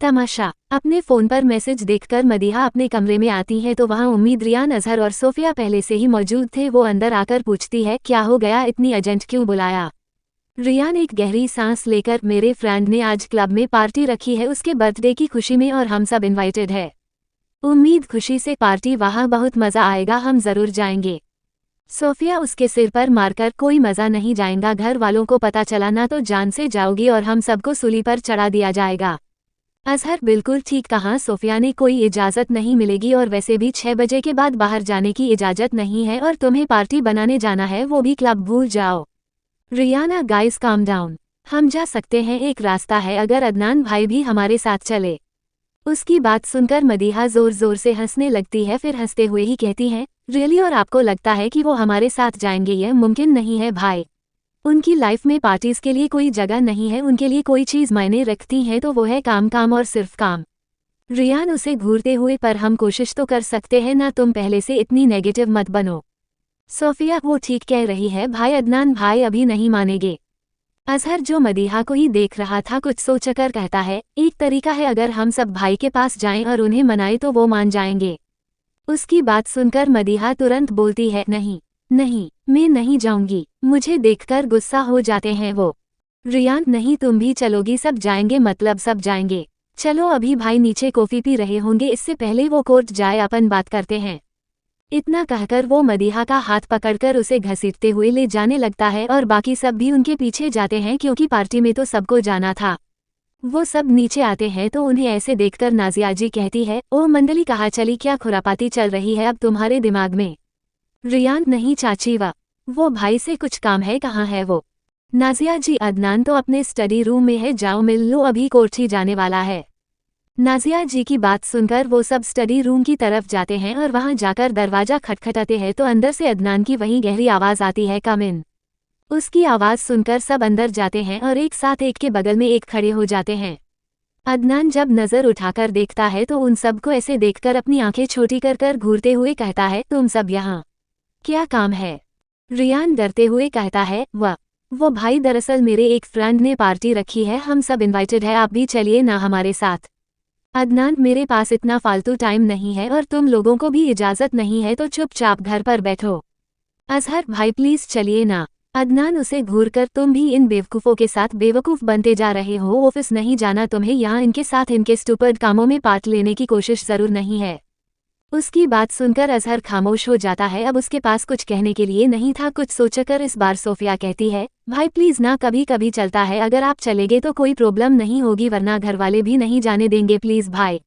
तमाशा। अपने फोन पर मैसेज देखकर मदीहा अपने कमरे में आती है तो वहाँ उम्मीद, रियान, अजहर और सोफिया पहले से ही मौजूद थे। वो अंदर आकर पूछती है, क्या हो गया, इतनी अर्जेंट क्यों बुलाया? रियान एक गहरी सांस लेकर, मेरे फ्रेंड ने आज क्लब में पार्टी रखी है उसके बर्थडे की खुशी में और हम सब इनवाइटेड है। उम्मीद, खुशी से पार्टी, वहाँ बहुत मजा आएगा, हम जरूर जाएंगे। सोफिया उसके सिर पर मारकर, कोई मजा नहीं जाएगा, घर वालों को पता चला ना तो जान से जाओगी और हम सबको सूली पर चढ़ा दिया जाएगा। अजहर, बिल्कुल ठीक कहा सोफिया ने, कोई इजाज़त नहीं मिलेगी और वैसे भी 6 बजे के बाद बाहर जाने की इजाज़त नहीं है और तुम्हें पार्टी बनाने जाना है वो भी क्लब, भूल जाओ। रियाना, गाइस काम डाउन, हम जा सकते हैं, एक रास्ता है, अगर अदनान भाई भी हमारे साथ चले। उसकी बात सुनकर मदीहा जोर जोर से हंसने लगती है, फिर हंसते हुए ही कहती है, रियली, और आपको लगता है कि वो हमारे साथ जाएंगे? यह मुमकिन नहीं है भाई। उनकी लाइफ में पार्टीज के लिए कोई जगह नहीं है, उनके लिए कोई चीज़ मायने रखती है तो वो है काम, काम और सिर्फ काम। रियान उसे घूरते हुए, पर हम कोशिश तो कर सकते हैं ना, तुम पहले से इतनी नेगेटिव मत बनो। सोफिया, वो ठीक कह रही है भाई, अदनान भाई अभी नहीं मानेंगे। अजहर, जो मदीहा को ही देख रहा था, कुछ सोचकर कहता है, एक तरीका है, अगर हम सब भाई के पास जाएं और उन्हें मनाएं तो वो मान जाएंगे। उसकी बात सुनकर मदीहा तुरंत बोलती है, नहीं नहीं, मैं नहीं जाऊंगी, मुझे देखकर गुस्सा हो जाते हैं वो। रियान, नहीं, तुम भी चलोगी? सब जाएंगे मतलब सब जाएंगे। चलो, अभी भाई नीचे कॉफी पी रहे होंगे, इससे पहले वो कोर्ट जाए अपन बात करते हैं। इतना कहकर वो मदीहा का हाथ पकड़कर उसे घसीटते हुए ले जाने लगता है और बाकी सब भी उनके पीछे जाते हैं क्योंकि पार्टी में तो सबको जाना था। वो सब नीचे आते हैं तो उन्हें ऐसे देखकर नाजिया जी कहती है, ओ मंडली, कहाँ चली, क्या खुरापाती चल रही है अब तुम्हारे दिमाग में? रियान, नहीं चाची, वो भाई से कुछ काम है, कहाँ है वो? नाजिया जी, अदनान तो अपने स्टडी रूम में है, जाओ मिल लो, अभी कोर्ट ही जाने वाला है। नाजिया जी की बात सुनकर वो सब स्टडी रूम की तरफ जाते हैं और वहां जाकर दरवाजा खटखटाते हैं तो अंदर से अदनान की वही गहरी आवाज आती है, कम इन। उसकी आवाज सुनकर सब अंदर जाते हैं और एक साथ एक के बगल में एक खड़े हो जाते हैं। अदनान जब नजर उठाकर देखता है तो उन सबको ऐसे देखकर अपनी आंखें छोटी कर कर घूरते हुए कहता है, तुम सब यहाँ क्या काम है? रियान डरते हुए कहता है, वो भाई, दरअसल मेरे एक फ्रेंड ने पार्टी रखी है, हम सब इनवाइटेड है, आप भी चलिए ना हमारे साथ। अदनान, मेरे पास इतना फालतू टाइम नहीं है और तुम लोगों को भी इजाजत नहीं है तो चुपचाप घर पर बैठो। अजहर भाई, प्लीज चलिए ना। अदनान उसे घूरकर, तुम भी इन बेवकूफ़ों के साथ बेवकूफ़ बनते जा रहे हो, ऑफिस नहीं जाना तुम्हें, यहाँ इनके साथ इनके स्टूपिड कामों में पार्ट लेने की कोशिश जरूर नहीं है। उसकी बात सुनकर अजहर खामोश हो जाता है, अब उसके पास कुछ कहने के लिए नहीं था। कुछ सोचकर इस बार सोफिया कहती है, भाई प्लीज ना, कभी कभी चलता है, अगर आप चलेंगे तो कोई प्रॉब्लम नहीं होगी, वरना घर वाले भी नहीं जाने देंगे, प्लीज भाई।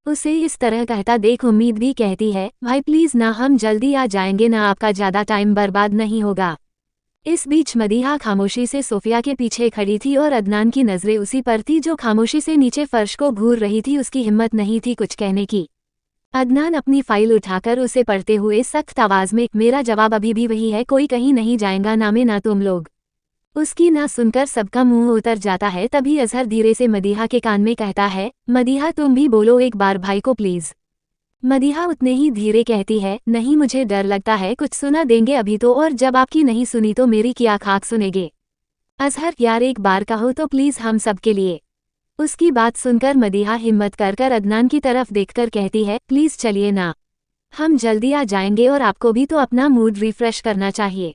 उसे इस तरह कहता देख उम्मीद भी कहती है, भाई प्लीज ना, हम जल्दी आ जाएंगे ना, आपका ज्यादा टाइम बर्बाद नहीं होगा। इस बीच मदीहा खामोशी से सोफिया के पीछे खड़ी थी और अदनान की नजरें उसी पर थी जो खामोशी से नीचे फर्श को घूर रही थी। उसकी हिम्मत नहीं थी कुछ कहने की। अदनान अपनी फाइल उठाकर उसे पढ़ते हुए सख्त आवाज में, मेरा जवाब अभी भी वही है, कोई कहीं नहीं जाएगा, ना मैं ना तुम लोग। उसकी ना सुनकर सबका मुंह उतर जाता है। तभी अजहर धीरे से मदीहा के कान में कहता है, मदीहा तुम भी बोलो एक बार भाई को प्लीज। मदीहा उतने ही धीरे कहती है, नहीं, मुझे डर लगता है, कुछ सुना देंगे अभी तो, और जब आपकी नहीं सुनी तो मेरी क्या खाक सुनेगे? अजहर, यार एक बार कहो तो प्लीज, हम सब के लिए। उसकी बात सुनकर मदीहा हिम्मत कर कर अदनान की तरफ देखकर कहती है, प्लीज चलिए ना, हम जल्दी आ जाएंगे और आपको भी तो अपना मूड रिफ्रेश करना चाहिए।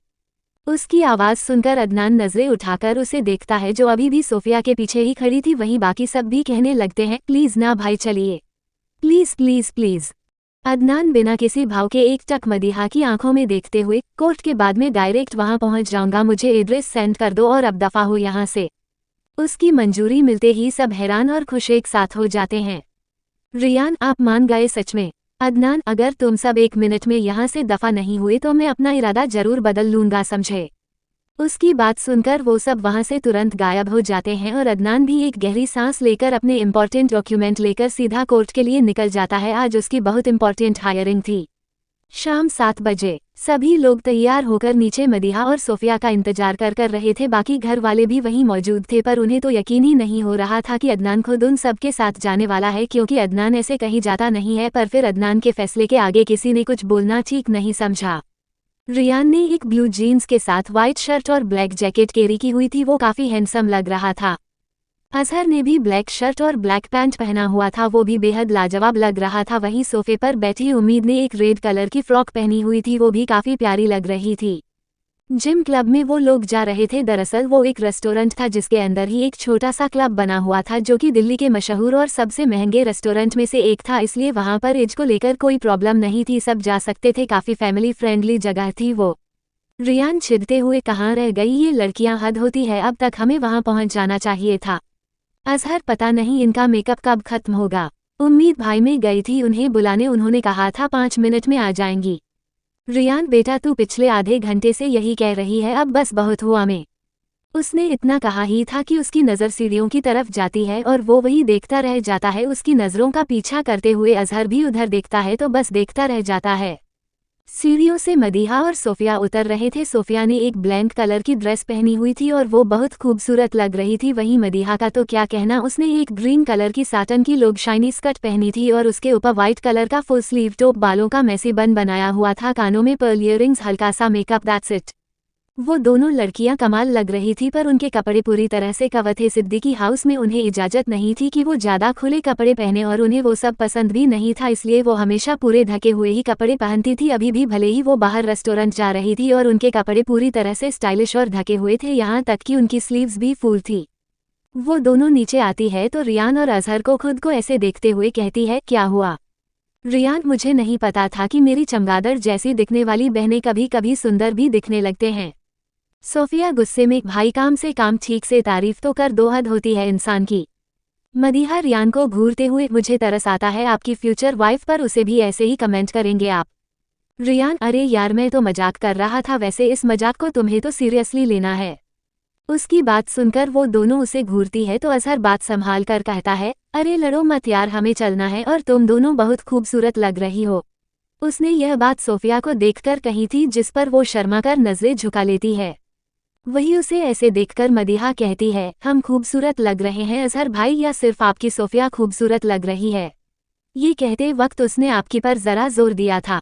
उसकी आवाज सुनकर अदनान नजरें उठाकर उसे देखता है जो अभी भी सोफिया के पीछे ही खड़ी थी। वहीं बाकी सब भी कहने लगते हैं, प्लीज ना भाई, चलिए प्लीज प्लीज प्लीज। अदनान बिना किसी भाव के एक टक मदीहा की आंखों में देखते हुए, कोर्ट के बाद में डायरेक्ट वहां पहुंच जाऊंगा, मुझे एड्रेस सेंड कर दो और अब दफा हो यहाँ से। उसकी मंजूरी मिलते ही सब हैरान और खुश एक साथ हो जाते हैं। रियान, आप मान गए सच में? अदनान, अगर तुम सब 1 मिनट में यहाँ से दफा नहीं हुए तो मैं अपना इरादा जरूर बदल लूंगा, समझे? उसकी बात सुनकर वो सब वहां से तुरंत गायब हो जाते हैं और अदनान भी एक गहरी सांस लेकर अपने इम्पोर्टेंट डॉक्यूमेंट लेकर सीधा कोर्ट के लिए निकल जाता है। आज उसकी बहुत इम्पोर्टेंट हायरिंग थी। शाम 7 बजे सभी लोग तैयार होकर नीचे मदीहा और सोफिया का इंतजार कर रहे थे। बाकी घर वाले भी वहीं मौजूद थे, पर उन्हें तो यकीन ही नहीं हो रहा था कि अदनान खुद उन सब के साथ जाने वाला है, क्योंकि अदनान ऐसे कहीं जाता नहीं है। पर फिर अदनान के फैसले के आगे किसी ने कुछ बोलना ठीक नहीं समझा। रियान ने एक ब्लू जीन्स के साथ व्हाइट शर्ट और ब्लैक जैकेट कैरी की हुई थी, वो काफी हैंडसम लग रहा था। अजहर ने भी ब्लैक शर्ट और ब्लैक पैंट पहना हुआ था, वो भी बेहद लाजवाब लग रहा था। वहीं सोफे पर बैठी उम्मीद ने एक रेड कलर की फ्रॉक पहनी हुई थी, वो भी काफी प्यारी लग रही थी। जिम क्लब में वो लोग जा रहे थे। दरअसल वो एक रेस्टोरेंट था जिसके अंदर ही एक छोटा सा क्लब बना हुआ था, जो कि दिल्ली के मशहूर और सबसे महंगे रेस्टोरेंट में से एक था, इसलिए वहां पर एज को लेकर कोई प्रॉब्लम नहीं थी, सब जा सकते थे, काफी फैमिली फ्रेंडली जगह थी वो। रियान चिढ़ते हुए, कहाँ रह गई ये लड़कियां, हद होती है, अब तक हमें वहां पहुंच जाना चाहिए था। अजहर, पता नहीं इनका मेकअप कब खत्म होगा। उम्मीद भाई में गई थी उन्हें बुलाने, उन्होंने कहा था 5 मिनट में आ जाएंगी। रियान, बेटा तू पिछले आधे घंटे से यही कह रही है, अब बस बहुत हुआ में। उसने इतना कहा ही था कि उसकी नज़र सीढ़ियों की तरफ जाती है और वो वही देखता रह जाता है। उसकी नज़रों का पीछा करते हुए अजहर भी उधर देखता है तो बस देखता रह जाता है। सीढ़ियों से मदीहा और सोफिया उतर रहे थे। सोफिया ने एक ब्लैक कलर की ड्रेस पहनी हुई थी और वो बहुत खूबसूरत लग रही थी। वहीं मदीहा का तो क्या कहना, उसने एक ग्रीन कलर की साटन की लोग शाइनी स्कर्ट पहनी थी और उसके ऊपर व्हाइट कलर का फुल स्लीव टॉप, बालों का मैसी बन बनाया हुआ था, कानों में पर्ल इयररिंग्स, हल्का सा मेकअप, दैट्स इट। वो दोनों लड़कियां कमाल लग रही थी, पर उनके कपड़े पूरी तरह से कवर थे। सिद्दीकी हाउस में उन्हें इजाजत नहीं थी कि वो ज्यादा खुले कपड़े पहने और उन्हें वो सब पसंद भी नहीं था, इसलिए वो हमेशा पूरे ढके हुए ही कपड़े पहनती थी। अभी भी भले ही वो बाहर रेस्टोरेंट जा रही थी और उनके कपड़े पूरी तरह से स्टाइलिश और ढके हुए थे, यहाँ तक कि उनकी स्लीव्स भी फुल थी। वो दोनों नीचे आती है तो रियान और अजहर को खुद को ऐसे देखते हुए कहती है, क्या हुआ? रियान, मुझे नहीं पता था कि मेरी चमगादड़ जैसी दिखने वाली बहनें कभी कभी सुंदर भी दिखने लगते हैं। सोफिया गुस्से में, भाई काम से काम ठीक से तारीफ तो कर दो, हद होती है इंसान की। मदीहा रियान को घूरते हुए, मुझे तरस आता है आपकी फ्यूचर वाइफ पर, उसे भी ऐसे ही कमेंट करेंगे आप? रियान, अरे यार मैं तो मजाक कर रहा था, वैसे इस मजाक को तुम्हें तो सीरियसली लेना है। उसकी बात सुनकर वो दोनों उसे घूरती है तो अजहर बात संभाल कर कहता है, अरे लड़ो मत यार, हमें चलना है और तुम दोनों बहुत खूबसूरत लग रही हो। उसने यह बात सोफिया को देखकर कही थी, जिस पर वो शर्मा कर नजरें झुका लेती है। वही उसे ऐसे देखकर मदीहा कहती है, हम खूबसूरत लग रहे हैं अजहर भाई, या सिर्फ आपकी सोफिया खूबसूरत लग रही है? ये कहते वक्त उसने आपकी पर जरा जोर दिया था,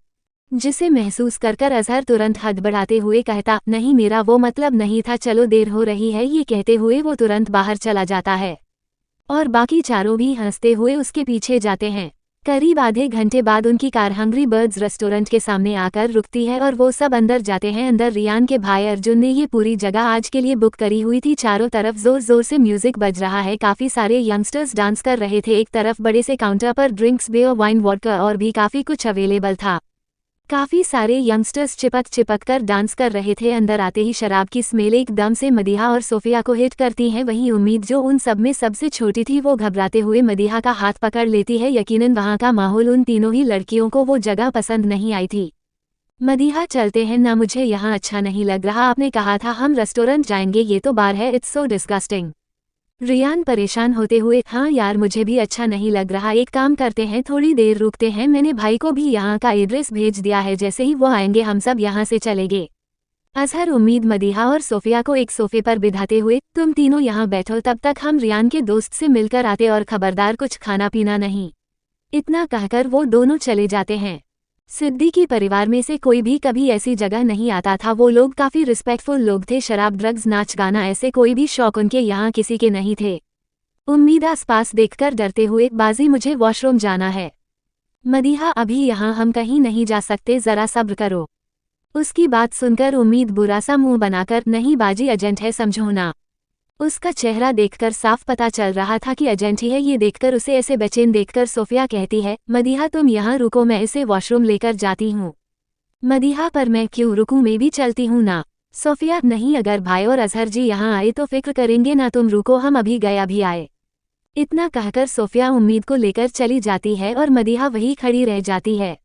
जिसे महसूस कर अजहर तुरंत हड़बड़ाते हुए कहता, नहीं मेरा वो मतलब नहीं था, चलो देर हो रही है। ये कहते हुए वो तुरंत बाहर चला जाता है और बाकी चारों भी हंसते हुए उसके पीछे जाते हैं। करीब आधे घंटे बाद उनकी कार हंग्री बर्ड्स रेस्टोरेंट के सामने आकर रुकती है और वो सब अंदर जाते हैं। अंदर रियान के भाई अर्जुन ने ये पूरी जगह आज के लिए बुक करी हुई थी। चारों तरफ जोर जोर से म्यूजिक बज रहा है, काफी सारे यंगस्टर्स डांस कर रहे थे। एक तरफ बड़े से काउंटर पर ड्रिंक्स, बियर, वाइन, वोडका और भी काफी कुछ अवेलेबल था। काफी सारे यंगस्टर्स चिपक कर डांस कर रहे थे। अंदर आते ही शराब की स्मेल एकदम से मदीहा और सोफिया को हिट करती है। वहीं उम्मीद, जो उन सब में सबसे छोटी थी, वो घबराते हुए मदीहा का हाथ पकड़ लेती है। यकीनन वहां का माहौल उन तीनों ही लड़कियों को वो जगह पसंद नहीं आई थी। मदीहा, चलते हैं ना, मुझे यहाँ अच्छा नहीं लग रहा, आपने कहा था हम रेस्टोरेंट जाएंगे, ये तो बार है, इट्स सो डिस्गस्टिंग। रियान परेशान होते हुए, हाँ यार मुझे भी अच्छा नहीं लग रहा, एक काम करते हैं थोड़ी देर रुकते हैं, मैंने भाई को भी यहाँ का एड्रेस भेज दिया है, जैसे ही वो आएंगे हम सब यहाँ से चलेंगे। अजहर, उम्मीद, मदीहा और सोफिया को एक सोफे पर बिठाते हुए, तुम तीनों यहाँ बैठो, तब तक हम रियान के दोस्त से मिलकर आते, और खबरदार कुछ खाना पीना नहीं। इतना कहकर वो दोनों चले जाते हैं। सिद्दीकी परिवार में से कोई भी कभी ऐसी जगह नहीं आता था। वो लोग काफी रिस्पेक्टफुल लोग थे। शराब, ड्रग्स, नाच गाना, ऐसे कोई भी शौक उनके यहाँ किसी के नहीं थे। उम्मीद आसपास देखकर डरते हुए, बाजी मुझे वॉशरूम जाना है। मदीहा, अभी यहाँ हम कहीं नहीं जा सकते, जरा सब्र करो। उसकी बात सुनकर उम्मीद बुरा सा मुंह बनाकर, नहीं बाजी एजेंट है समझो ना। उसका चेहरा देखकर साफ पता चल रहा था कि एजेंट ही है। ये देखकर उसे ऐसे बेचैन देखकर सोफिया कहती है, मदीहा तुम यहाँ रुको, मैं इसे वॉशरूम लेकर जाती हूँ। मदीहा, पर मैं क्यों रुकूं, मैं भी चलती हूँ ना। सोफिया, नहीं, अगर भाई और अजहर जी यहाँ आए तो फिक्र करेंगे ना, तुम रुको, हम अभी गए अभी आए। इतना कहकर सोफिया उम्मीद को लेकर चली जाती है और मदीहा वही खड़ी रह जाती है।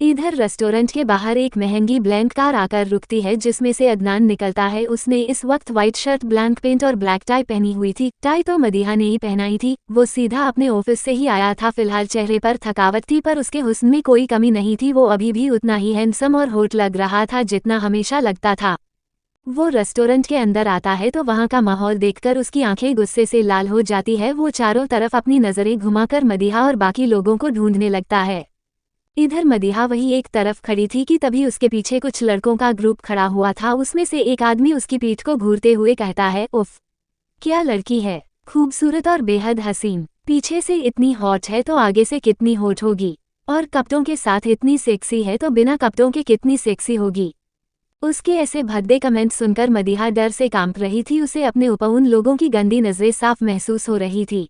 इधर रेस्टोरेंट के बाहर एक महंगी ब्लैक कार आकर रुकती है, जिसमें से अदनान निकलता है। उसने इस वक्त व्हाइट शर्ट, ब्लैक पेंट और ब्लैक टाई पहनी हुई थी। टाई तो मदीहा ने ही पहनाई थी। वो सीधा अपने ऑफिस से ही आया था। फिलहाल चेहरे पर थकावट थी, पर उसके हुस्न में कोई कमी नहीं थी। वो अभी भी उतना ही हैंडसम और हॉट लग रहा था जितना हमेशा लगता था। वो रेस्टोरेंट के अंदर आता है तो वहाँ का माहौल देखकर उसकी आंखें गुस्से से लाल हो जाती है। वो चारों तरफ अपनी नजरें घुमाकर मदीहा और बाकी लोगों को ढूंढने लगता है। इधर मदीहा वही एक तरफ खड़ी थी कि तभी उसके पीछे कुछ लड़कों का ग्रुप खड़ा हुआ था। उसमें से एक आदमी उसकी पीठ को घूरते हुए कहता है, उफ, क्या लड़की है, खूबसूरत और बेहद हसीन, पीछे से इतनी हॉट है तो आगे से कितनी हॉट होगी, और कपड़ों के साथ इतनी सेक्सी है तो बिना कपड़ों के कितनी सेक्सी होगी। उसके ऐसे भद्दे कमेंट सुनकर मदीहा डर से कांप रही थी। उसे अपने ऊपर उन लोगों की गंदी नजरें साफ महसूस हो रही थी।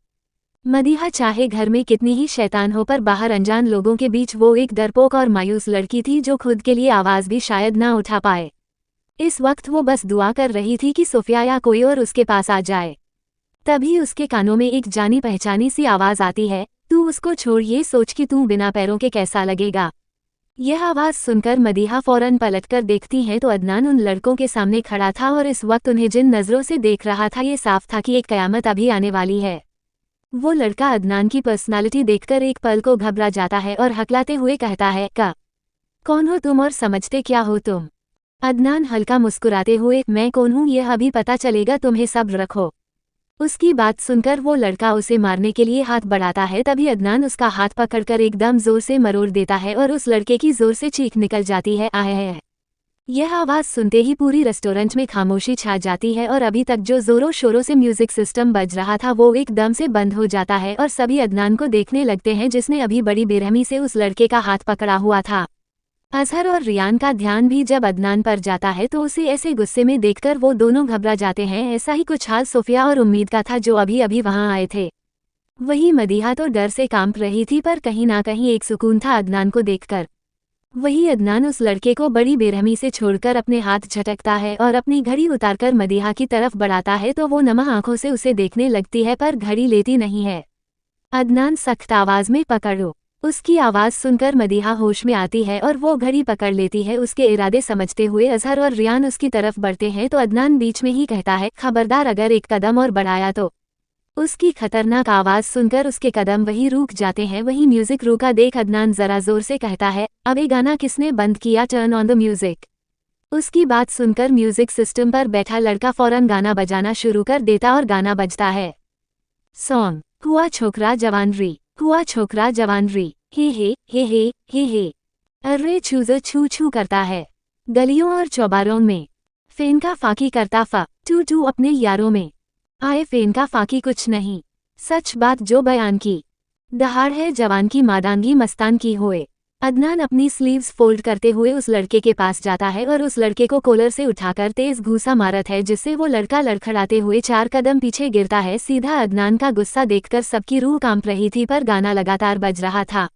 मदीहा चाहे घर में कितनी ही शैतान हो, पर बाहर अनजान लोगों के बीच वो एक डरपोक और मायूस लड़की थी जो खुद के लिए आवाज भी शायद ना उठा पाए। इस वक्त वो बस दुआ कर रही थी कि सोफिया या कोई और उसके पास आ जाए। तभी उसके कानों में एक जानी पहचानी सी आवाज आती है, तू उसको छोड़, ये सोच कि तू बिना पैरों के कैसा लगेगा। यह आवाज सुनकर मदीहा फौरन पलटकर देखती है तो अदनान उन लड़कों के सामने खड़ा था और इस वक्त उन्हें जिन नजरों से देख रहा था ये साफ था कि एक कयामत अभी आने वाली है। वो लड़का अदनान की पर्सनालिटी देखकर एक पल को घबरा जाता है और हकलाते हुए कहता है, का कौन हो तुम और समझते क्या हो तुम? अदनान हल्का मुस्कुराते हुए, मैं कौन हूँ यह अभी पता चलेगा, तुम्हें सब्र रखो। उसकी बात सुनकर वो लड़का उसे मारने के लिए हाथ बढ़ाता है। तभी अदनान उसका हाथ पकड़कर एकदम जोर से मरोड़ देता है और उस लड़के की जोर से चीख निकल जाती है, आए है। यह आवाज सुनते ही पूरी रेस्टोरेंट में खामोशी छा जाती है और अभी तक जो जोरों शोरों से म्यूजिक सिस्टम बज रहा था वो एकदम से बंद हो जाता है और सभी अदनान को देखने लगते हैं जिसने अभी बड़ी बेरहमी से उस लड़के का हाथ पकड़ा हुआ था। अजहर और रियान का ध्यान भी जब अदनान पर जाता है तो उसे ऐसे गुस्से में देखकर वो दोनों घबरा जाते हैं। ऐसा ही कुछ हाल सोफिया और उम्मीद का था जो अभी अभी वहां आए थे। वही मदीहा तो डर से कांप रही थी, पर कहीं ना कहीं एक सुकून था अदनान को देखकर। वही अदनान उस लड़के को बड़ी बेरहमी से छोड़कर अपने हाथ झटकता है और अपनी घड़ी उतारकर मदीहा की तरफ बढ़ाता है तो वो नमा आंखों से उसे देखने लगती है पर घड़ी लेती नहीं है। अदनान सख्त आवाज में, पकड़ो। उसकी आवाज सुनकर मदीहा होश में आती है और वो घड़ी पकड़ लेती है। उसके इरादे समझते हुए अजहर और रियान उसकी तरफ बढ़ते हैं तो अदनान बीच में ही कहता है, खबरदार अगर एक कदम और बढ़ाया तो। उसकी खतरनाक आवाज सुनकर उसके कदम वहीं रुक जाते हैं। वहीं म्यूजिक रुका देख अदनान जरा जोर से कहता है, अब ये गाना किसने बंद किया, टर्न ऑन द म्यूजिक। उसकी बात सुनकर म्यूजिक सिस्टम पर बैठा लड़का फौरन गाना बजाना शुरू कर देता और गाना बजता है, सॉन्ग, हुआ छोकरा जवान री, हुआ छोकरा जवान री, हे हे हे हे हे हे। अर्रे छूज़ छू छू करता है गलियों और चौबारों में, फेन का फाकी करता फा टू टू अपने यारों में। आए फेन का फाकी कुछ नहीं, सच बात जो बयान की, दहाड़ है जवान की मादांगी मस्तान की होए। अदनान अपनी स्लीव्स फोल्ड करते हुए उस लड़के के पास जाता है और उस लड़के को कॉलर से उठाकर तेज घूसा मारत है जिससे वो लड़का लड़खड़ाते हुए 4 कदम पीछे गिरता है। सीधा अदनान का गुस्सा देखकर सबकी रूह कांप रही थी, पर गाना लगातार बज रहा था।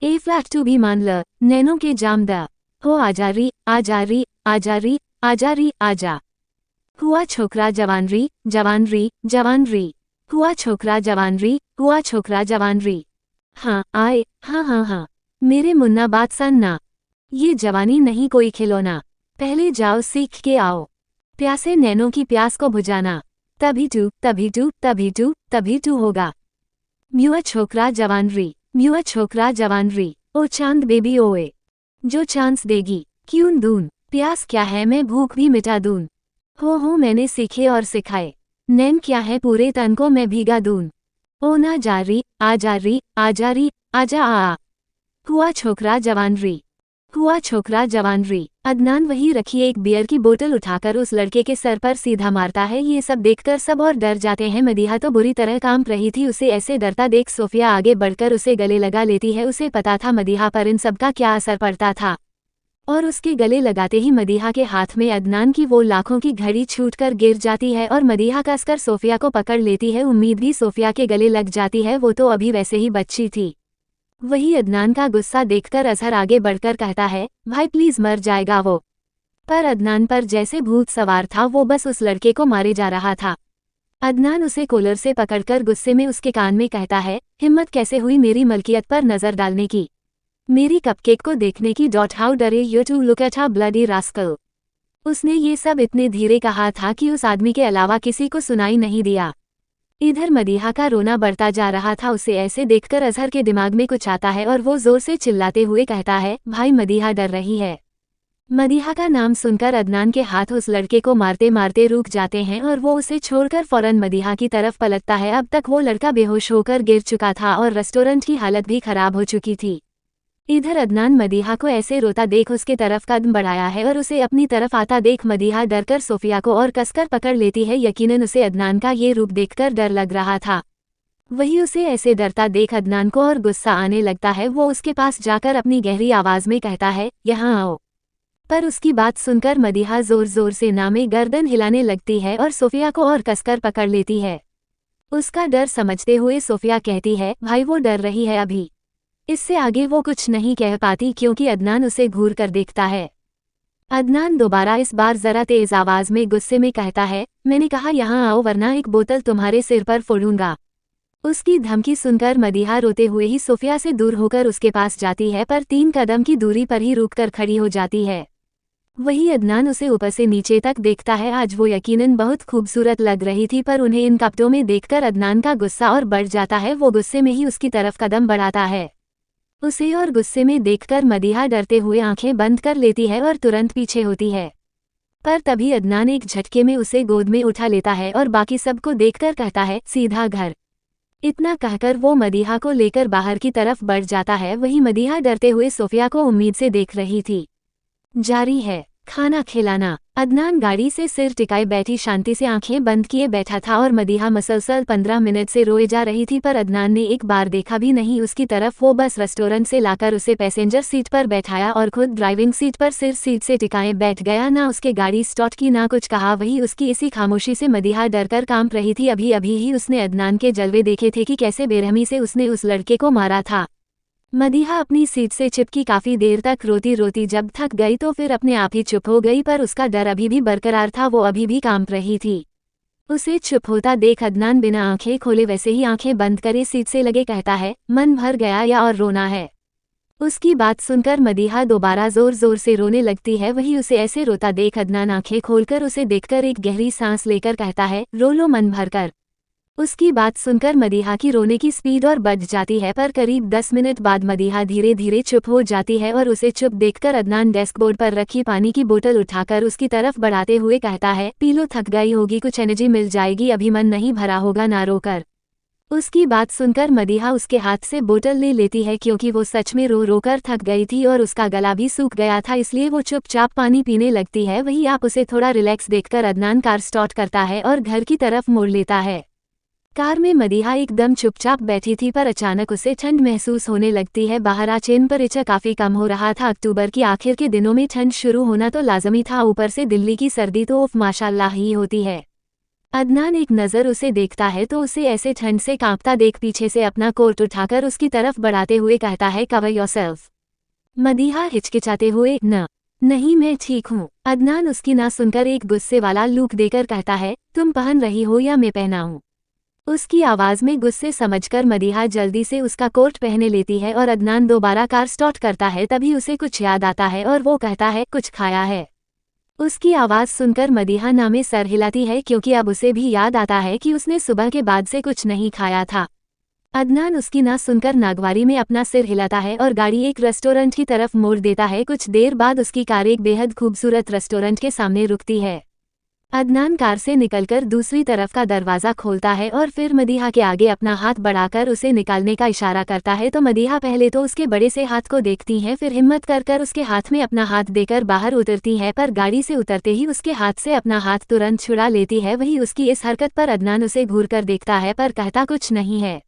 ए फ्लैट टू भी मान ल, नैनों के जाम द हो, आजा री आजा री आजा री आजा री आजा। हुआ छोकरा जवान री जवान री जवान री, हुआ छोकरा जवान री हुआ छोकरा जवान री। हाँ आए, हाँ हाँ हाँ, मेरे मुन्ना बात सन ना, ये जवानी नहीं कोई खिलौना, पहले जाओ सीख के आओ, प्यासे नैनों की प्यास को बुझाना, तभी टू तभी टू तभी टू तभी टू होगा। म्यूआ छोकरा जवान री, म्यूआ छोकरा जवान री, ओ चांद बेबी ओए, जो चांस देगी क्यों दून, प्यास क्या है मैं भूख भी मिटा दून, हो मैंने सीखे और सिखाए, नैन क्या है पूरे तन को मैं भीगा दून, ओ ना जा री आजा री आजा री आजा आ। हुआ छोकरा जवान री, हुआ छोकरा जवान री। अदनान वही रखी एक बियर की बोतल उठाकर उस लड़के के सर पर सीधा मारता है। ये सब देखकर सब और डर जाते हैं। मदीहा तो बुरी तरह कांप रही थी। उसे ऐसे डरता देख सोफिया आगे बढ़कर उसे गले लगा लेती है। उसे पता था मदीहा पर इन सब का क्या असर पड़ता था, और उसके गले लगाते ही मदीहा के हाथ में अदनान की वो लाखों की घड़ी छूटकर गिर जाती है और मदीहा कसकर सोफिया को पकड़ लेती है। उम्मीद भी सोफिया के गले लग जाती है, वो तो अभी वैसे ही बच्ची थी। वही अदनान का गुस्सा देखकर अजहर आगे बढ़कर कहता है, भाई प्लीज मर जाएगा वो। पर अदनान पर जैसे भूत सवार था, वो बस उस लड़के को मारे जा रहा था। अदनान उसे कॉलर से पकड़कर गुस्से में उसके कान में कहता है, हिम्मत कैसे हुई मेरी मलकियत पर नजर डालने की, मेरी कपकेक को देखने की, how dare you to look at her bloody rascal. उसने ये सब इतने धीरे कहा था कि उस आदमी के अलावा किसी को सुनाई नहीं दिया। इधर मदीहा का रोना बढ़ता जा रहा था। उसे ऐसे देखकर अजहर के दिमाग में कुछ आता है और वो जोर से चिल्लाते हुए कहता है, भाई मदीहा डर रही है। मदीहा का नाम सुनकर अदनान के हाथ उस लड़के को मारते मारते रुक जाते हैं और वो उसे छोड़कर फौरन मदीहा की तरफ पलटता है। अब तक वो लड़का बेहोश होकर गिर चुका था और रेस्टोरेंट की हालत भी खराब हो चुकी थी। इधर अदनान मदीहा को ऐसे रोता देख उसके तरफ कदम बढ़ाया है और उसे अपनी तरफ आता देख मदीहा डरकर सोफिया को और कसकर पकड़ लेती है। यकीनन उसे अदनान का ये रूप देखकर डर लग रहा था। वही उसे ऐसे डरता देख अदनान को और गुस्सा आने लगता है। वो उसके पास जाकर अपनी गहरी आवाज में कहता है, यहाँ आओ। पर उसकी बात सुनकर मदीहा जोर जोर से नामे गर्दन हिलाने लगती है और सोफिया को और कसकर पकड़ लेती है। उसका डर समझते हुए सोफिया कहती है, भाई वो डर रही है अभी। इससे आगे वो कुछ नहीं कह पाती क्योंकि अदनान उसे घूर कर देखता है। अदनान दोबारा इस बार जरा तेज आवाज में गुस्से में कहता है, मैंने कहा यहाँ आओ वरना एक बोतल तुम्हारे सिर पर फोड़ूंगा। उसकी धमकी सुनकर मदीहा रोते हुए ही सोफिया से दूर होकर उसके पास जाती है, पर 3 कदम की दूरी पर ही रुककर खड़ी हो जाती है। वही अदनान उसे ऊपर से नीचे तक देखता है। आज वो यकीनन बहुत खूबसूरत लग रही थी, पर उन्हें इन कपड़ों में देखकर अदनान का गुस्सा और बढ़ जाता है। वो गुस्से में ही उसकी तरफ कदम बढ़ाता है। उसे और गुस्से में देखकर मदीहा डरते हुए आंखें बंद कर लेती है और तुरंत पीछे होती है। पर तभी अदनान एक झटके में उसे गोद में उठा लेता है और बाकी सबको देखकर कहता है, सीधा घर। इतना कहकर वो मदीहा को लेकर बाहर की तरफ बढ़ जाता है। वही मदीहा डरते हुए सोफिया को उम्मीद से देख रही थी। जारी है खाना खिलाना। अदनान गाड़ी से सिर टिकाए बैठी शांति से आंखें बंद किए बैठा था और मदीहा मसलसल 15 मिनट से रोए जा रही थी, पर अदनान ने एक बार देखा भी नहीं उसकी तरफ। वो बस रेस्टोरेंट से लाकर उसे पैसेंजर सीट पर बैठाया और खुद ड्राइविंग सीट पर सिर सीट से टिकाए बैठ गया। ना उसके गाड़ी स्टार्ट की ना कुछ कहा। वही उसकी इसी खामोशी से मदीहा डरकर कांप रही थी। अभी अभी ही उसने अदनान के जलवे देखे थे कि कैसे बेरहमी से उसने उस लड़के को मारा था। मदीहा अपनी सीट से चिपकी काफी देर तक रोती रोती जब थक गई तो फिर अपने आप ही चुप हो गई, पर उसका डर अभी भी बरकरार था। वो अभी भी कांप रही थी। उसे चुप होता देख अदनान बिना आंखें खोले वैसे ही आंखें बंद करे सीट से लगे कहता है, मन भर गया या और रोना है। उसकी बात सुनकर मदीहा दोबारा जोर जोर से रोने लगती है। वही उसे ऐसे रोता देख अदनान आंखें खोलकर उसे देखकर एक गहरी सांस लेकर कहता है, रो लो मन भर कर। उसकी बात सुनकर मदीहा की रोने की स्पीड और बढ़ जाती है, पर करीब 10 मिनट बाद मदीहा धीरे धीरे चुप हो जाती है और उसे चुप देखकर अदनान डेस्कबोर्ड पर रखी पानी की बोतल उठाकर उसकी तरफ बढ़ाते हुए कहता है, पी लो, थक गई होगी, कुछ एनर्जी मिल जाएगी, अभी मन नहीं भरा होगा ना रोकर। उसकी बात सुनकर मदीहा उसके हाथ से बोतल ले लेती है क्योंकि वो सच में रो रोकर थक गई थी और उसका गला भी सूख गया था, इसलिए वो चुपचाप पानी पीने लगती है। वही आप उसे थोड़ा रिलैक्स देखकर अदनान कार स्टार्ट करता है और घर की तरफ मोड़ लेता है। कार में मदीहा एकदम चुपचाप बैठी थी, पर अचानक उसे ठंड महसूस होने लगती है। बाहर आज टेम्परेचर काफी कम हो रहा था। अक्टूबर की आखिर के दिनों में ठंड शुरू होना तो लाजमी था, ऊपर से दिल्ली की सर्दी तो उफ माशाल्लाह ही होती है। अदनान एक नज़र उसे देखता है तो उसे ऐसे ठंड से कांपता देख पीछे से अपना कोट उठाकर उसकी तरफ बढ़ाते हुए कहता है, कवर योरसेल्फ। मदीहा हिचकिचाते हुए, नहीं मैं ठीक हूँ। अदनान उसकी ना सुनकर एक गुस्से वाला लुक देकर कहता है, तुम पहन रही हो या मैं पहनाऊं? उसकी आवाज में गुस्से समझकर मदीहा जल्दी से उसका कोट पहने लेती है और अदनान दोबारा कार स्टार्ट करता है। तभी उसे कुछ याद आता है और वो कहता है, कुछ खाया है? उसकी आवाज सुनकर मदीहा ना में सर हिलाती है क्योंकि अब उसे भी याद आता है कि उसने सुबह के बाद से कुछ नहीं खाया था। अदनान उसकी ना सुनकर नागवारी में अपना सिर हिलाता है और गाड़ी एक रेस्टोरेंट की तरफ मोड़ देता है। कुछ देर बाद उसकी कार एक बेहद खूबसूरत रेस्टोरेंट के सामने रुकती है। अदनान कार से निकलकर दूसरी तरफ का दरवाज़ा खोलता है और फिर मदीहा के आगे अपना हाथ बढ़ाकर उसे निकालने का इशारा करता है। तो मदीहा पहले तो उसके बड़े से हाथ को देखती है, फिर हिम्मत कर उसके हाथ में अपना हाथ देकर बाहर उतरती है, पर गाड़ी से उतरते ही उसके हाथ से अपना हाथ तुरंत छुड़ा लेती है। वही उसकी इस हरकत पर अदनान उसे घूर कर देखता है पर कहता कुछ नहीं है।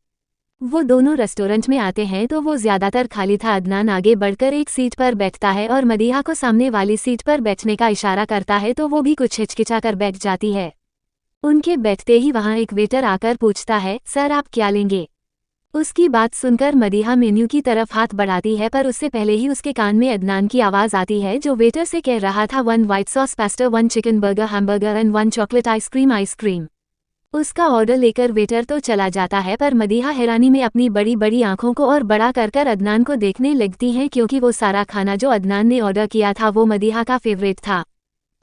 वो दोनों रेस्टोरेंट में आते हैं तो वो ज्यादातर खाली था। अदनान आगे बढ़कर एक सीट पर बैठता है और मदीहा को सामने वाली सीट पर बैठने का इशारा करता है तो वो भी कुछ हिचकिचाकर बैठ जाती है। उनके बैठते ही वहां एक वेटर आकर पूछता है, सर आप क्या लेंगे? उसकी बात सुनकर मदीहा मेन्यू की तरफ हाथ बढ़ाती है, पर उससे पहले ही उसके कान में अदनान की आवाज आती है जो वेटर से कह रहा था, 1 white sauce pasta, 1 chicken burger hamburger and 1 chocolate ice cream. उसका ऑर्डर लेकर वेटर तो चला जाता है, पर मदीहा हैरानी में अपनी बड़ी बड़ी आंखों को और बड़ा कर अदनान को देखने लगती है क्योंकि वो सारा खाना जो अदनान ने ऑर्डर किया था वो मदीहा का फेवरेट था।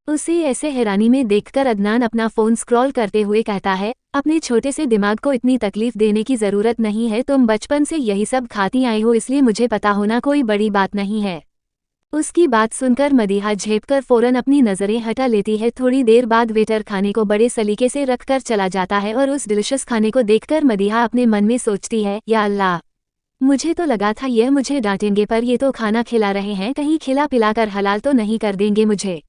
उसे ऐसे हैरानी में देखकर अदनान अपना फ़ोन स्क्रॉल करते हुए कहता है, अपने छोटे से दिमाग को इतनी तकलीफ देने की ज़रूरत नहीं है, तुम बचपन से यही सब खाती आई हो इसलिए मुझे पता होना कोई बड़ी बात नहीं है। उसकी बात सुनकर मदीहा झेपकर फौरन अपनी नज़रें हटा लेती है। थोड़ी देर बाद वेटर खाने को बड़े सलीके से रखकर चला जाता है और उस डिलिशियस खाने को देखकर मदीहा अपने मन में सोचती है, या अल्लाह, मुझे तो लगा था यह मुझे डांटेंगे, पर ये तो खाना खिला रहे हैं, कहीं खिला पिलाकर हलाल तो नहीं कर देंगे मुझे।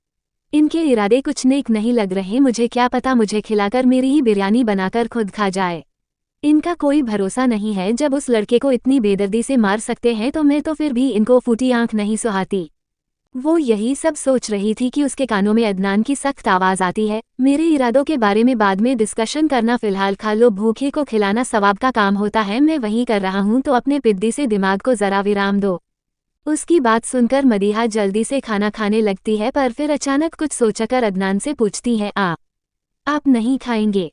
इनके इरादे कुछ नेक नहीं लग रहे, मुझे क्या पता मुझे खिलाकर मेरी ही बिरयानी बनाकर खुद खा जाए। इनका कोई भरोसा नहीं है, जब उस लड़के को इतनी बेदर्दी से मार सकते हैं तो मैं तो फिर भी इनको फूटी आंख नहीं सुहाती। वो यही सब सोच रही थी कि उसके कानों में अदनान की सख्त आवाज आती है, मेरे इरादों के बारे में बाद में डिस्कशन करना, फिलहाल खा लो, भूखे को खिलाना सवाब का काम होता है, मैं वही कर रहा हूँ, तो अपने पिद्दी से दिमाग को जरा विराम दो। उसकी बात सुनकर मदीहा जल्दी से खाना खाने लगती है, पर फिर अचानक कुछ सोचकर अदनान से पूछती है, आप नहीं खाएंगे?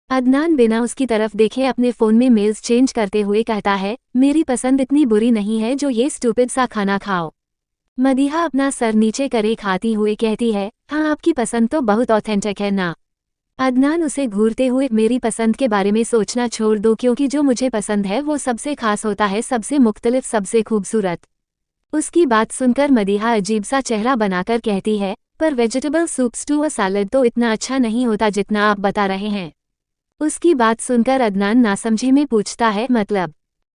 अदनान बिना उसकी तरफ देखे अपने फ़ोन में मेल्स चेंज करते हुए कहता है, मेरी पसंद इतनी बुरी नहीं है जो ये स्टूपिड सा खाना खाओ। मदीहा अपना सर नीचे करे खाती हुए कहती है, हाँ आपकी पसंद तो बहुत ऑथेंटिक है ना। अदनान उसे घूरते हुए, मेरी पसंद के बारे में सोचना छोड़ दो, क्योंकि जो मुझे पसंद है वो सबसे खास होता है, सबसे मुख्तलिफ, सबसे खूबसूरत। उसकी बात सुनकर मदीहा अजीब सा चेहरा बनाकर कहती है, पर वेजिटेबल सूप, स्टू और सैलड तो इतना अच्छा नहीं होता जितना आप बता रहे हैं। उसकी बात सुनकर अदनान नासमझी में पूछता है, मतलब?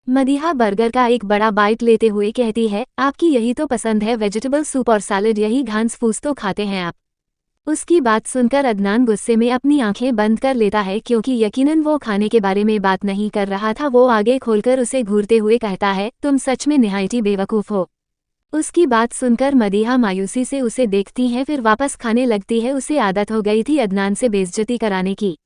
मदीहा बर्गर का एक बड़ा बाइट लेते हुए कहती है, आपकी यही तो पसंद है, वेजिटेबल सूप और सैलड, यही घास फूस तो खाते हैं आप। उसकी बात सुनकर अदनान गुस्से में अपनी आंखें बंद कर लेता है, क्योंकि यकीनन वो खाने के बारे में बात नहीं कर रहा था। वो आगे खोलकर उसे घूरते हुए कहता है, तुम सच में निहायत ही बेवकूफ़ हो। उसकी बात सुनकर मदीहा मायूसी से उसे देखती है, फिर वापस खाने लगती है। उसे आदत हो गई थी अदनान से बेइज्जती कराने की।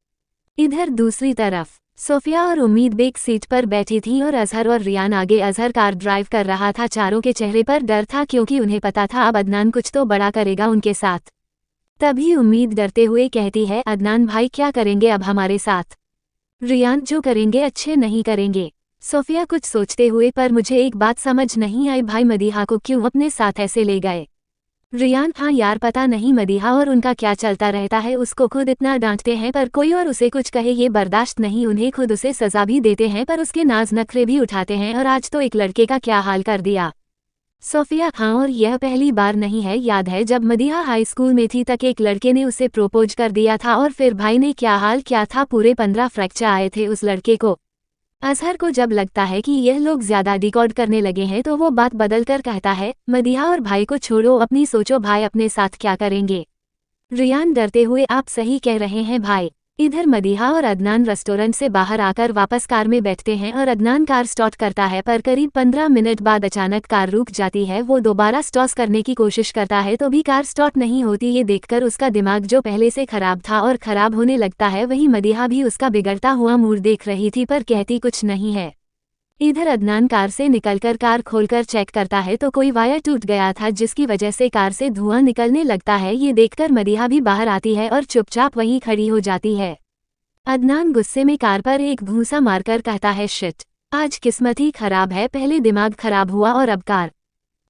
इधर दूसरी तरफ सोफिया और उम्मीद बैक सीट पर बैठी थी और अजहर और रियान आगे। अजहर कार ड्राइव कर रहा था। चारों के चेहरे पर डर था, क्योंकि उन्हें पता था अब अदनान कुछ तो बड़ा करेगा उनके साथ। तभी उम्मीद डरते हुए कहती है, अदनान भाई क्या करेंगे अब हमारे साथ? रियान, जो करेंगे अच्छे नहीं करेंगे। सोफिया कुछ सोचते हुए, पर मुझे एक बात समझ नहीं आई भाई, मदीहा को क्यों अपने साथ ऐसे ले गए? रियान, हाँ यार पता नहीं मदीहा और उनका क्या चलता रहता है, उसको खुद इतना डांटते हैं पर कोई और उसे कुछ कहे ये बर्दाश्त नहीं, उन्हें खुद उसे सजा भी देते हैं पर उसके नाज नखरे भी उठाते हैं, और आज तो एक लड़के का क्या हाल कर दिया। सोफिया, हाँ और यह पहली बार नहीं है, याद है जब मदीहा हाई स्कूल में थी तक एक लड़के ने उसे प्रोपोज कर दिया था, और फिर भाई ने क्या हाल किया था, पूरे 15 फ्रैक्चर आए थे उस लड़के को। अजहर को जब लगता है कि यह लोग ज्यादा डिकॉर्ड करने लगे हैं तो वो बात बदल कर कहता है, मदीहा और भाई को छोड़ो, अपनी सोचो, भाई अपने साथ क्या करेंगे? रियान डरते हुए, आप सही कह रहे हैं भाई। इधर मदीहा और अदनान रेस्टोरेंट से बाहर आकर वापस कार में बैठते हैं और अदनान कार स्टार्ट करता है, पर करीब 15 मिनट बाद अचानक कार रुक जाती है। वो दोबारा स्टार्ट करने की कोशिश करता है तो भी कार स्टार्ट नहीं होती। ये देखकर उसका दिमाग जो पहले से खराब था और खराब होने लगता है, वहीं मदीहा भी उसका बिगड़ता हुआ मूड देख रही थी, पर कहती कुछ नहीं है। इधर अदनान कार से निकलकर कार खोलकर चेक करता है तो कोई वायर टूट गया था, जिसकी वजह से कार से धुआं निकलने लगता है। ये देखकर मदीहा भी बाहर आती है और चुपचाप वहीं खड़ी हो जाती है। अदनान गुस्से में कार पर एक भूसा मारकर कहता है, शिट, आज किस्मत ही खराब है, पहले दिमाग खराब हुआ और अब कार।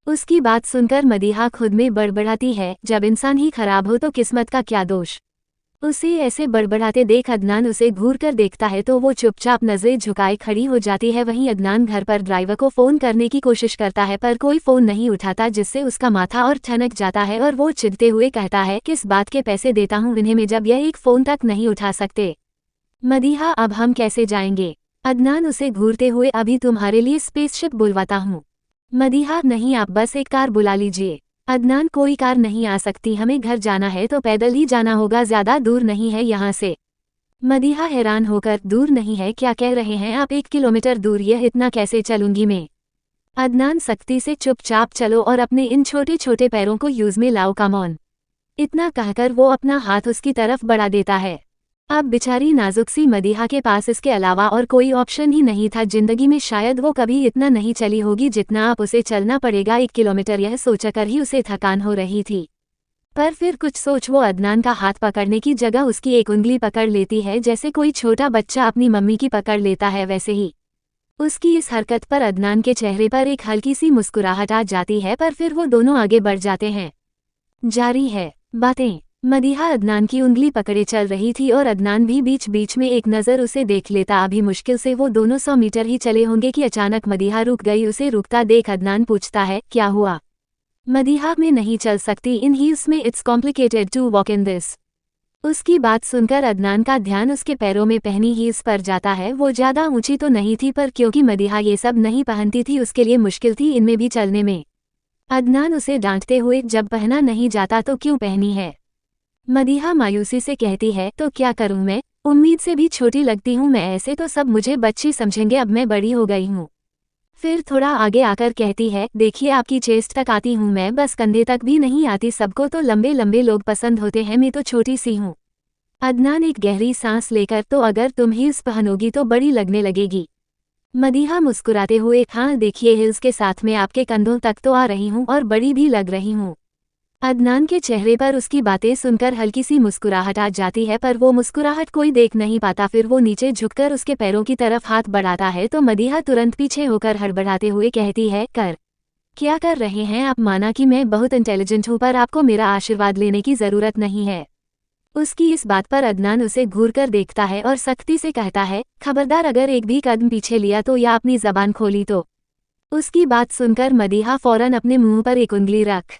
उसकी बात सुनकर मदीहा खुद में बड़बड़ाती है, जब इंसान ही खराब हो तो किस्मत का क्या दोष? उसे ऐसे बड़बड़ाते देख अदनान उसे घूर कर देखता है तो वो चुपचाप नजरें झुकाए खड़ी हो जाती है। वहीं अदनान घर पर ड्राइवर को फ़ोन करने की कोशिश करता है, पर कोई फ़ोन नहीं उठाता, जिससे उसका माथा और ठनक जाता है और वो चिढ़ते हुए कहता है, किस बात के पैसे देता हूँ इन्हें मैं, जब यह एक फ़ोन तक नहीं उठा सकते। मदीहा, अब हम कैसे जाएंगे? अदनान उसे घूरते हुए, अभी तुम्हारे लिए स्पेसशिप बुलवाता हूँ। मदीहा, नहीं, आप बस एक कार बुला लीजिए। अदनान, कोई कार नहीं आ सकती, हमें घर जाना है तो पैदल ही जाना होगा, ज्यादा दूर नहीं है यहाँ से। मदीहा हैरान होकर, दूर नहीं है, क्या कह रहे हैं आप? 1 किलोमीटर दूर, यह इतना कैसे चलूंगी मैं? अदनान सख्ती से, चुपचाप चलो और अपने इन छोटे छोटे पैरों को यूज में लाओ, कम ऑन। इतना कहकर वो अपना हाथ उसकी तरफ बढ़ा देता है। अब बेचारी नाजुक सी मदीहा के पास इसके अलावा और कोई ऑप्शन ही नहीं था। जिंदगी में शायद वो कभी इतना नहीं चली होगी जितना आप उसे चलना पड़ेगा 1 किलोमीटर, यह सोचकर ही उसे थकान हो रही थी। पर फिर कुछ सोच वो अदनान का हाथ पकड़ने की जगह उसकी एक उंगली पकड़ लेती है, जैसे कोई छोटा बच्चा अपनी मम्मी की पकड़ लेता है वैसे ही। उसकी इस हरकत पर अदनान के चेहरे पर एक हल्की सी मुस्कुराहट आ जाती है, पर फिर वो दोनों आगे बढ़ जाते हैं। जारी है बातें। मदीहा अदनान की उंगली पकड़े चल रही थी और अदनान भी बीच बीच में एक नज़र उसे देख लेता। अभी मुश्किल से वो दोनों 100 मीटर ही चले होंगे कि अचानक मदीहा रुक गई। उसे रुकता देख अदनान पूछता है, क्या हुआ? मदीहा, मैं नहीं चल सकती इन हील्स में, it's complicated to walk in this. उसकी बात सुनकर अदनान का ध्यान उसके पैरों में पहनी हील्स पर जाता है। वो ज्यादा ऊंची तो नहीं थी, पर क्योंकि मदीहा ये सब नहीं पहनती थी उसके लिए मुश्किल थी इनमें भी चलने में। अदनान उसे डांटते हुए, जब पहना नहीं जाता तो क्यों पहनी है? मदीहा मायूसी से कहती है, तो क्या करूं मैं, उम्मीद से भी छोटी लगती हूं मैं, ऐसे तो सब मुझे बच्ची समझेंगे, अब मैं बड़ी हो गई हूं। फिर थोड़ा आगे आकर कहती है, देखिए आपकी चेस्ट तक आती हूँ मैं, बस कंधे तक भी नहीं आती, सबको तो लंबे लंबे लोग पसंद होते हैं, मैं तो छोटी सी हूँ। अदनान एक गहरी सांस लेकर, तो अगर तुम हील्स पहनोगी तो बड़ी लगने लगेगी। मदीहा मुस्कुराते हुए, हाँ देखिए हिल्स के साथ में आपके कंधों तक तो आ रही हूँ और बड़ी भी लग रही हूँ। अदनान के चेहरे पर उसकी बातें सुनकर हल्की सी मुस्कुराहट आ जाती है, पर वो मुस्कुराहट कोई देख नहीं पाता। फिर वो नीचे झुककर उसके पैरों की तरफ हाथ बढ़ाता है तो मदीहा तुरंत पीछे होकर हड़बड़ाते हुए कहती है, क्या कर रहे हैं आप? माना कि मैं बहुत इंटेलिजेंट हूँ, पर आपको मेरा आशीर्वाद लेने की जरूरत नहीं है। उसकी इस बात पर अदनान उसे घूरकर देखता है और सख्ती से कहता है, खबरदार अगर एक भी कदम पीछे लिया तो या अपनी जबान खोली तो। उसकी बात सुनकर मदीहा फौरन अपने मुंह पर एक उंगली रख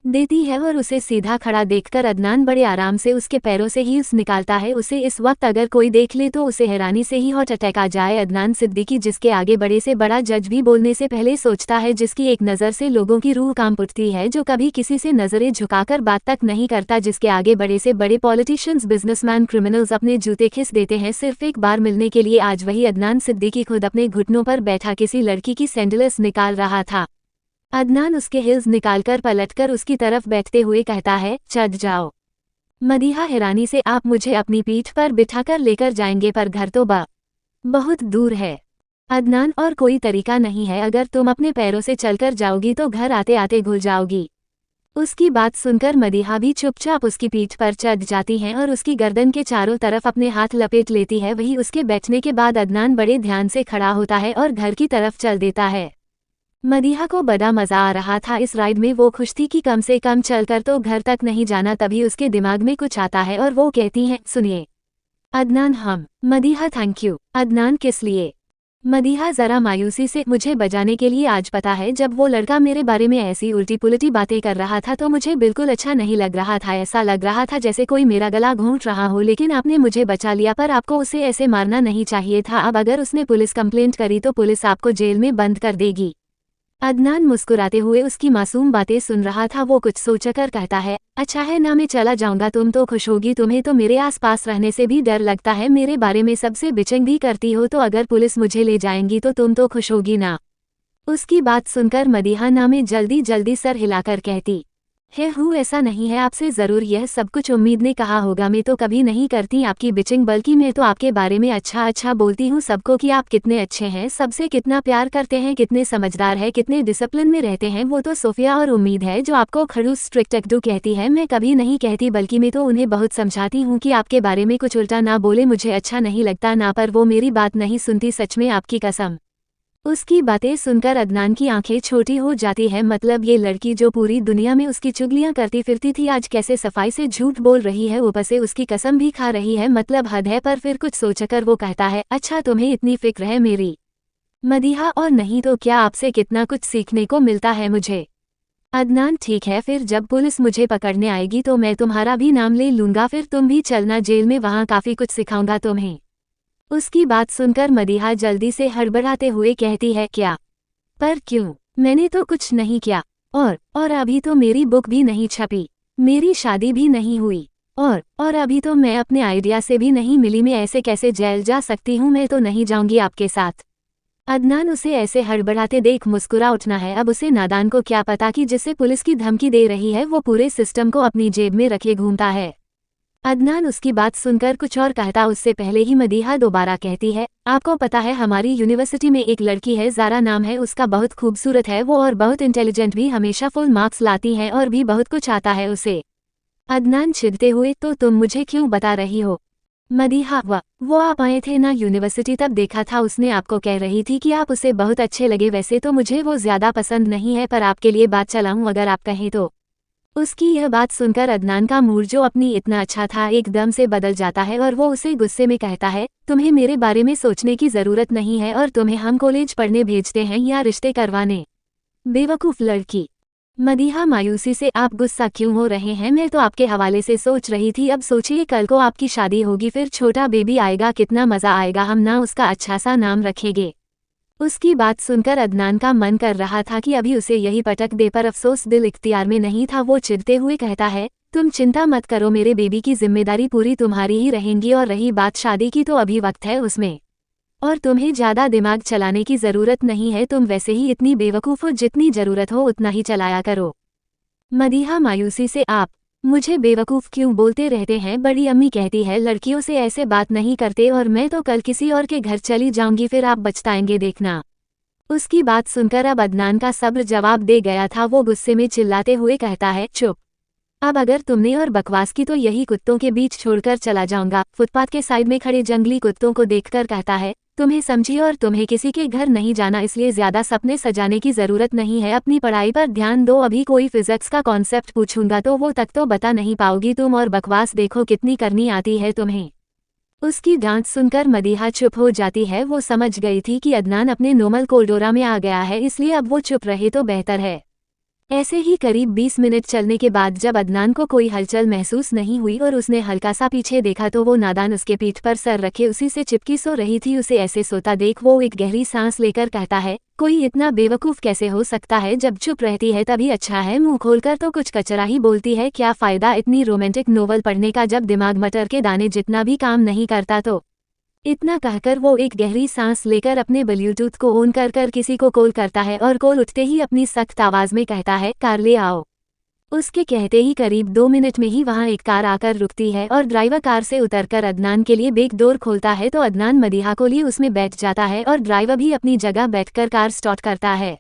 देती है और उसे सीधा खड़ा देखकर अदनान बड़े आराम से उसके पैरों से हील्स निकालता है। उसे इस वक्त अगर कोई देख ले तो उसे हैरानी से ही हार्ट अटैक आ जाए। अदनान सिद्दीकी, जिसके आगे बड़े से बड़ा जज भी बोलने से पहले सोचता है, जिसकी एक नज़र से लोगों की रूह कांप उठती है, जो कभी किसी से नजरें झुकाकर बात तक नहीं करता, जिसके आगे बड़े से बड़े पॉलिटिशियंस, बिजनेसमैन, क्रिमिनल्स अपने जूते खिस देते हैं सिर्फ एक बार मिलने के लिए, आज वही अदनान सिद्दीकी खुद अपने घुटनों पर बैठा किसी लड़की की सैंडल्स निकाल रहा था। अदनान उसके हिल्स निकालकर पलटकर उसकी तरफ बैठते हुए कहता है, चढ़ जाओ। मदीहा हैरानी से, आप मुझे अपनी पीठ पर बिठाकर लेकर जाएंगे, पर घर तो बहुत दूर है अदनान, और कोई तरीका नहीं है, अगर तुम अपने पैरों से चलकर जाओगी तो घर आते आते घुल जाओगी। उसकी बात सुनकर मदीहा भी चुपचाप उसकी पीठ पर चढ़ जाती हैं और उसकी गर्दन के चारों तरफ अपने हाथ लपेट लेती है। वही उसके बैठने के बाद अदनान बड़े ध्यान से खड़ा होता है और घर की तरफ चल देता है। मदीहा को बड़ा मजा आ रहा था इस राइड में, वो खुश थी कि कम से कम चलकर तो घर तक नहीं जाना। तभी उसके दिमाग में कुछ आता है और वो कहती है, सुनिए अदनान, हम। Madiha, thank you. अदनान, किस लिए? मदीहा जरा मायूसी से, मुझे बजाने के लिए। आज पता है, जब वो लड़का मेरे बारे में ऐसी उल्टी पुल्टी बातें कर रहा था तो मुझे बिल्कुल अच्छा नहीं लग रहा था, ऐसा लग रहा था जैसे कोई मेरा गला घोंट रहा हो, लेकिन आपने मुझे बचा लिया। पर आपको उसे ऐसे मारना नहीं चाहिए था, अब अगर उसने पुलिस कंप्लेंट करी तो पुलिस आपको जेल में बंद कर देगी। अदनान मुस्कुराते हुए उसकी मासूम बातें सुन रहा था। वो कुछ सोचकर कहता है, अच्छा है ना, मैं चला जाऊंगा, तुम तो खुश होगी, तुम्हें तो मेरे आसपास रहने से भी डर लगता है, मेरे बारे में सबसे बिचिंग भी करती हो, तो अगर पुलिस मुझे ले जाएंगी तो तुम तो खुश होगी ना? उसकी बात सुनकर मदीहा ना में जल्दी जल्दी सर हिलाकर कहती है, हूँ ऐसा नहीं है, आपसे ज़रूर यह सब कुछ उम्मीद ने कहा होगा, मैं तो कभी नहीं करती आपकी बिचिंग, बल्कि मैं तो आपके बारे में अच्छा अच्छा बोलती हूँ सबको कि आप कितने अच्छे हैं, सबसे कितना प्यार करते हैं, कितने समझदार है, कितने डिसिप्लिन में रहते हैं। वो तो सोफिया और उम्मीद है जो आपको खड़ूस स्ट्रिक्ट टकटू कहती है, मैं कभी नहीं कहती, बल्कि मैं तो उन्हें बहुत समझाती हूँ कि आपके बारे में कुछ उल्टा ना बोले, मुझे अच्छा नहीं लगता ना, पर वो मेरी बात नहीं सुनती, सच में आपकी कसम। उसकी बातें सुनकर अदनान की आंखें छोटी हो जाती है। मतलब ये लड़की जो पूरी दुनिया में उसकी चुगलियां करती फिरती थी, आज कैसे सफाई से झूठ बोल रही है, ऊपर से उसकी कसम भी खा रही है, मतलब हद है। पर फिर कुछ सोचकर वो कहता है, अच्छा तुम्हें इतनी फिक्र है मेरी? मदीहा, और नहीं तो क्या, आपसे कितना कुछ सीखने को मिलता है मुझे। अदनान, ठीक है, फिर जब पुलिस मुझे पकड़ने आएगी तो मैं तुम्हारा भी नाम ले लूंगा, फिर तुम भी चलना जेल में, वहाँ काफी कुछ सिखाऊंगा तुम्हें। उसकी बात सुनकर मदीहा जल्दी से हड़बड़ाते हुए कहती है, क्या? पर क्यों? मैंने तो कुछ नहीं किया, और अभी तो मेरी बुक भी नहीं छपी, मेरी शादी भी नहीं हुई, और अभी तो मैं अपने आइडिया से भी नहीं मिली, मैं ऐसे कैसे जेल जा सकती हूँ? मैं तो नहीं जाऊंगी आपके साथ। अदनान उसे ऐसे हड़बड़ाते देख मुस्कुरा उठना है। अब उसे नादान को क्या पता कि जिससे पुलिस की धमकी दे रही है वो पूरे सिस्टम को अपनी जेब में रखे घूमता है। अदनान उसकी बात सुनकर कुछ और कहता उससे पहले ही मदीहा दोबारा कहती है, आपको पता है हमारी यूनिवर्सिटी में एक लड़की है, ज़ारा नाम है उसका, बहुत खूबसूरत है वो और बहुत इंटेलिजेंट भी, हमेशा फुल मार्क्स लाती है और भी बहुत कुछ आता है उसे। अदनान चिढ़ते हुए, तो तुम मुझे क्यों बता रही हो? मदीहा, वो आप आए थे ना यूनिवर्सिटी, तब देखा था, उसने आपको कह रही थी कि आप उसे बहुत अच्छे लगे, वैसे तो मुझे वो ज़्यादा पसंद नहीं है, पर आपके लिए बात चलाऊं अगर आप कहें तो। उसकी यह बात सुनकर अदनान का मूड जो अपनी इतना अच्छा था एकदम से बदल जाता है और वो उसे गुस्से में कहता है, तुम्हें मेरे बारे में सोचने की ज़रूरत नहीं है, और तुम्हें हम कॉलेज पढ़ने भेजते हैं या रिश्ते करवाने? बेवकूफ़ लड़की। मदीहा मायूसी से, आप गुस्सा क्यों हो रहे हैं? मैं तो आपके हवाले से सोच रही थी। अब सोचिए कल को आपकी शादी होगी, फिर छोटा बेबी आएगा, कितना मज़ा आएगा, हम ना उसका अच्छा सा नाम रखेंगे। उसकी बात सुनकर अदनान का मन कर रहा था कि अभी उसे यही पटक दे, पर अफसोस दिल इख्तियार में नहीं था। वो चिढ़ते हुए कहता है, तुम चिंता मत करो, मेरे बेबी की जिम्मेदारी पूरी तुम्हारी ही रहेंगी, और रही बात शादी की तो अभी वक्त है उसमें, और तुम्हें ज़्यादा दिमाग चलाने की ज़रूरत नहीं है। तुम वैसे ही इतनी बेवकूफ़ हो, जितनी ज़रूरत हो उतना ही चलाया करो। मदीहा मायूसी से, आप मुझे बेवकूफ़ क्यों बोलते रहते हैं? बड़ी अम्मी कहती है लड़कियों से ऐसे बात नहीं करते, और मैं तो कल किसी और के घर चली जाऊंगी, फिर आप बचताएंगे देखना। उसकी बात सुनकर अब अदनान का सब्र जवाब दे गया था। वो गुस्से में चिल्लाते हुए कहता है, चुप। अब अगर तुमने और बकवास की तो यही कुत्तों के बीच छोड़कर चला जाऊंगा। फुटपाथ के साइड में खड़े जंगली कुत्तों को देखकर कहता है, तुम्हें समझी, और तुम्हें किसी के घर नहीं जाना, इसलिए ज्यादा सपने सजाने की जरूरत नहीं है। अपनी पढ़ाई पर ध्यान दो। अभी कोई फिजिक्स का कॉन्सेप्ट पूछूंगा तो वो तक तो बता नहीं पाओगी तुम, और बकवास देखो कितनी करनी आती है तुम्हें। उसकी डांट सुनकर मदीहा चुप हो जाती है। वो समझ गई थी कि अदनान अपने नोमल कोल्डोरा में आ गया है, इसलिए अब वो चुप रहे तो बेहतर है। ऐसे ही करीब 20 मिनट चलने के बाद जब अदनान को कोई हलचल महसूस नहीं हुई और उसने हल्का सा पीछे देखा तो वो नादान उसके पीठ पर सर रखे उसी से चिपकी सो रही थी। उसे ऐसे सोता देख वो एक गहरी सांस लेकर कहता है, कोई इतना बेवकूफ़ कैसे हो सकता है? जब चुप रहती है तभी अच्छा है, मुंह खोलकर तो कुछ कचरा ही बोलती है। क्या फ़ायदा इतनी रोमांटिक नोवेल पढ़ने का जब दिमाग मटर के दाने जितना भी काम नहीं करता तो। इतना कहकर वो एक गहरी सांस लेकर अपने ब्लूटूथ को ऑन कर किसी को कॉल करता है, और कॉल उठते ही अपनी सख्त आवाज़ में कहता है, कार ले आओ। उसके कहते ही करीब 2 मिनट में ही वहां एक कार आकर रुकती है, और ड्राइवर कार से उतरकर अदनान के लिए बैक डोर खोलता है तो अदनान मदीहा को लिए उसमें बैठ जाता है, और ड्राइवर भी अपनी जगह बैठकर कार स्टार्ट करता है।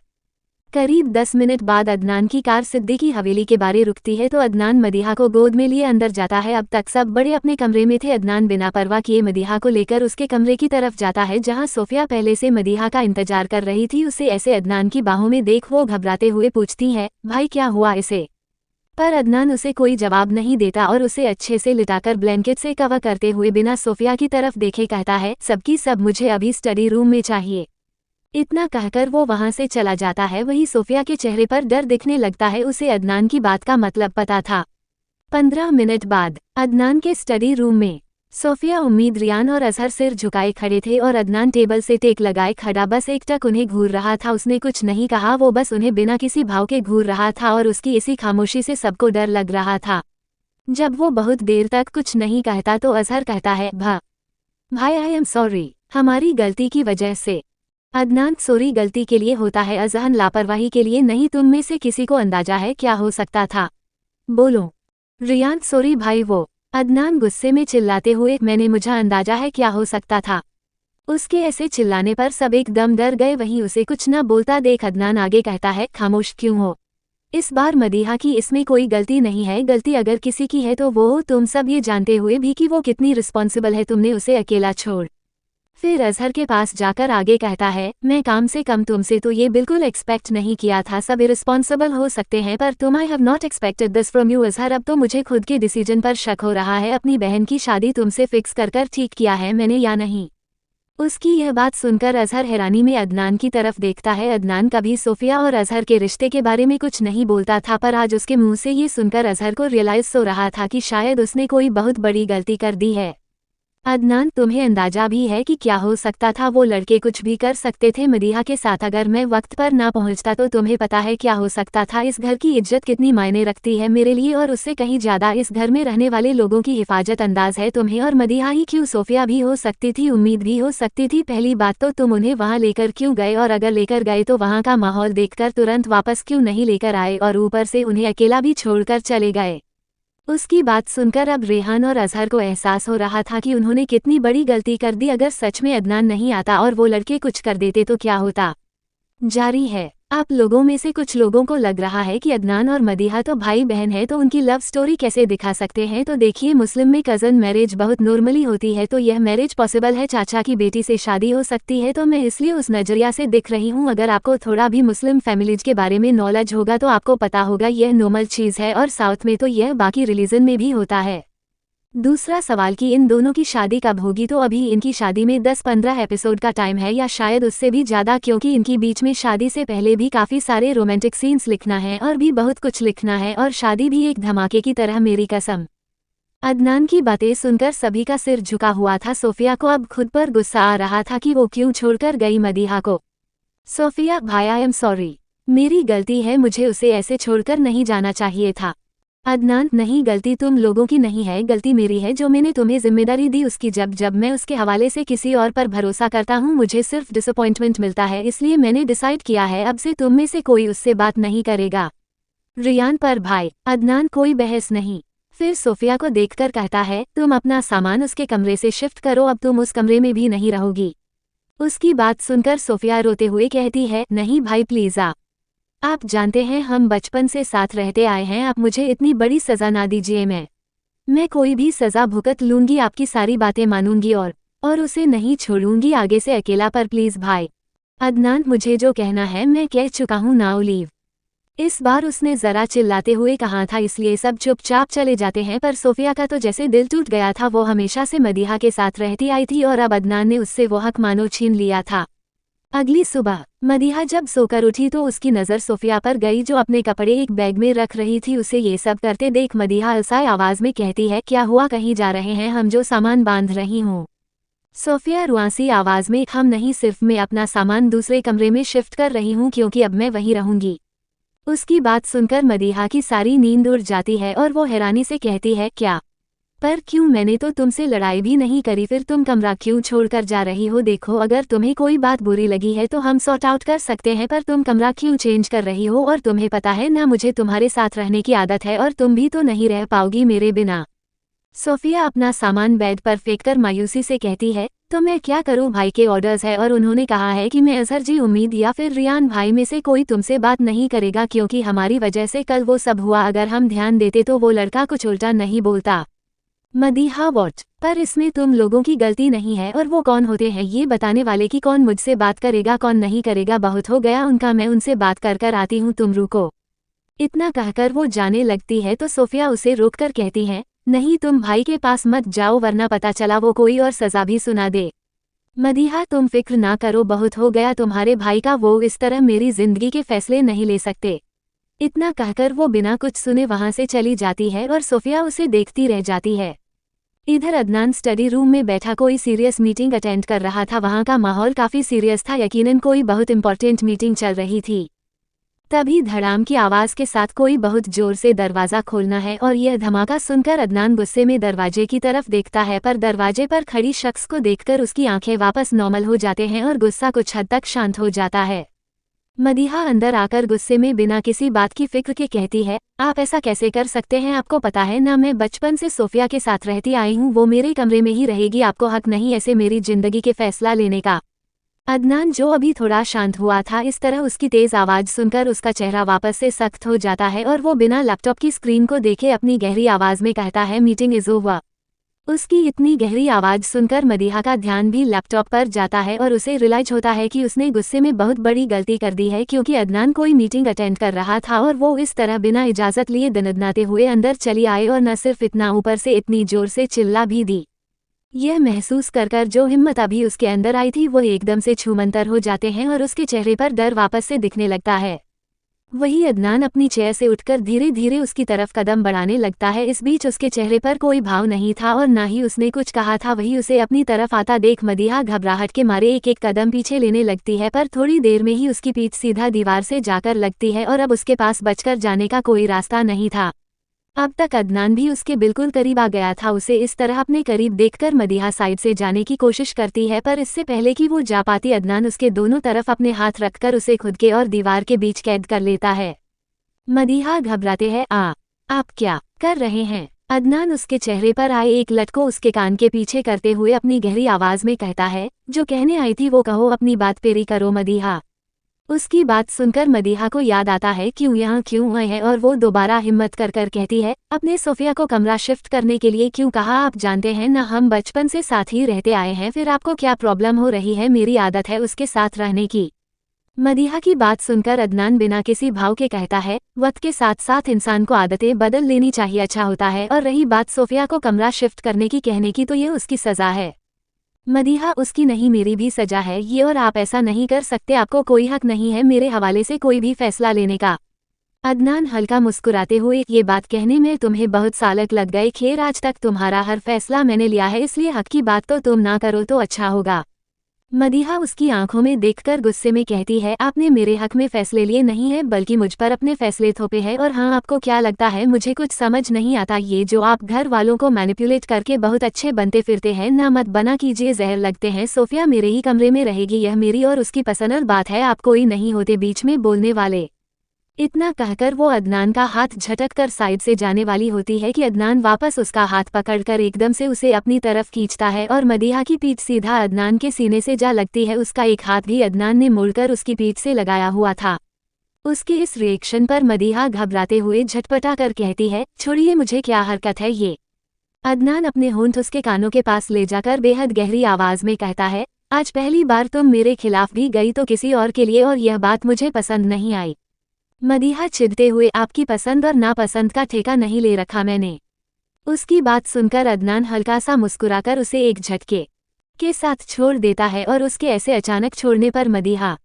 करीब 10 मिनट बाद अदनान की कार सिद्दीकी हवेली के बारे रुकती है तो अदनान मदीहा को गोद में लिए अंदर जाता है। अब तक सब बड़े अपने कमरे में थे। अदनान बिना परवाह किए मदीहा को लेकर उसके कमरे की तरफ जाता है, जहां सोफिया पहले से मदीहा का इंतजार कर रही थी। उसे ऐसे अदनान की बाहों में देख वो घबराते हुए पूछती है, भाई क्या हुआ इसे? पर अदनान उसे कोई जवाब नहीं देता और उसे अच्छे से लिटाकर ब्लैंकेट से कवर करते हुए बिना सोफिया की तरफ देखे कहता है, सबकी सब मुझे अभी स्टडी रूम में चाहिए। इतना कहकर वो वहां से चला जाता है। वही सोफिया के चेहरे पर डर दिखने लगता है। उसे अदनान की बात का मतलब पता था। 15 मिनट बाद अदनान के स्टडी रूम में सोफिया, उम्मीद, रियान और अजहर सिर झुकाए खड़े थे, और अदनान टेबल से टेक लगाए खड़ा बस एकटक उन्हें घूर रहा था। उसने कुछ नहीं कहा, वो बस उन्हें बिना किसी भाव के घूर रहा था, और उसकी इसी खामोशी से सबको डर लग रहा था। जब वो बहुत देर तक कुछ नहीं कहता तो अजहर कहता है, भाई आई एम सॉरी, हमारी गलती की वजह से। अदनान, सॉरी गलती के लिए होता है, अजहर लापरवाही के लिए नहीं। तुम में से किसी को अंदाजा है क्या हो सकता था? बोलो। रियान, सॉरी भाई वो। अदनान गुस्से में चिल्लाते हुए, मुझे अंदाजा है क्या हो सकता था। उसके ऐसे चिल्लाने पर सब एकदम डर गए। वहीं उसे कुछ न बोलता देख अदनान आगे कहता है, खामोश क्यों हो? इस बार मदीहा की इसमें कोई गलती नहीं है। गलती अगर किसी की है तो वो हो तुम सब, ये जानते हुए भी कि वो कितनी रिस्पॉन्सिबल है। तुमने उसे अकेला छोड़। फिर अजहर के पास जाकर आगे कहता है, मैं काम से कम तुमसे तो ये बिल्कुल एक्सपेक्ट नहीं किया था। सब इरिस्पॉन्सिबल हो सकते हैं पर तुम, I have not expected this from you Azhar. अब तो मुझे खुद के डिसीजन पर शक हो रहा है। अपनी बहन की शादी तुमसे फिक्स कर ठीक किया है मैंने या नहीं? उसकी यह बात सुनकर अजहर हैरानी में अदनान की तरफ देखता है। अदनान कभी सोफिया और अजहर के रिश्ते के बारे में कुछ नहीं बोलता था, पर आज उसके मुंह से ये सुनकर अजहर को रियलाइज हो रहा था कि शायद उसने कोई बहुत बड़ी गलती कर दी है। अदनान, तुम्हें अंदाजा भी है कि क्या हो सकता था? वो लड़के कुछ भी कर सकते थे मदीहा के साथ। अगर मैं वक्त पर ना पहुंचता तो तुम्हें पता है क्या हो सकता था? इस घर की इज्जत कितनी मायने रखती है मेरे लिए, और उससे कहीं ज्यादा इस घर में रहने वाले लोगों की हिफाजत अंदाज है तुम्हें। और मदीहा ही क्यों, सोफिया भी हो सकती थी, उम्मीद भी हो सकती थी। पहली बात तो तुम उन्हें वहां लेकर क्यों गए, और अगर लेकर गए तो वहां का माहौल देखकर तुरंत वापस क्यों नहीं लेकर आए, और ऊपर से उन्हें अकेला भी छोड़कर चले गए। उसकी बात सुनकर अब रेहान और अजहर को एहसास हो रहा था कि उन्होंने कितनी बड़ी गलती कर दी। अगर सच में अदनान नहीं आता और वो लड़के कुछ कर देते तो क्या होता? जारी है। आप लोगों में से कुछ लोगों को लग रहा है कि अदनान और मदीहा तो भाई बहन है, तो उनकी लव स्टोरी कैसे दिखा सकते हैं? तो देखिए, मुस्लिम में कज़न मैरिज बहुत नॉर्मली होती है, तो यह मैरिज पॉसिबल है। चाचा की बेटी से शादी हो सकती है, तो मैं इसलिए उस नजरिया से दिख रही हूँ। अगर आपको थोड़ा भी मुस्लिम फैमिलीज के बारे में नॉलेज होगा तो आपको पता होगा यह नॉर्मल चीज़ है, और साउथ में तो यह बाकी रिलीजन में भी होता है। दूसरा सवाल कि इन दोनों की शादी कब होगी, तो अभी इनकी शादी में 10-15 एपिसोड का टाइम है या शायद उससे भी ज़्यादा, क्योंकि इनकी बीच में शादी से पहले भी काफ़ी सारे रोमांटिक सीन्स लिखना है और भी बहुत कुछ लिखना है, और शादी भी एक धमाके की तरह, मेरी कसम। अदनान की बातें सुनकर सभी का सिर झुका हुआ था। सोफिया को अब खुद पर गुस्सा आ रहा था कि वो क्यों छोड़कर गई मदीहा को। सोफिया भाई, आई एम सॉरी, मेरी गलती है, मुझे उसे ऐसे छोड़कर नहीं जाना चाहिए था। अदनान, नहीं, गलती तुम लोगों की नहीं है, गलती मेरी है जो मैंने तुम्हें जिम्मेदारी दी उसकी। जब मैं उसके हवाले से किसी और पर भरोसा करता हूँ मुझे सिर्फ डिसअपॉइंटमेंट मिलता है, इसलिए मैंने डिसाइड किया है अब से तुम में से कोई उससे बात नहीं करेगा। रियान पर भाई। अदनान, कोई बहस नहीं। फिर सोफिया को देखकर कहता है, तुम अपना सामान उसके कमरे से शिफ्ट करो, अब तुम उस कमरे में भी नहीं रहोगी। उसकी बात सुनकर सोफिया रोते हुए कहती है, नहीं भाई प्लीज, आप जानते हैं हम बचपन से साथ रहते आए हैं, आप मुझे इतनी बड़ी सज़ा ना दीजिए। मैं कोई भी सज़ा भुगत लूंगी, आपकी सारी बातें मानूंगी और उसे नहीं छोड़ूंगी आगे से अकेला, पर प्लीज़ भाई। अदनान, मुझे जो कहना है मैं कह चुका हूँ ना लीव। इस बार उसने ज़रा चिल्लाते हुए कहा था, इसलिए सब चुपचाप चले जाते हैं। पर सोफिया का तो जैसे दिल टूट गया था, वो हमेशा से मदीहा के साथ रहती आई थी और अब अदनान ने उससे वो हक मानो छीन लिया था। अगली सुबह मदीहा जब सोकर उठी तो उसकी नज़र सोफिया पर गई जो अपने कपड़े एक बैग में रख रही थी। उसे ये सब करते देख मदीहा अलसाए आवाज़ में कहती है, क्या हुआ, कहीं जा रहे हैं हम, जो सामान बांध रही हूँ। सोफिया रुआसी आवाज़ में, हम नहीं, सिर्फ मैं अपना सामान दूसरे कमरे में शिफ्ट कर रही हूँ क्योंकि अब मैं वहीं रहूंगी। उसकी बात सुनकर मदीहा की सारी नींद उड़ जाती है और वो हैरानी से कहती है, क्या, पर क्यों, मैंने तो तुमसे लड़ाई भी नहीं करी, फिर तुम कमरा क्यों छोड़कर जा रही हो। देखो, अगर तुम्हें कोई बात बुरी लगी है तो हम सॉर्ट आउट कर सकते हैं, पर तुम कमरा क्यों चेंज कर रही हो, और तुम्हें पता है ना मुझे तुम्हारे साथ रहने की आदत है और तुम भी तो नहीं रह पाओगी मेरे बिना। सोफिया अपना सामान बेड पर फेंककर मायूसी से कहती है, तो मैं क्या करूं, भाई के ऑर्डर्स है और उन्होंने कहा है कि मैं अजहर जी, उम्मीद या फिर रियान भाई में से कोई तुमसे बात नहीं करेगा, क्योंकि हमारी वजह से कल वो सब हुआ। अगर हम ध्यान देते तो वो लड़का कुछ उल्टा नहीं बोलता। मदीहा, वॉट, पर इसमें तुम लोगों की गलती नहीं है, और वो कौन होते हैं ये बताने वाले कि कौन मुझसे बात करेगा कौन नहीं करेगा, बहुत हो गया उनका, मैं उनसे बात कर आती हूँ, तुम रुको। इतना कहकर वो जाने लगती है तो सोफिया उसे रोककर कहती है, नहीं, तुम भाई के पास मत जाओ वरना पता चला वो कोई और सज़ा भी सुना दे। मदीहा, तुम फिक्र ना करो, बहुत हो गया तुम्हारे भाई का, वो इस तरह मेरी जिंदगी के फैसले नहीं ले सकते। इतना कहकर वो बिना कुछ सुने वहां से चली जाती है और सोफिया उसे देखती रह जाती है। इधर अदनान स्टडी रूम में बैठा कोई सीरियस मीटिंग अटेंड कर रहा था। वहां का माहौल काफी सीरियस था, यकीनन कोई बहुत इंपॉर्टेंट मीटिंग चल रही थी। तभी धड़ाम की आवाज के साथ कोई बहुत जोर से दरवाजा खोलना है, और यह धमाका सुनकर अदनान गुस्से में दरवाजे की तरफ देखता है, पर दरवाजे पर खड़ी शख्स को देखकर उसकी आंखें वापस नॉर्मल हो जाते हैं और गुस्सा कुछ हद तक शांत हो जाता है। मदीहा अंदर आकर गुस्से में बिना किसी बात की फिक्र के कहती है, आप ऐसा कैसे कर सकते हैं, आपको पता है ना मैं बचपन से सोफिया के साथ रहती आई हूँ, वो मेरे कमरे में ही रहेगी, आपको हक नहीं ऐसे मेरी जिंदगी के फैसला लेने का। अदनान, जो अभी थोड़ा शांत हुआ था, इस तरह उसकी तेज आवाज सुनकर उसका चेहरा वापस से सख्त हो जाता है और वो बिना लैपटॉप की स्क्रीन को देखे अपनी गहरी आवाज में कहता है, मीटिंग इज ओवर। उसकी इतनी गहरी आवाज सुनकर मदीहा का ध्यान भी लैपटॉप पर जाता है और उसे रियलाइज होता है कि उसने गुस्से में बहुत बड़ी गलती कर दी है, क्योंकि अदनान कोई मीटिंग अटेंड कर रहा था और वो इस तरह बिना इजाजत लिए दनदनाते हुए अंदर चली आए, और न सिर्फ इतना, ऊपर से इतनी जोर से चिल्ला भी दी। यह महसूस कर जो हिम्मत अभी उसके अंदर आई थी वो एकदम से छूमंतर हो जाते हैं और उसके चेहरे पर डर वापस से दिखने लगता है। वही अदनान अपनी चेयर से उठकर धीरे धीरे उसकी तरफ कदम बढ़ाने लगता है। इस बीच उसके चेहरे पर कोई भाव नहीं था और ना ही उसने कुछ कहा था। वही उसे अपनी तरफ आता देख मदीहा घबराहट के मारे एक एक कदम पीछे लेने लगती है, पर थोड़ी देर में ही उसकी पीठ सीधा दीवार से जाकर लगती है और अब उसके पास बचकर जाने का कोई रास्ता नहीं था। अब तक अदनान भी उसके बिल्कुल करीब आ गया था। उसे इस तरह अपने करीब देखकर मदीहा साइड से जाने की कोशिश करती है, पर इससे पहले कि वो जा पाती अदनान उसके दोनों तरफ अपने हाथ रखकर उसे खुद के और दीवार के बीच कैद कर लेता है। मदीहा घबराते हैं, आप क्या कर रहे हैं? अदनान उसके चेहरे पर आए एक लट को उसके कान के पीछे करते हुए अपनी गहरी आवाज में कहता है, जो कहने आई थी वो कहो, अपनी बात पेरी करो मदीहा। उसकी बात सुनकर मदीहा को याद आता है क्यों यहाँ क्यों आए हैं, और वो दोबारा हिम्मत कर कहती है, अपने सोफिया को कमरा शिफ्ट करने के लिए क्यों कहा? आप जानते हैं ना हम बचपन से साथ ही रहते आए हैं, फिर आपको क्या प्रॉब्लम हो रही है? मेरी आदत है उसके साथ रहने की। मदीहा की बात सुनकर अदनान बिना किसी भाव के कहता है, वक्त के साथ साथ इंसान को आदतें बदल लेनी चाहिए, अच्छा होता है। और रही बात सोफिया को कमरा शिफ्ट करने की कहने की, तो ये उसकी सजा है। मदीहा, उसकी नहीं, मेरी भी सजा है ये, और आप ऐसा नहीं कर सकते, आपको कोई हक नहीं है मेरे हवाले से कोई भी फैसला लेने का। अदनान हल्का मुस्कुराते हुए, ये बात कहने में तुम्हें बहुत सालक लग गए, खैर आज तक तुम्हारा हर फैसला मैंने लिया है, इसलिए हक की बात तो तुम ना करो तो अच्छा होगा। मदीहा उसकी आंखों में देखकर गुस्से में कहती है, आपने मेरे हक में फैसले लिए नहीं है बल्कि मुझ पर अपने फैसले थोपे हैं। और हाँ, आपको क्या लगता है मुझे कुछ समझ नहीं आता, ये जो आप घर वालों को मैनिपुलेट करके बहुत अच्छे बनते फिरते हैं ना, मत बना कीजिए, जहर लगते हैं। सोफिया मेरे ही कमरे में रहेगी, यह मेरी और उसकी पर्सनल बात है, आप कोई नहीं होते बीच में बोलने वाले। इतना कहकर वो अदनान का हाथ झटक कर साइड से जाने वाली होती है कि अदनान वापस उसका हाथ पकड़कर एकदम से उसे अपनी तरफ खींचता है और मदीहा की पीठ सीधा अदनान के सीने से जा लगती है। उसका एक हाथ भी अदनान ने मुड़कर उसकी पीठ से लगाया हुआ था। उसके इस रिएक्शन पर मदीहा घबराते हुए झटपटा कर कहती है, छोड़िए मुझे, क्या हरकत है ये। अदनान अपने होंठ उसके कानों के पास ले जाकर बेहद गहरी आवाज में कहता है, आज पहली बार तुम मेरे खिलाफ भी गई तो किसी और के लिए, और यह बात मुझे पसंद नहीं आई। मदीहा चिढ़ते हुए, आपकी पसंद और नापसंद का ठेका नहीं ले रखा मैंने। उसकी बात सुनकर अदनान हल्का सा मुस्कुराकर उसे एक झटके के साथ छोड़ देता है और उसके ऐसे अचानक छोड़ने पर मदीहा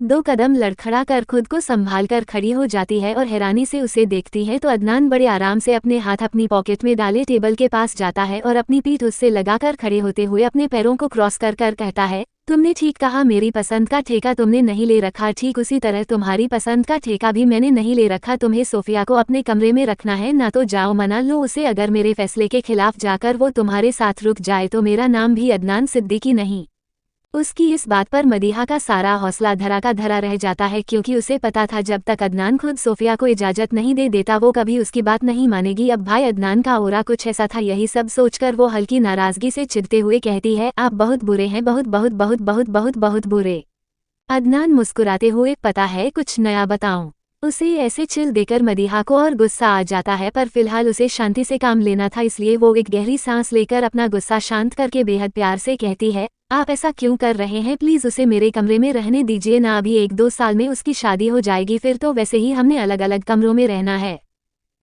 2 कदम लड़खड़ा कर खुद को संभाल कर खड़ी हो जाती है और हैरानी से उसे देखती है। तो अदनान बड़े आराम से अपने हाथ अपनी पॉकेट में डाले टेबल के पास जाता है और अपनी पीठ उससे लगाकर खड़े होते हुए अपने पैरों को क्रॉस कर कर कहता है, तुमने ठीक कहा, मेरी पसंद का ठेका तुमने नहीं ले रखा, ठीक उसी तरह तुम्हारी पसंद का ठेका भी मैंने नहीं ले रखा। तुम्हें सोफिया को अपने कमरे में रखना है ना, तो जाओ मना लो उसे, अगर मेरे फैसले के खिलाफ जाकर वो तुम्हारे साथ रुक जाए तो मेरा नाम भी अदनान सिद्दीकी नहीं। उसकी इस बात पर मदीहा का सारा हौसला धरा का धरा रह जाता है, क्योंकि उसे पता था जब तक अदनान खुद सोफिया को इजाजत नहीं दे देता वो कभी उसकी बात नहीं मानेगी। अब भाई अदनान का ओरा कुछ ऐसा था। यही सब सोचकर वो हल्की नाराजगी से चिढ़ते हुए कहती है, आप बहुत बुरे हैं, बहुत बहुत बहुत बहुत बहुत बहुत बुरे। अदनान मुस्कुराते हुए, पता है कुछ नया बताऊं। उसे ऐसे चिल देकर मदीहा को और गुस्सा आ जाता है, पर फिलहाल उसे शांति से काम लेना था, इसलिए वो एक गहरी सांस लेकर अपना गुस्सा शांत करके बेहद प्यार से कहती है, आप ऐसा क्यों कर रहे हैं, प्लीज उसे मेरे कमरे में रहने दीजिए ना, अभी 1-2 साल में उसकी शादी हो जाएगी, फिर तो वैसे ही हमने अलग अलग कमरों में रहना है।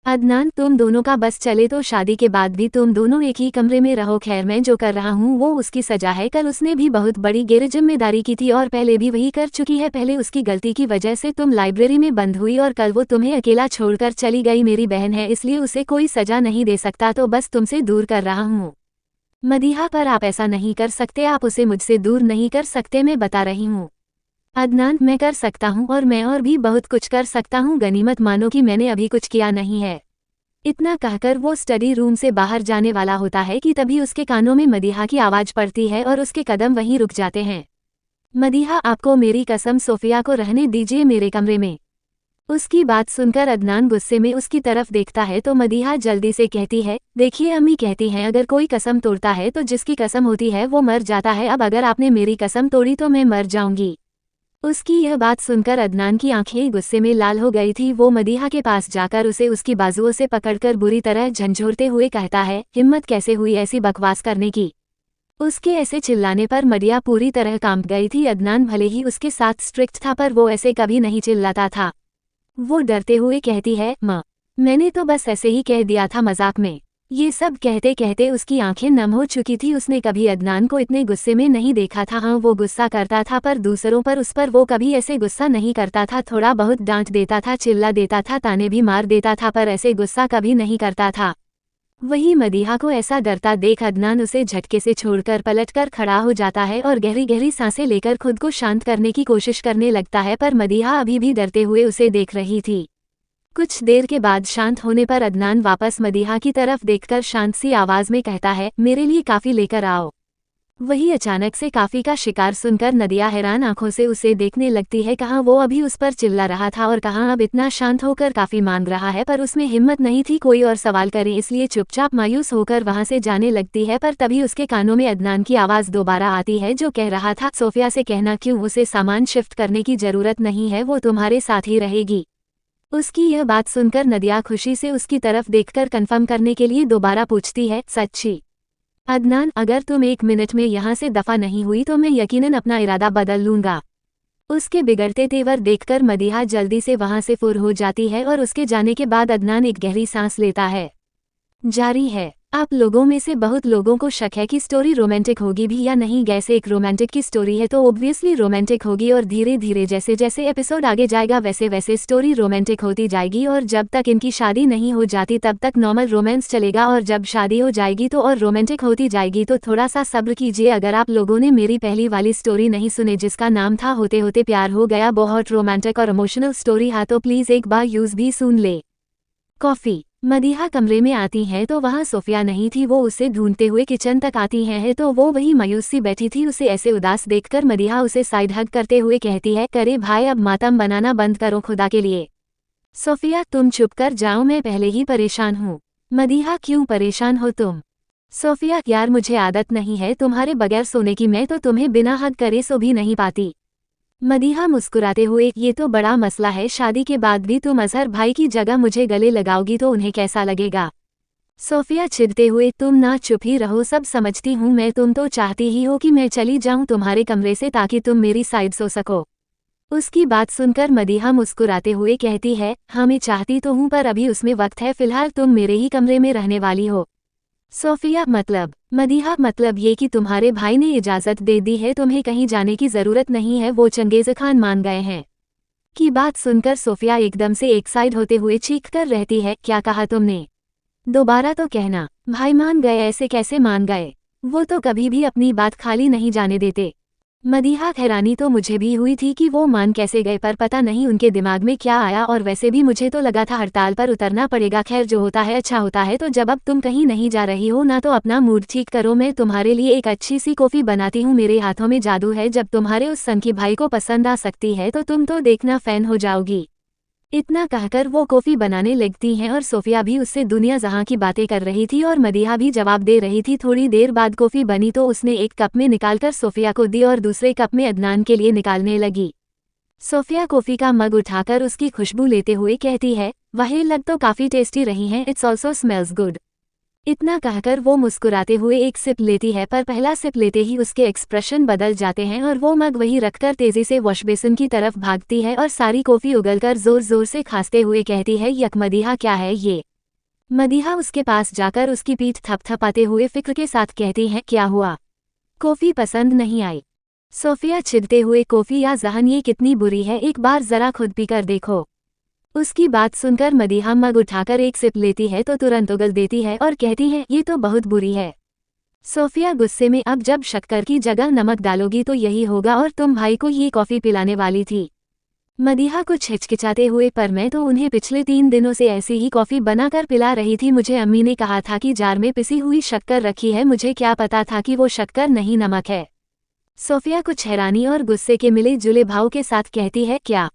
अदनान, तुम दोनों का बस चले तो शादी के बाद भी तुम दोनों एक ही कमरे में रहो। खैर मैं जो कर रहा हूँ वो उसकी सजा है, कल उसने भी बहुत बड़ी गैर जिम्मेदारी की थी और पहले भी वही कर चुकी है। पहले उसकी गलती की वजह से तुम लाइब्रेरी में बंद हुई और कल वो तुम्हें अकेला छोड़कर चली गई। मेरी बहन है इसलिए उसे कोई सजा नहीं दे सकता, तो बस तुमसे दूर कर रहा हूँ। मदीहा, पर आप ऐसा नहीं कर सकते, आप उसे मुझसे दूर नहीं कर सकते, मैं बता रही हूँ। अदनान, मैं कर सकता हूँ और मैं और भी बहुत कुछ कर सकता हूँ, गनीमत मानो कि मैंने अभी कुछ किया नहीं है। इतना कहकर वो स्टडी रूम से बाहर जाने वाला होता है कि तभी उसके कानों में मदीहा की आवाज पड़ती है और उसके कदम वहीं रुक जाते हैं। मदीहा, आपको मेरी कसम, सोफिया को रहने दीजिए मेरे कमरे में। उसकी बात सुनकर अदनान गुस्से में उसकी तरफ देखता है तो मदीहा जल्दी से कहती है, देखिए अम्मी कहती हैं अगर कोई कसम तोड़ता है तो जिसकी कसम होती है वो मर जाता है, अब अगर आपने मेरी कसम तोड़ी तो मैं मर जाऊंगी। उसकी यह बात सुनकर अदनान की आंखें गुस्से में लाल हो गई थी। वो मदीहा के पास जाकर उसे उसकी बाजुओं से पकड़कर बुरी तरह झंझोरते हुए कहता है, हिम्मत कैसे हुई ऐसी बकवास करने की। उसके ऐसे चिल्लाने पर मदीहा पूरी तरह कांप गई थी। अदनान भले ही उसके साथ स्ट्रिक्ट था पर वो ऐसे कभी नहीं चिल्लाता था। वो डरते हुए कहती है, माँ मैंने तो बस ऐसे ही कह दिया था मजाक में। ये सब कहते कहते उसकी आंखें नम हो चुकी थी। उसने कभी अदनान को इतने गुस्से में नहीं देखा था। हाँ, वो गुस्सा करता था पर दूसरों पर, उस पर वो कभी ऐसे गुस्सा नहीं करता था। थोड़ा बहुत डांट देता था, चिल्ला देता था, ताने भी मार देता था, पर ऐसे गुस्सा कभी नहीं करता था। वही मदीहा को ऐसा डरता देख अदनान उसे झटके से छोड़कर पलटकर खड़ा हो जाता है और गहरी गहरी सांसें लेकर खुद को शांत करने की कोशिश करने लगता है, पर मदीहा अभी भी डरते हुए उसे देख रही थी। कुछ देर के बाद शांत होने पर अदनान वापस मदीहा की तरफ देखकर शांत सी आवाज में कहता है, मेरे लिए काफी लेकर आओ। वही अचानक से काफी का शिकार सुनकर नदिया हैरान आंखों से उसे देखने लगती है। कहाँ वो अभी उस पर चिल्ला रहा था और कहाँ अब इतना शांत होकर काफी मांग रहा है, पर उसमें हिम्मत नहीं थी कोई और सवाल करे, इसलिए चुपचाप मायूस होकर वहां से जाने लगती है। पर तभी उसके कानों में अदनान की आवाज दोबारा आती है जो कह रहा था, सोफिया से कहना क्यों, उसे सामान शिफ्ट करने की जरूरत नहीं है, वो तुम्हारे साथ ही रहेगी। उसकी यह बात सुनकर नदिया खुशी से उसकी तरफ देखकर कंफर्म करने के लिए दोबारा पूछती है, सच्ची? अदनान, अगर तुम 1 मिनट में यहाँ से दफा नहीं हुई तो मैं यकीनन अपना इरादा बदल लूंगा। उसके बिगड़ते तेवर देखकर मदीहा जल्दी से वहां से फुर हो जाती है और उसके जाने के बाद अदनान एक गहरी सांस लेता है। जारी है। आप लोगों में से बहुत लोगों को शक है कि स्टोरी रोमांटिक होगी भी या नहीं। जैसे एक रोमांटिक की स्टोरी है तो ऑब्वियसली रोमांटिक होगी और धीरे धीरे जैसे जैसे एपिसोड आगे जाएगा वैसे वैसे स्टोरी रोमांटिक होती जाएगी और जब तक इनकी शादी नहीं हो जाती तब तक नॉर्मल रोमांस चलेगा और जब शादी हो जाएगी तो और रोमांटिक होती जाएगी। तो थोड़ा सा सब्र कीजिए। अगर आप लोगों ने मेरी पहली वाली स्टोरी नहीं सुनी जिसका नाम था होते होते प्यार हो गया, बहुत रोमांटिक और इमोशनल स्टोरी है, तो प्लीज एक बार यूज भी सुन ले। कॉफी। मदीहा कमरे में आती हैं तो वहाँ सोफिया नहीं थी। वो उसे ढूंढते हुए किचन तक आती हैं तो वो वही मायूस सी बैठी थी। उसे ऐसे उदास देखकर मदीहा उसे साइड हग करते हुए कहती है, करे भाई अब मातम बनाना बंद करो खुदा के लिए। सोफिया, तुम चुप कर जाओ, मैं पहले ही परेशान हूँ। मदीहा, क्यों परेशान हो तुम? सोफिया, यार मुझे आदत नहीं है तुम्हारे बगैर सोने की, मैं तो तुम्हें बिना हग करे सो भी नहीं पाती। मदीहा मुस्कुराते हुए, ये तो बड़ा मसला है, शादी के बाद भी तुम अजहर भाई की जगह मुझे गले लगाओगी तो उन्हें कैसा लगेगा? सोफिया चिढ़ते हुए, तुम ना चुप ही रहो, सब समझती हूँ मैं, तुम तो चाहती ही हो कि मैं चली जाऊँ तुम्हारे कमरे से ताकि तुम मेरी साइड सो सको। उसकी बात सुनकर मदीहा मुस्कुराते हुए कहती है, हाँ मैं चाहती तो हूँ पर अभी उसमें वक्त है, फिलहाल तुम मेरे ही कमरे में रहने वाली हो। सोफिया, मतलब? मदीहा, मतलब ये कि तुम्हारे भाई ने इजाज़त दे दी है, तुम्हें कहीं जाने की ज़रूरत नहीं है, वो चंगेज़ खान मान गए हैं। की बात सुनकर सोफिया एकदम से एक साइड होते हुए चीख कर रहती है, क्या कहा तुमने? दोबारा तो कहना। भाई मान गए? ऐसे कैसे मान गए? वो तो कभी भी अपनी बात खाली नहीं जाने देते। मदीहा, हैरानी तो मुझे भी हुई थी कि वो मान कैसे गए, पर पता नहीं उनके दिमाग में क्या आया, और वैसे भी मुझे तो लगा था हड़ताल पर उतरना पड़ेगा। खैर, जो होता है अच्छा होता है। तो जब अब तुम कहीं नहीं जा रही हो ना तो अपना मूड ठीक करो, मैं तुम्हारे लिए एक अच्छी सी कॉफ़ी बनाती हूँ। मेरे हाथों में जादू है, जब तुम्हारे उस सनकी भाई को पसंद आ सकती है तो तुम तो देखना फैन हो जाओगी। इतना कहकर वो कॉफ़ी बनाने लगती हैं और सोफिया भी उससे दुनिया जहां की बातें कर रही थी और मदीहा भी जवाब दे रही थी। थोड़ी देर बाद कॉफ़ी बनी तो उसने एक कप में निकालकर सोफिया को दी और दूसरे कप में अदनान के लिए निकालने लगी। सोफिया कॉफ़ी का मग उठाकर उसकी खुशबू लेते हुए कहती है, वह लग तो काफ़ी टेस्टी रही हैं, इट्स ऑल्सो स्मेल्स गुड। इतना कहकर वो मुस्कुराते हुए एक सिप लेती है, पर पहला सिप लेते ही उसके एक्सप्रेशन बदल जाते हैं और वो मग वहीं रखकर तेजी से वॉश बेसिन की तरफ भागती है और सारी कॉफ़ी उगलकर जोर जोर से खांसते हुए कहती है, यक मदीहा, क्या है ये? मदीहा उसके पास जाकर उसकी पीठ थपथपाते हुए फिक्र के साथ कहती है, क्या हुआ? कॉफ़ी पसंद नहीं आई? सोफिया चिढ़ते हुए, कॉफ़ी या जहन, ये कितनी बुरी है, एक बार ज़रा खुद पीकर देखो। उसकी बात सुनकर मदीहा मग उठाकर एक सिप लेती है तो तुरंत उगल देती है और कहती है, ये तो बहुत बुरी है। सोफिया गुस्से में, अब जब शक्कर की जगह नमक डालोगी तो यही होगा, और तुम भाई को ये कॉफ़ी पिलाने वाली थी? मदीहा कुछ हिचकिचाते हुए, पर मैं तो उन्हें पिछले 3 दिनों से ऐसी ही कॉफ़ी बनाकर पिला रही थी। मुझे अम्मी ने कहा था कि जार में पिसी हुई शक्कर रखी है, मुझे क्या पता था कि वो शक्कर नहीं नमक है। सोफिया कुछ हैरानी और गुस्से के मिले जुले भाव के साथ कहती है, क्या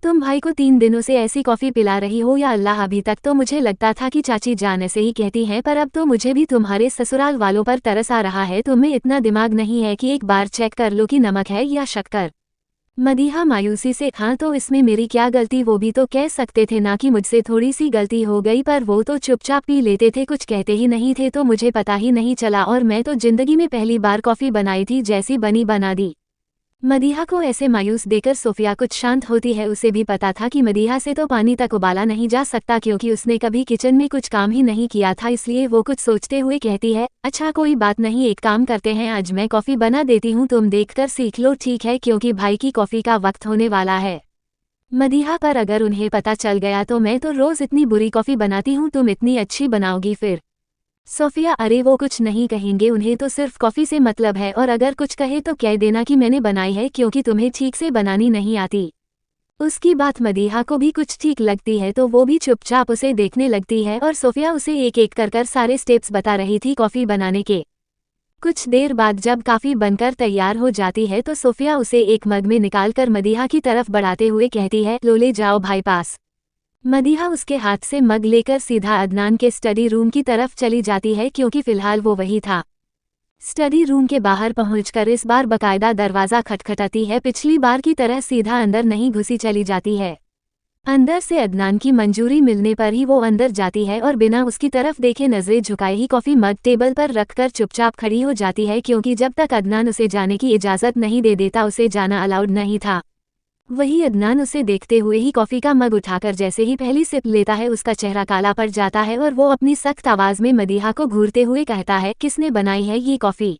तुम भाई को 3 दिनों से ऐसी कॉफ़ी पिला रही हो? या अल्लाह, अभी तक तो मुझे लगता था कि चाची जान ऐसे ही कहती हैं, पर अब तो मुझे भी तुम्हारे ससुराल वालों पर तरस आ रहा है। तुम्हें इतना दिमाग नहीं है कि एक बार चेक कर लो कि नमक है या शक्कर? मदीहा मायूसी से, हाँ तो इसमें मेरी क्या गलती? वो भी तो कह सकते थे ना कि मुझसे थोड़ी सी गलती हो गई, पर वो तो चुपचाप पी लेते थे, कुछ कहते ही नहीं थे, तो मुझे पता ही नहीं चला, और मैं तो जिंदगी में पहली बार कॉफ़ी बनाई थी, जैसी बनी बना दी। मदीहा को ऐसे मायूस देकर सोफिया कुछ शांत होती है। उसे भी पता था कि मदीहा से तो पानी तक उबाला नहीं जा सकता, क्योंकि उसने कभी किचन में कुछ काम ही नहीं किया था, इसलिए वो कुछ सोचते हुए कहती है, अच्छा कोई बात नहीं, एक काम करते हैं, आज मैं कॉफ़ी बना देती हूँ, तुम देखकर सीख लो, ठीक है? क्योंकि भाई की कॉफ़ी का वक्त होने वाला है। मदीहा, पर अगर उन्हें पता चल गया तो मैं तो रोज़ इतनी बुरी कॉफ़ी बनाती हूँ, तुम इतनी अच्छी बनाओगी फिर? सोफिया, अरे वो कुछ नहीं कहेंगे, उन्हें तो सिर्फ कॉफ़ी से मतलब है, और अगर कुछ कहे तो कह देना कि मैंने बनाई है, क्योंकि तुम्हें ठीक से बनानी नहीं आती। उसकी बात मदीहा को भी कुछ ठीक लगती है तो वो भी चुपचाप उसे देखने लगती है और सोफिया उसे एक एक कर सारे स्टेप्स बता रही थी कॉफ़ी बनाने के। कुछ देर बाद जब कॉफ़ी बनकर तैयार हो जाती है तो सोफिया उसे एक मग में निकालकर मदीहा की तरफ बढ़ाते हुए कहती है, लो ले जाओ भाई पास। मदीहा उसके हाथ से मग लेकर सीधा अदनान के स्टडी रूम की तरफ चली जाती है, क्योंकि फिलहाल वो वही था। स्टडी रूम के बाहर पहुंचकर इस बार बकायदा दरवाज़ा खटखटाती है, पिछली बार की तरह सीधा अंदर नहीं घुसी चली जाती है। अंदर से अदनान की मंजूरी मिलने पर ही वो अंदर जाती है और बिना उसकी तरफ देखे नजरें झुकाए ही कॉफ़ी मग टेबल पर रखकर चुपचाप खड़ी हो जाती है, क्योंकि जब तक अदनान उसे जाने की इजाज़त नहीं दे देता उसे जाना अलाउड नहीं था। वही अदनान उसे देखते हुए ही कॉफी का मग उठाकर जैसे ही पहली सिप लेता है उसका चेहरा काला पड़ जाता है और वो अपनी सख्त आवाज में मदीहा को घूरते हुए कहता है, किसने बनाई है ये कॉफी।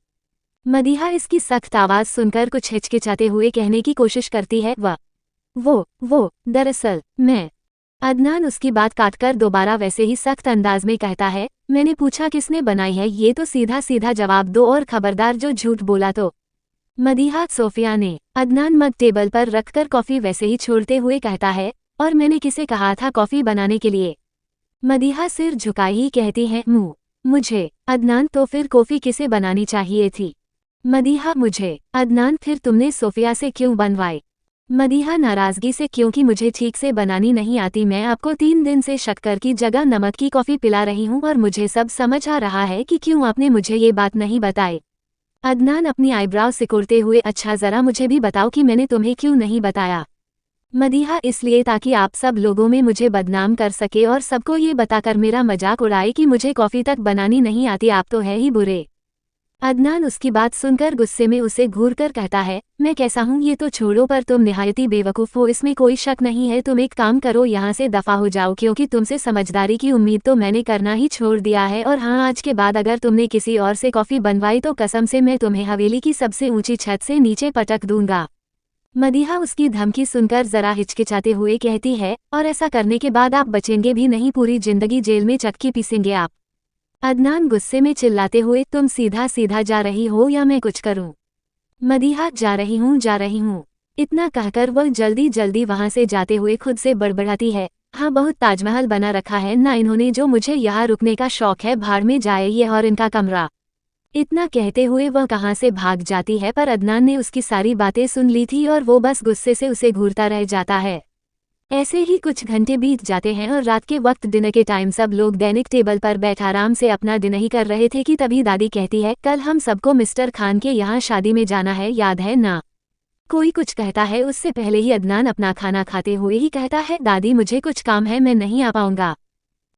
मदीहा इसकी सख्त आवाज सुनकर कुछ हिचकिचाते हुए कहने की कोशिश करती है, वो दरअसल मैं। अदनान उसकी बात काटकर दोबारा वैसे ही सख्त अंदाज में कहता है, मैंने पूछा किसने बनाई है ये तो सीधा सीधा जवाब दो और खबरदार जो झूठ बोला तो। मदीहा सोफिया ने अदनान मग टेबल पर रखकर कॉफी वैसे ही छोड़ते हुए कहता है, और मैंने किसे कहा था कॉफी बनाने के लिए। मदीहा सिर झुकाए ही कहती है, मुझे। अदनान, तो फिर कॉफी किसे बनानी चाहिए थी। मदीहा, मुझे। अदनान, फिर तुमने सोफिया से क्यों बनवाई। मदीहा नाराजगी से, क्योंकि मुझे ठीक से बनानी नहीं आती। मैं आपको 3 दिन से शक्कर की जगह नमक की कॉफी पिला रही हूँ और मुझे सब समझ आ रहा है कि क्यों आपने मुझे ये बात नहीं बताई। अदनान अपनी आईब्राव सिकोड़ते हुए, अच्छा जरा मुझे भी बताओ कि मैंने तुम्हें क्यों नहीं बताया। मदीहा, इसलिए ताकि आप सब लोगों में मुझे बदनाम कर सके और सबको ये बताकर मेरा मजाक उड़ाए कि मुझे कॉफी तक बनानी नहीं आती। आप तो है ही बुरे। अदनान उसकी बात सुनकर गुस्से में उसे घूरकर कहता है, मैं कैसा हूँ ये तो छोड़ो, पर तुम निहायती बेवकूफ़ हो, इसमें कोई शक नहीं है। तुम एक काम करो, यहाँ से दफ़ा हो जाओ, क्योंकि तुमसे समझदारी की उम्मीद तो मैंने करना ही छोड़ दिया है। और हाँ, आज के बाद अगर तुमने किसी और से कॉफ़ी बनवाई तो कसम से मैं तुम्हें हवेली की सबसे ऊंची छत से नीचे पटक दूंगा। मदीहा उसकी धमकी सुनकर जरा हिचकिचाते हुए कहती है, और ऐसा करने के बाद आप बचेंगे भी नहीं, पूरी जिंदगी जेल में चक्की पीसेंगे आप। अदनान गुस्से में चिल्लाते हुए, तुम सीधा सीधा जा रही हो या मैं कुछ करूं। मदीहा, जा रही हूं। इतना कहकर वह जल्दी जल्दी वहां से जाते हुए खुद से बड़बड़ाती है, हाँ बहुत ताजमहल बना रखा है ना इन्होंने, जो मुझे यहाँ रुकने का शौक है भाड़ में जाए ये और इनका कमरा। इतना कहते हुए वह कहाँ से भाग जाती है, पर अदनान ने उसकी सारी बातें सुन ली थी और वो बस गुस्से से उसे घूरता रह जाता है। ऐसे ही कुछ घंटे बीत जाते हैं और रात के वक्त डिनर के टाइम सब लोग दैनिक टेबल पर बैठ आराम से अपना डिनर ही कर रहे थे कि तभी दादी कहती है, कल हम सबको मिस्टर खान के यहाँ शादी में जाना है, याद है ना। कोई कुछ कहता है, उससे पहले ही अदनान अपना खाना खाते हुए ही कहता है, दादी मुझे कुछ काम है, मैं नहीं आ पाऊंगा।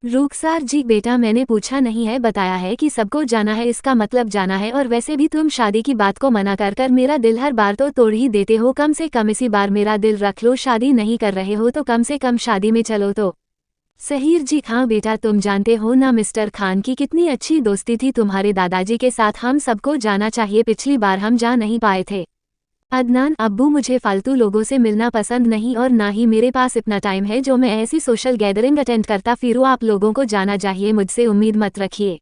रुखसार जी, बेटा मैंने पूछा नहीं है, बताया है कि सबको जाना है, इसका मतलब जाना है। और वैसे भी तुम शादी की बात को मना कर कर मेरा दिल हर बार तो तोड़ ही देते हो, कम से कम इसी बार मेरा दिल रख लो। शादी नहीं कर रहे हो तो कम से कम शादी में चलो तो। सहीर जी, हाँ बेटा, तुम जानते हो ना मिस्टर खान की कितनी अच्छी दोस्ती थी तुम्हारे दादाजी के साथ, हम सबको जाना चाहिए, पिछली बार हम जा नहीं पाए थे। अदनान, अब्बू मुझे फालतू लोगों से मिलना पसंद नहीं और ना ही मेरे पास इतना टाइम है जो मैं ऐसी सोशल गैदरिंग अटेंड करता फिरूं, आप लोगों को जाना चाहिए, मुझसे उम्मीद मत रखिए।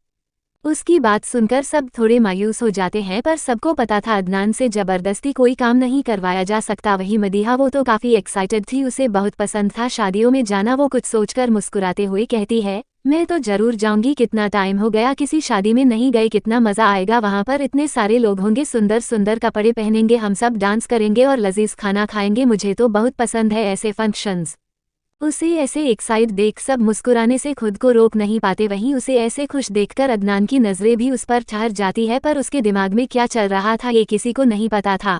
उसकी बात सुनकर सब थोड़े मायूस हो जाते हैं, पर सबको पता था अदनान से जबरदस्ती कोई काम नहीं करवाया जा सकता। वही मदीहा, वो तो काफ़ी एक्साइटेड थी, उसे बहुत पसंद था शादियों में जाना। वो कुछ सोचकर मुस्कुराते हुए कहती है, मैं तो जरूर जाऊंगी, कितना टाइम हो गया किसी शादी में नहीं गए, कितना मज़ा आएगा वहाँ पर, इतने सारे लोग होंगे, सुंदर सुंदर कपड़े पहनेंगे, हम सब डांस करेंगे और लजीज खाना खाएंगे, मुझे तो बहुत पसंद है ऐसे फंक्शंस। उसे ऐसे एक्साइट देख सब मुस्कुराने से खुद को रोक नहीं पाते। वहीं उसे ऐसे खुश देखकर अदनान की नज़रें भी उस पर ठहर जाती है, पर उसके दिमाग में क्या चल रहा था ये किसी को नहीं पता था।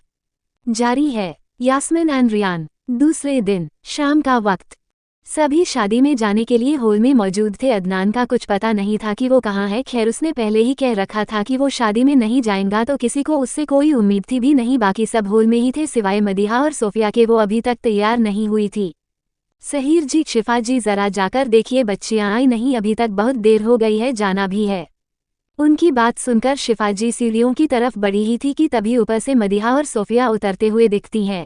जारी है यास्मिन एंड रियान। दूसरे दिन शाम का वक्त, सभी शादी में जाने के लिए हॉल में मौजूद थे। अदनान का कुछ पता नहीं था कि वो कहाँ है, खैर उसने पहले ही कह रखा था कि वो शादी में नहीं जाएगा तो किसी को उससे कोई उम्मीद थी भी नहीं। बाकी सब हॉल में ही थे सिवाय मदीहा और सोफिया के, वो अभी तक तैयार नहीं हुई थी। सहीर जी, शिफा जी जरा जाकर देखिए बच्चियां आई नहीं, अभी तक बहुत देर हो गई है, जाना भी है। उनकी बात सुनकर शिफा जी सीढ़ियों की तरफ बढ़ी ही थी कि तभी ऊपर से मदीहा और सोफिया उतरते हुए दिखती हैं।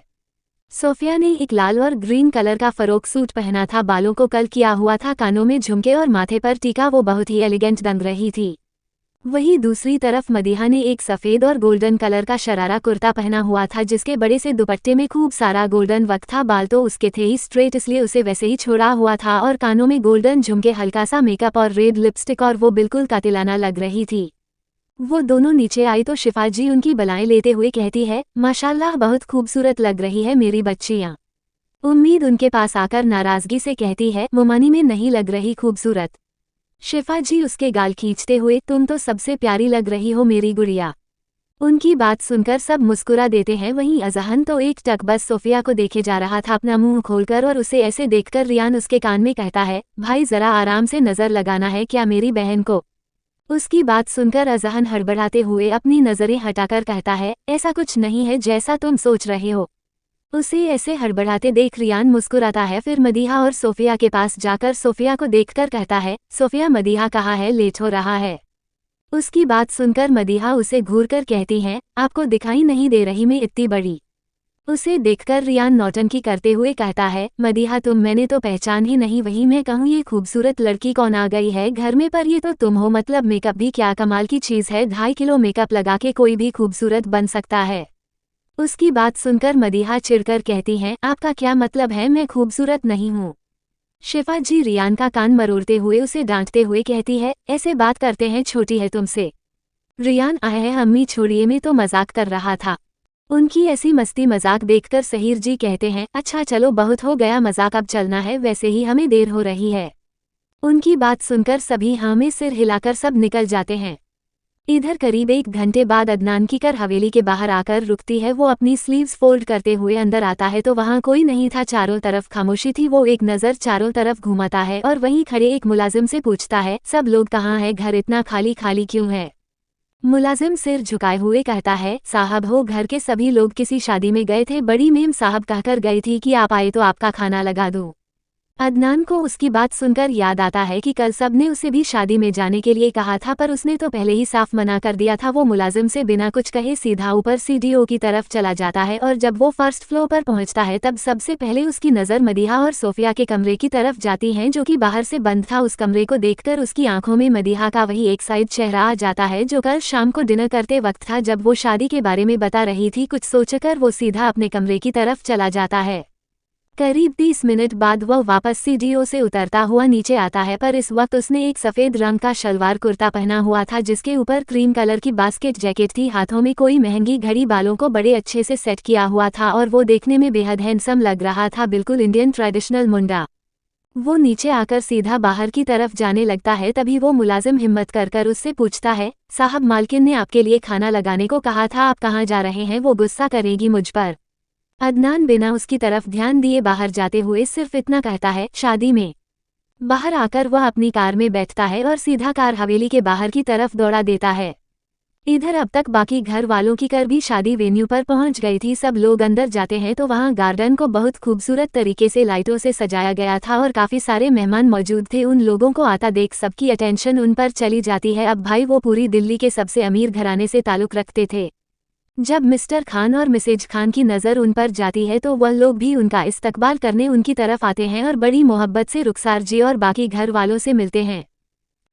सोफिया ने एक लाल और ग्रीन कलर का फरोक सूट पहना था, बालों को कर्ल किया हुआ था, कानों में झुमके और माथे पर टीका, वो बहुत ही एलिगेंट लग रही थी। वहीं दूसरी तरफ मदीहा ने एक सफ़ेद और गोल्डन कलर का शरारा कुर्ता पहना हुआ था जिसके बड़े से दुपट्टे में खूब सारा गोल्डन वर्क था, बाल तो उसके थे ही स्ट्रेट इसलिए उसे वैसे ही छोड़ा हुआ था, और कानों में गोल्डन झुमके, हल्का सा मेकअप और रेड लिपस्टिक, और वो बिल्कुल कातिलाना लग रही थी। वो दोनों नीचे आई तो शिफा जी उनकी बलाएं लेते हुए कहती है, माशाल्लाह बहुत खूबसूरत लग रही है मेरी बच्चियाँ। उम्मीद उनके पास आकर नाराज़गी से कहती है, मुमानी में नहीं लग रही खूबसूरत। शिफा जी उसके गाल खींचते हुए, तुम तो सबसे प्यारी लग रही हो मेरी गुड़िया। उनकी बात सुनकर सब मुस्कुरा देते हैं। वहीं अजहन तो एक टक बस सोफिया को देखे जा रहा था अपना मुंह खोलकर, और उसे ऐसे देखकर रियान उसके कान में कहता है, भाई जरा आराम से नज़र लगाना है क्या मेरी बहन को। उसकी बात सुनकर अजहन हड़बड़ाते हुए अपनी नज़रें हटाकर कहता है, ऐसा कुछ नहीं है जैसा तुम सोच रहे हो। उसे ऐसे हड़बड़ाते देख रियान मुस्कुराता है, फिर मदीहा और सोफिया के पास जाकर सोफिया को देखकर कहता है, सोफिया मदीहा कहाँ है, लेट हो रहा है। उसकी बात सुनकर मदीहा उसे घूरकर कहती है, आपको दिखाई नहीं दे रही मैं इतनी बड़ी। उसे देखकर रियान नौटंकी करते हुए कहता है, मदीहा मैंने तो पहचान ही नहीं, वही मैं कहूँ ये खूबसूरत लड़की कौन आ गई है घर में, पर ये तो तुम हो, मतलब मेकअप भी क्या कमाल की चीज़ है, 2.5 किलो मेकअप लगा के कोई भी खूबसूरत बन सकता है। उसकी बात सुनकर मदीहा चिढ़कर कहती हैं, आपका क्या मतलब है, मैं खूबसूरत नहीं हूँ। शिफा जी रियान का कान मरोड़ते हुए उसे डांटते हुए कहती है, ऐसे बात करते हैं, छोटी है तुमसे। रियान आए है, अम्मी छोड़िए, मैं तो मजाक कर रहा था। उनकी ऐसी मस्ती मजाक देखकर सहीर जी कहते हैं, अच्छा चलो बहुत हो गया मजाक, अब चलना है, वैसे ही हमें देर हो रही है। उनकी बात सुनकर सभी हाँ में सिर हिलाकर सब निकल जाते हैं। इधर करीब 1 घंटे बाद अदनान की कार हवेली के बाहर आकर रुकती है। वो अपनी स्लीव्स फोल्ड करते हुए अंदर आता है तो वहाँ कोई नहीं था, चारों तरफ खामोशी थी। वो एक नज़र चारों तरफ घुमाता है और वहीं खड़े एक मुलाजिम से पूछता है, सब लोग कहाँ हैं, घर इतना खाली खाली क्यों है। मुलाजिम सिर झुकाए हुए कहता है, साहब हो घर के सभी लोग किसी शादी में गए थे, बड़ी मेम साहब कहकर गई थी कि आप आए तो आपका खाना लगा दूं। अदनान को उसकी बात सुनकर याद आता है कि कल सबने उसे भी शादी में जाने के लिए कहा था, पर उसने तो पहले ही साफ मना कर दिया था। वो मुलाजिम से बिना कुछ कहे सीधा ऊपर सीढ़ियों की तरफ चला जाता है और जब वो फर्स्ट फ्लोर पर पहुंचता है तब सबसे पहले उसकी नज़र मदीहा और सोफिया के कमरे की तरफ जाती है जो कि बाहर से बंद था। उस कमरे को देखकर उसकी आंखों में मदीहा का वही एक साइड चेहरा आ जाता है जो कल शाम को डिनर करते वक्त था जब वो शादी के बारे में बता रही थी। कुछ सोचकर वो सीधा अपने कमरे की तरफ चला जाता है। करीब 30 मिनट बाद वह वापस सीढ़ियों से उतरता हुआ नीचे आता है, पर इस वक्त उसने एक सफ़ेद रंग का शलवार कुर्ता पहना हुआ था जिसके ऊपर क्रीम कलर की बास्केट जैकेट थी। हाथों में कोई महंगी घड़ी, बालों को बड़े अच्छे से सेट किया हुआ था और वो देखने में बेहद हैंडसम लग रहा था, बिल्कुल इंडियन ट्रेडिशनल मुंडा। वो नीचे आकर सीधा बाहर की तरफ जाने लगता है। तभी वो मुलाजिम हिम्मत कर उससे पूछता है, साहब मालकिन ने आपके लिए खाना लगाने को कहा था, आप कहाँ जा रहे हैं, वो गुस्सा करेगी मुझ पर। अदनान बिना उसकी तरफ ध्यान दिए बाहर जाते हुए सिर्फ इतना कहता है, शादी में। बाहर आकर वह अपनी कार में बैठता है और सीधा कार हवेली के बाहर की तरफ दौड़ा देता है। इधर अब तक बाकी घर वालों की कार भी शादी वेन्यू पर पहुंच गई थी। सब लोग अंदर जाते हैं तो वहां गार्डन को बहुत खूबसूरत तरीके से लाइटों से सजाया गया था और काफी सारे मेहमान मौजूद थे। उन लोगों को आता देख सबकी अटेंशन उन पर चली जाती है। अब भाई वो पूरी दिल्ली के सबसे अमीर घराने से ताल्लुक रखते थे। जब मिस्टर खान और मिसेज खान की नज़र उन पर जाती है तो वह लोग भी उनका इस्तकबाल करने उनकी तरफ आते हैं और बड़ी मोहब्बत से रुखसार जी और बाकी घर वालों से मिलते हैं।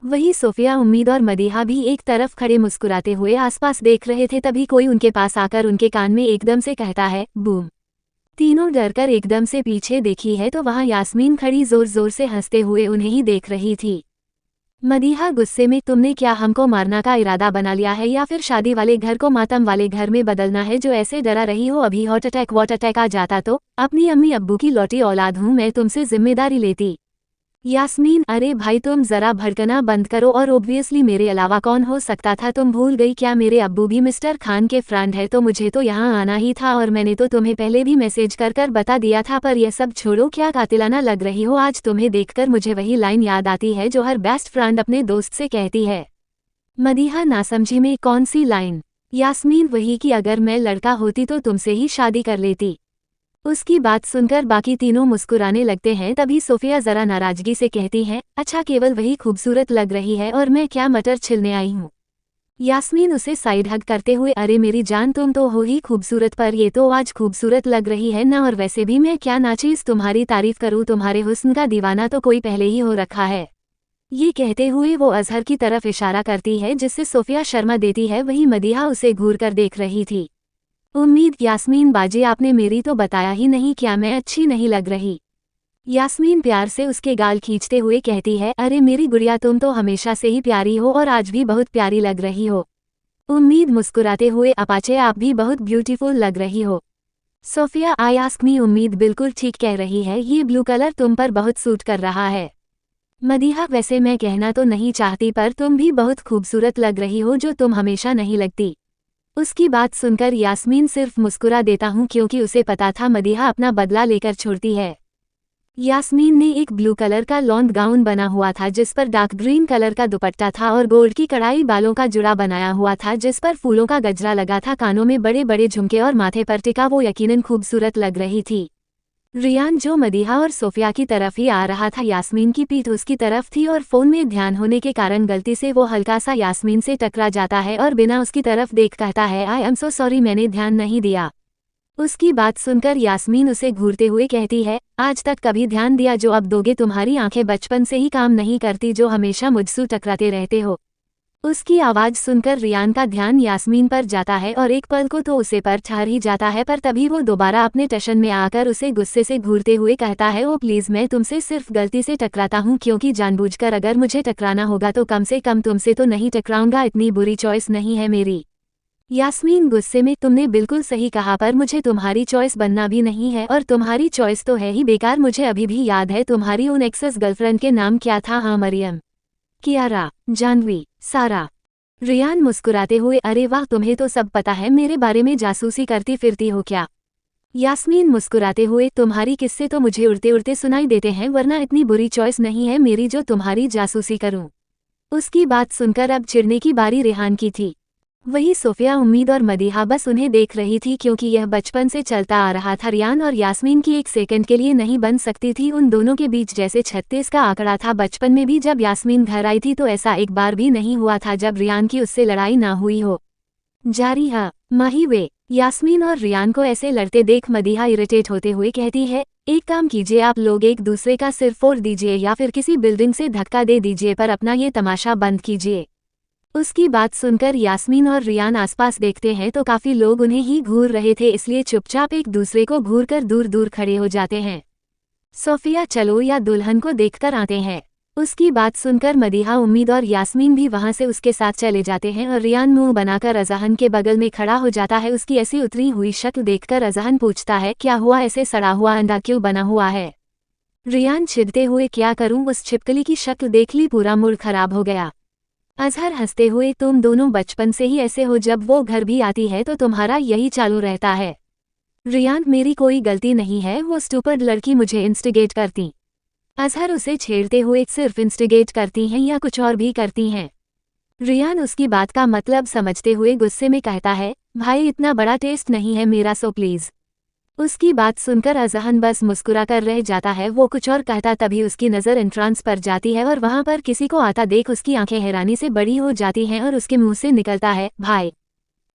वही सोफिया, उम्मीद और मदीहा भी एक तरफ खड़े मुस्कुराते हुए आसपास देख रहे थे। तभी कोई उनके पास आकर उनके कान में एकदम से कहता है, बूम। तीनों डरकर एकदम से पीछे देखी है तो वहाँ यास्मीन खड़ी जोर जोर से हंसते हुए उन्हें ही देख रही थी। मदीहा गुस्से में, तुमने क्या हमको मारना का इरादा बना लिया है या फिर शादी वाले घर को मातम वाले घर में बदलना है, जो ऐसे डरा रही हो, अभी हार्ट अटैक वॉट अटैक आ जाता तो। अपनी अम्मी अब्बू की लौटी औलाद हूँ मैं, तुमसे जिम्मेदारी लेती। यास्मीन, अरे भाई तुम जरा भड़कना बंद करो, और ओब्वियसली मेरे अलावा कौन हो सकता था, तुम भूल गई क्या मेरे अब्बू भी मिस्टर खान के फ्रेंड है, तो मुझे तो यहाँ आना ही था और मैंने तो तुम्हें पहले भी मैसेज कर बता दिया था। पर यह सब छोड़ो, क्या कातिलाना लग रही हो। आज तुम्हें देखकर मुझे वही लाइन याद आती है जो हर बेस्ट फ्रेंड अपने दोस्त से कहती है। मदीहा नासमझी में, कौन सी लाइन। यास्मीन, वही कि अगर मैं लड़का होती तो तुमसे ही शादी कर लेती। उसकी बात सुनकर बाकी तीनों मुस्कुराने लगते हैं। तभी सोफिया जरा नाराजगी से कहती है, अच्छा केवल वही खूबसूरत लग रही है और मैं क्या मटर छिलने आई हूँ। यास्मीन उसे साइड हग करते हुए, अरे मेरी जान तुम तो हो ही खूबसूरत, पर ये तो आज खूबसूरत लग रही है ना, और वैसे भी मैं क्या नाचीज तुम्हारी तारीफ करूँ, तुम्हारे हुस्न का दीवाना तो कोई पहले ही हो रखा है। ये कहते हुए वो अजहर की तरफ इशारा करती है जिससे सोफिया शर्मा देती है। वही मदीहा उसे घूर कर देख रही थी। उम्मीद, यास्मीन बाजी आपने मेरी तो बताया ही नहीं, क्या मैं अच्छी नहीं लग रही। यास्मीन प्यार से उसके गाल खींचते हुए कहती है, अरे मेरी गुड़िया तुम तो हमेशा से ही प्यारी हो और आज भी बहुत प्यारी लग रही हो। उम्मीद मुस्कुराते हुए, अपाचे आप भी बहुत ब्यूटीफुल लग रही हो। सोफिया, आई आस्क मी, उम्मीद बिल्कुल ठीक कह रही है, ये ब्लू कलर तुम पर बहुत सूट कर रहा है। मदीहा, वैसे मैं कहना तो नहीं चाहती पर तुम भी बहुत खूबसूरत लग रही हो, जो तुम हमेशा नहीं लगती। उसकी बात सुनकर यास्मीन सिर्फ मुस्कुरा देता हूँ क्योंकि उसे पता था मदीहा अपना बदला लेकर छोड़ती है। यास्मीन ने एक ब्लू कलर का लॉन्ग गाउन बना हुआ था जिस पर डार्क ग्रीन कलर का दुपट्टा था और गोल्ड की कढ़ाई बालों का जुड़ा बनाया हुआ था जिस पर फूलों का गजरा लगा था। कानों में बड़े बड़े झुमके और माथे पर टिका वो यकीनन खूबसूरत लग रही थी। रियान जो मदीहा और सोफिया की तरफ ही आ रहा था, यास्मीन की पीठ उसकी तरफ थी और फोन में ध्यान होने के कारण गलती से वो हल्का सा यास्मीन से टकरा जाता है और बिना उसकी तरफ देख कहता है, आई एम सो सॉरी, मैंने ध्यान नहीं दिया। उसकी बात सुनकर यास्मीन उसे घूरते हुए कहती है, आज तक कभी ध्यान दिया जो अब दोगे? तुम्हारी आंखें बचपन से ही काम नहीं करती, जो हमेशा मुझसे टकराते रहते हो। उसकी आवाज सुनकर रियान का ध्यान यास्मीन पर जाता है और एक पल को तो उसे पर ठहर ही जाता है, पर तभी वो दोबारा अपने टशन में आकर उसे गुस्से से घूरते हुए कहता है, ओ प्लीज, मैं तुमसे सिर्फ गलती से टकराता हूँ, क्योंकि जानबूझकर अगर मुझे टकराना होगा तो कम से कम तुमसे तो नहीं टकराऊंगा, इतनी बुरी चॉइस नहीं है मेरी। यास्मीन गुस्से में, तुमने बिल्कुल सही कहा, पर मुझे तुम्हारी चॉइस बनना भी नहीं है और तुम्हारी चॉइस तो है ही बेकार। मुझे अभी भी याद है तुम्हारी उन एक्सेस गर्लफ्रेंड के नाम क्या था? हाँ, मरियम, कियारा, जानवी, सारा। रियान मुस्कुराते हुए, अरे वाह, तुम्हें तो सब पता है, मेरे बारे में जासूसी करती फिरती हो क्या? यास्मीन मुस्कुराते हुए, तुम्हारी किस्से तो मुझे उड़ते उड़ते सुनाई देते हैं, वरना इतनी बुरी चॉइस नहीं है मेरी जो तुम्हारी जासूसी करूं। उसकी बात सुनकर अब चिढ़ने की बारी रेहान की थी। वही सोफिया, उम्मीद और मदीहा बस उन्हें देख रही थी क्योंकि यह बचपन से चलता आ रहा था। रियान और यास्मीन की एक सेकंड के लिए नहीं बन सकती थी। उन दोनों के बीच जैसे 36 का आंकड़ा था। बचपन में भी जब यास्मीन घर आई थी तो ऐसा एक बार भी नहीं हुआ था जब रियान की उससे लड़ाई ना हुई हो। जारी है माही वे। यास्मीन और रियान को ऐसे लड़ते देख मदीहा इरिटेट होते हुए कहती है, एक काम कीजिए, आप लोग एक दूसरे का सिर फोड़ दीजिए या फिर किसी बिल्डिंग से धक्का दे दीजिए, पर अपना ये तमाशा बंद कीजिए। उसकी बात सुनकर यास्मीन और रियान आसपास देखते हैं तो काफी लोग उन्हें ही घूर रहे थे, इसलिए चुपचाप एक दूसरे को घूरकर दूर दूर खड़े हो जाते हैं। सोफिया, चलो या दुल्हन को देखकर आते हैं। उसकी बात सुनकर मदीहा, उम्मीद और यास्मीन भी वहां से उसके साथ चले जाते हैं और रियान मुंह बनाकर अजहन के बगल में खड़ा हो जाता है। उसकी ऐसी उतरी हुई शक्ल देखकर अजहन पूछता है, क्या हुआ, ऐसे सड़ा हुआ अंडा क्यों बना हुआ है? रियान चिढ़ते हुए, क्या करूं, उस छिपकली की शक्ल देख ली, पूरा मूड खराब हो गया। अजहर हंसते हुए, तुम दोनों बचपन से ही ऐसे हो, जब वो घर भी आती है तो तुम्हारा यही चालू रहता है। रियान, मेरी कोई गलती नहीं है, वो स्टूपिड लड़की मुझे इंस्टिगेट करती। अजहर उसे छेड़ते हुए, सिर्फ इंस्टिगेट करती हैं या कुछ और भी करती हैं? रियान उसकी बात का मतलब समझते हुए गुस्से में कहता है, भाई इतना बड़ा टेस्ट नहीं है मेरा, सो प्लीज। उसकी बात सुनकर अजहन बस मुस्कुराकर रह जाता है। वो कुछ और कहता तभी उसकी नज़र एंट्रांस पर जाती है और वहां पर किसी को आता देख उसकी आंखें हैरानी से बड़ी हो जाती हैं और उसके मुंह से निकलता है, भाई।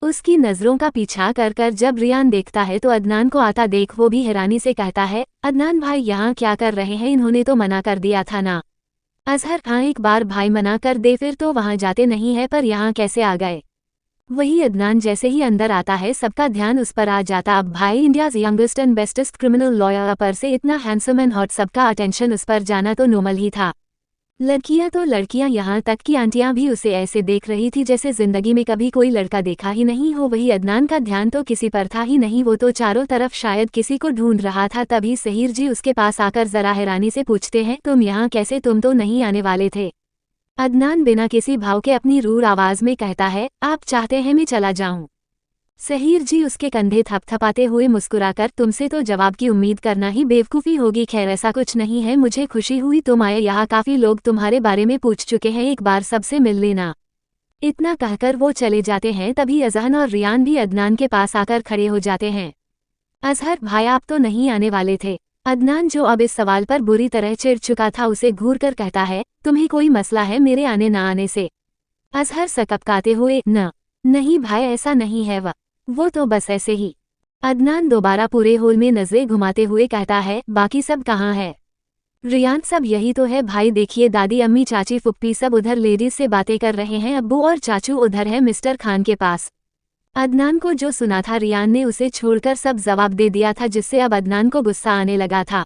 उसकी नज़रों का पीछा कर कर जब रियान देखता है तो अदनान को आता देख वो भी हैरानी से कहता है, अदनान भाई यहाँ क्या कर रहे हैं? इन्होंने तो मना कर दिया था ना। अजहर, हाँ, एक बार भाई मना कर दे फिर तो वहां जाते नहीं है, पर यहाँ कैसे आ गए? वही अदनान जैसे ही अंदर आता है सबका ध्यान उस पर आ जाता। अब भाई India's youngest and bestest criminal lawyer पर से इतना हैंडसम एंड हॉट, सबका अटेंशन उस पर जाना तो नॉर्मल ही था। लड़कियां तो लड़कियां, यहाँ तक कि आंटियां भी उसे ऐसे देख रही थी जैसे जिंदगी में कभी कोई लड़का देखा ही नहीं हो। वही अदनान का ध्यान तो किसी पर था ही नहीं, वो तो चारों तरफ शायद किसी को ढूंढ रहा था। तभी सहीर जी उसके पास आकर जरा हैरानी से पूछते हैं, तुम यहाँ कैसे, तुम तो नहीं आने वाले थे? अदनान बिना किसी भाव के अपनी रूर आवाज में कहता है, आप चाहते हैं मैं चला जाऊं? सहीर जी उसके कंधे थपथपाते हुए मुस्कुराकर, तुमसे तो जवाब की उम्मीद करना ही बेवकूफ़ी होगी। खैर ऐसा कुछ नहीं है, मुझे खुशी हुई तुम आए, यहाँ काफ़ी लोग तुम्हारे बारे में पूछ चुके हैं, एक बार सबसे मिल लेना। इतना कहकर वो चले जाते हैं। तभी अजहन और रियान भी अदनान के पास आकर खड़े हो जाते हैं। अजहर भाई, आप तो नहीं आने वाले थे? अदनान जो अब इस सवाल पर बुरी तरह चिढ़ चुका था उसे घूर कर कहता है, तुम्हें कोई मसला है मेरे आने ना आने से? अजहर सकपकाते हुए, नहीं भाई, ऐसा नहीं है, वो तो बस ऐसे ही। अदनान दोबारा पूरे हॉल में नजरें घुमाते हुए कहता है, बाकी सब कहाँ है? रियान, सब यही तो है भाई, देखिए दादी, अम्मी, चाची, फुप्पी सब उधर लेडीज से बातें कर रहे हैं, अब्बू और चाचू उधर है मिस्टर खान के पास। अदनान को जो सुना था रियान ने उसे छोड़कर सब जवाब दे दिया था, जिससे अब अदनान को गुस्सा आने लगा था।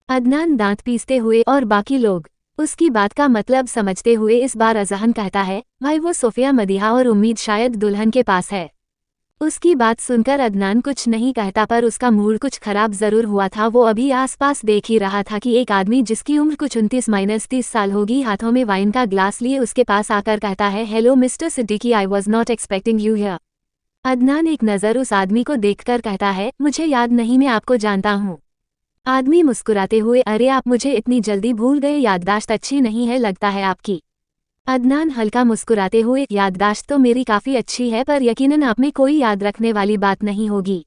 अदनान दांत पीसते हुए, और बाकी लोग? उसकी बात का मतलब समझते हुए इस बार अजहन कहता है, भाई वो सोफिया, मदीहा और उम्मीद शायद दुल्हन के पास है। उसकी बात सुनकर अदनान कुछ नहीं कहता, पर उसका मूड कुछ खराब जरूर हुआ था। वो अभी आसपास देख ही रहा था कि एक आदमी जिसकी उम्र कुछ 29-30 साल होगी हाथों में वाइन का ग्लास लिए उसके पास आकर कहता है, hello mister Siddiqui, I was not expecting you here. Adnan एक नज़र उस आदमी को देखकर कहता है, मुझे याद नहीं, मैं आपको जानता हूँ। आदमी मुस्कुराते हुए, अरे आप मुझे इतनी जल्दी भूल गए, याददाश्त अच्छी नहीं है लगता है आपकी। अदनान हल्का मुस्कुराते हुए, याददाश्त तो मेरी काफ़ी अच्छी है पर यकीनन आप में कोई याद रखने वाली बात नहीं होगी।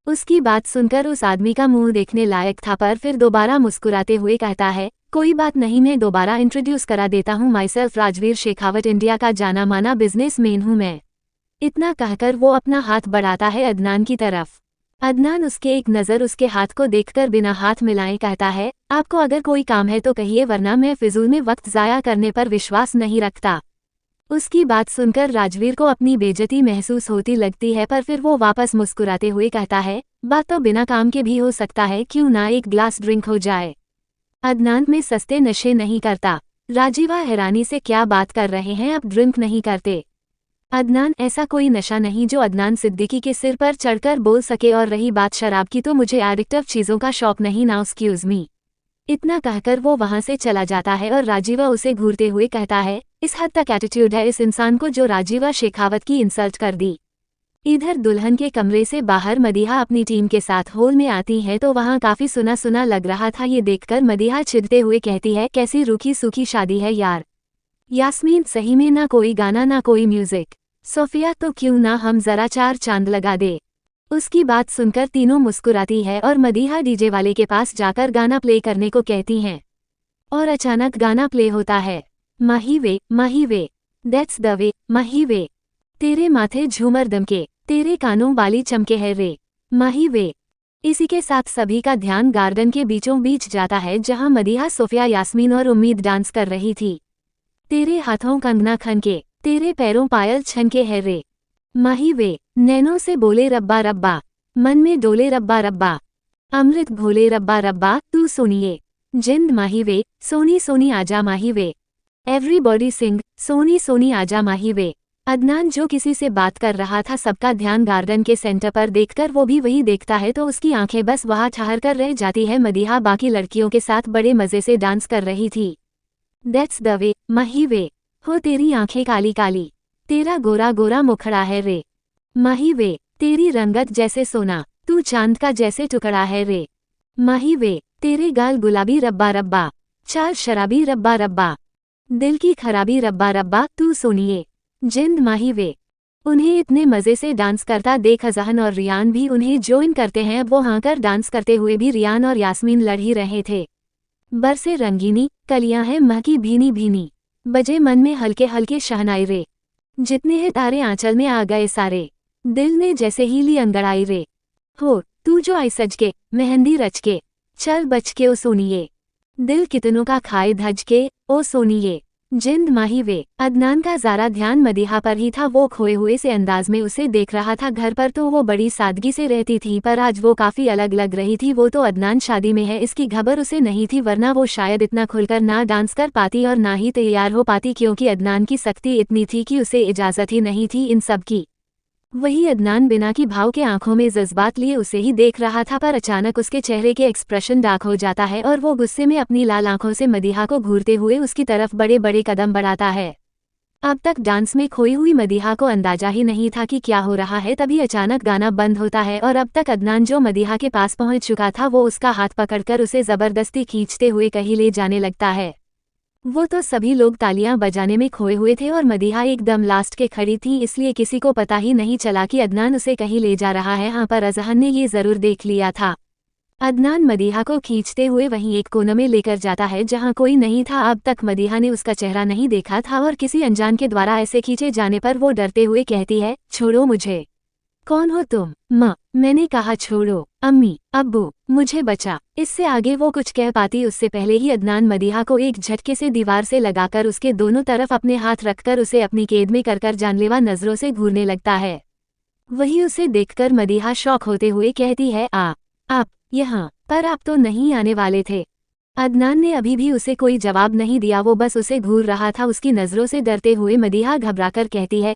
उसकी बात सुनकर उस आदमी का मुंह देखने लायक था, पर फिर दोबारा मुस्कुराते हुए कहता है, कोई बात नहीं, मैं दोबारा इंट्रोड्यूस करा देता हूँ, माईसेल्फ राजवीर शेखावत, इंडिया का जाना माना बिजनेसमैन हूँ मैं। इतना कहकर वो अपना हाथ बढ़ाता है अदनान की तरफ। अदनान उसके एक नज़र उसके हाथ को देखकर बिना हाथ मिलाए कहता है, आपको अगर कोई काम है तो कहिए, वरना मैं फिजूल में वक्त ज़ाया करने पर विश्वास नहीं रखता। उसकी बात सुनकर राजवीर को अपनी बेइज्जती महसूस होती लगती है, पर फिर वो वापस मुस्कुराते हुए कहता है, बात तो बिना काम के भी हो सकता है, क्यों ना एक ग्लास ड्रिंक हो जाए। अदनान में सस्ते नशे नहीं करता। राजीवा हैरानी से, क्या बात कर रहे हैं, आप ड्रिंक नहीं करते? अदनान, ऐसा कोई नशा नहीं जो अदनान सिद्दीकी के सिर पर चढ़कर बोल सके, और रही बात शराब की तो मुझे एडिक्टिव चीज़ों का शौक नहीं ना, एक्सक्यूज मी। इतना कहकर वो वहां से चला जाता है और राजीवा उसे घूरते हुए कहता है, इस हद तक एटीट्यूड है इस इंसान को जो राजीवा शेखावत की इंसल्ट कर दी। इधर दुल्हन के कमरे से बाहर मदीहा अपनी टीम के साथ हॉल में आती है तो वहां काफी सुना सुना लग रहा था। ये देखकर मदीहा चिढ़ते हुए कहती है, कैसी रूखी सूखी शादी है यार। यास्मीन, सही में ना कोई गाना ना कोई म्यूजिक। सोफिया, तो क्यों ना हम जरा चार चांद लगा दे। उसकी बात सुनकर तीनों मुस्कुराती है और मदीहा डीजे वाले के पास जाकर गाना प्ले करने को कहती हैं। और अचानक गाना प्ले होता है, माही वे, दैट्स द वे, माही वे। तेरे माथे झूमर दमके, तेरे कानों बाली चमके है रे, माही वे। इसी के साथ सभी का ध्यान गार्डन के बीचों बीच जाता है जहां मदीहा, सोफिया, यास्मीन और उम्मीद डांस कर रही थी। तेरे हाथों कंगना खनके, तेरे पैरों पायल छनके है रे, माही वे। नैनों से बोले रब्बा रब्बा, मन में डोले रब्बा रब्बा, अमृत भोले रब्बा रब्बा, तू सुनिए। जिंद माही वे, सोनी सोनी आजा माही वे। एवरीबॉडी सिंग, सोनी सोनी आजा माही वे। अदनान जो किसी से बात कर रहा था, सबका ध्यान गार्डन के सेंटर पर देखकर वो भी वही देखता है तो उसकी आंखें बस वहां ठहर कर रह जाती है। मदीहा बाकी लड़कियों के साथ बड़े मजे से डांस कर रही थी। दैट्स द वे, माही वे। हो तेरी आंखें काली काली, तेरा गोरा गोरा मुखड़ा है रे, माही वे। तेरी रंगत जैसे सोना, तू चांद का जैसे टुकड़ा है रे, माही वे। तेरे गाल गुलाबी रब्बा रब्बा, चाल शराबी रब्बा रब्बा, दिल की खराबी रब्बा रब्बा, तू सुनिए। जिंद माही वे। उन्हें इतने मजे से डांस करता देख अजहन और रियान भी उन्हें ज्वाइन करते हैं। अब वो हाँकर डांस करते हुए भी रियान और यास्मीन लड़ ही रहे थे। बरसे रंगीनी कलियां हैं महकी भीनी भीनी, बजे मन में हल्के हल्के शहनाई रे, जितने हैं तारे आंचल में आ गए सारे, दिल ने जैसे ही ली अंगड़ाई रे। हो तू जो आई सज के, मेहंदी रच के, चल बच के ओ सोनिए, दिल कितनों का खाए धज के ओ सोनिए। जिंद माही वे। अदनान का ज़ारा ध्यान मदीहा पर ही था। वो खोए हुए से अंदाज में उसे देख रहा था। घर पर तो वो बड़ी सादगी से रहती थी, पर आज वो काफ़ी अलग लग रही थी। वो तो अदनान शादी में है, इसकी खबर उसे नहीं थी, वरना वो शायद इतना खुलकर ना डांस कर पाती और ना ही तैयार हो पाती, क्योंकि अदनान की सख्ती इतनी थी कि उसे इजाज़त ही नहीं थी इन सब की। वही अदनान बिना की भाव के आंखों में जज्बात लिए उसे ही देख रहा था, पर अचानक उसके चेहरे के एक्सप्रेशन डार्क हो जाता है और वो गुस्से में अपनी लाल आंखों से मदीहा को घूरते हुए उसकी तरफ बड़े बड़े कदम बढ़ाता है। अब तक डांस में खोई हुई मदीहा को अंदाजा ही नहीं था कि क्या हो रहा है। तभी अचानक गाना बंद होता है और अब तक अदनान जो मदीहा के पास पहुंच चुका था, वो उसका हाथ पकड़कर उसे जबरदस्ती खींचते हुए कहीं ले जाने लगता है। वो तो सभी लोग तालियां बजाने में खोए हुए थे और मदीहा एकदम लास्ट के खड़ी थी, इसलिए किसी को पता ही नहीं चला कि अदनान उसे कहीं ले जा रहा है। हाँ, पर अजहन ने ये जरूर देख लिया था। अदनान मदीहा को खींचते हुए वहीं एक कोने में लेकर जाता है जहां कोई नहीं था। अब तक मदीहा ने उसका चेहरा नहीं देखा था और किसी अनजान के द्वारा ऐसे खींचे जाने पर वो डरते हुए कहती है, छोड़ो मुझे। कौन हो तुम? माँ, मैंने कहा छोड़ो। अम्मी, अब्बू, मुझे बचा। इससे आगे वो कुछ कह पाती उससे पहले ही अदनान मदीहा को एक झटके से दीवार से लगाकर उसके दोनों तरफ अपने हाथ रखकर उसे अपनी कैद में कर जानलेवा नजरों से घूरने लगता है। वही उसे देखकर मदीहा शौक होते हुए कहती है, आप यहाँ पर आप तो नहीं आने वाले थे। अदनान ने अभी भी उसे कोई जवाब नहीं दिया, वो बस उसे घूर रहा था। उसकी नजरों से डरते हुए मदीहा घबराकर कहती है,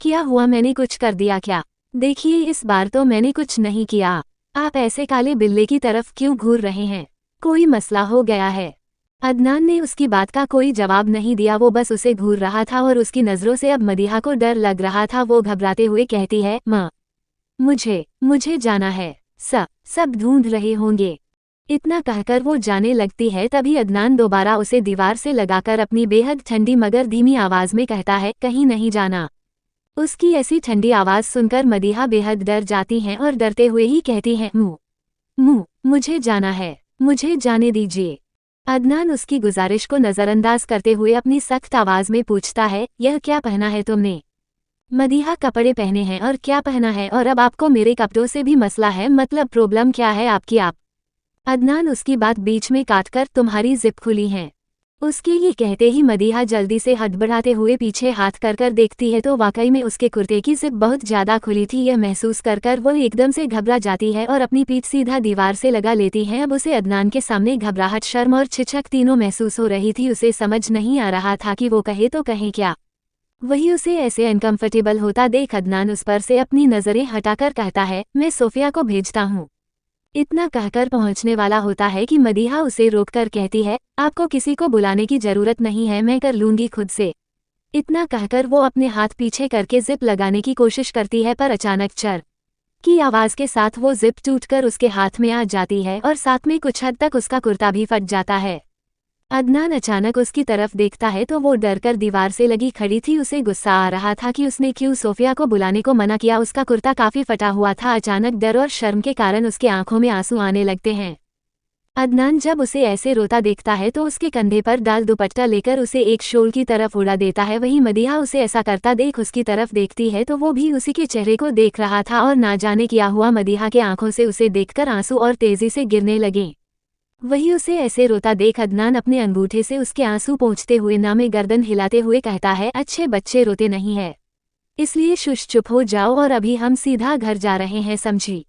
क्या हुआ, मैंने कुछ कर दिया क्या? देखिए, इस बार तो मैंने कुछ नहीं किया। आप ऐसे काले बिल्ले की तरफ क्यों घूर रहे हैं? कोई मसला हो गया है? अदनान ने उसकी बात का कोई जवाब नहीं दिया, वो बस उसे घूर रहा था और उसकी नज़रों से अब मदीहा को डर लग रहा था। वो घबराते हुए कहती है, माँ, मुझे जाना है। सब ढूंढ रहे होंगे, इतना कहकर वो जाने लगती है, तभी अदनान दोबारा उसे दीवार से लगाकर अपनी बेहद ठंडी मगर धीमी आवाज में कहता है, कहीं नहीं जाना। उसकी ऐसी ठंडी आवाज सुनकर मदीहा बेहद डर जाती हैं और डरते हुए ही कहती हैं, मुझे जाना है, मुझे जाने दीजिए। अदनान उसकी गुजारिश को नज़रअंदाज करते हुए अपनी सख्त आवाज में पूछता है, यह क्या पहना है तुमने? मदीहा, कपड़े पहने हैं और क्या पहना है, और अब आपको मेरे कपड़ों से भी मसला है, मतलब प्रॉब्लम क्या है आपकी? आप अदनान उसकी बात बीच में काटकर, तुम्हारी जिप खुली है। उसके ये कहते ही मदीहा जल्दी से हड़बड़ाते हुए पीछे हाथ कर देखती है तो वाकई में उसके कुर्ते की जिप बहुत ज्यादा खुली थी। यह महसूस कर वो एकदम से घबरा जाती है और अपनी पीठ सीधा दीवार से लगा लेती है। अब उसे अदनान के सामने घबराहट, शर्म और छिछक तीनों महसूस हो रही थी। उसे समझ नहीं आ रहा था कि वो कहे तो कहे क्या। वही उसे ऐसे अनकंफर्टेबल होता देख अदनान उस पर से अपनी नजरें हटाकर कहता है, मैं सोफिया को भेजता हूँ। इतना कहकर पहुंचने वाला होता है कि मदीहा उसे रोककर कहती है, आपको किसी को बुलाने की जरूरत नहीं है, मैं कर लूंगी खुद से। इतना कहकर वो अपने हाथ पीछे करके जिप लगाने की कोशिश करती है, पर अचानक चर की आवाज के साथ वो जिप टूटकर उसके हाथ में आ जाती है और साथ में कुछ हद तक उसका कुर्ता भी फट जाता है। अदनान अचानक उसकी तरफ देखता है तो वो डरकर दीवार से लगी खड़ी थी। उसे गुस्सा आ रहा था कि उसने क्यों सोफिया को बुलाने को मना किया। उसका कुर्ता काफी फटा हुआ था। अचानक डर और शर्म के कारण उसके आंखों में आंसू आने लगते हैं। अदनान जब उसे ऐसे रोता देखता है तो उसके कंधे पर डाल दुपट्टा लेकर उसे एक शोल की तरफ उड़ा देता है। वहीं मदीहा उसे ऐसा करता देख उसकी तरफ देखती है तो वो भी उसी के चेहरे को देख रहा था और ना जाने क्या हुआ, मदीहा के आंखों से उसे देखकर आंसू और तेजी से गिरने लगे। वही उसे ऐसे रोता देख अदनान अपने अंगूठे से उसके आंसू पोंछते हुए नामे गर्दन हिलाते हुए कहता है, अच्छे बच्चे रोते नहीं है, इसलिए शुश चुप हो जाओ और अभी हम सीधा घर जा रहे हैं, समझी।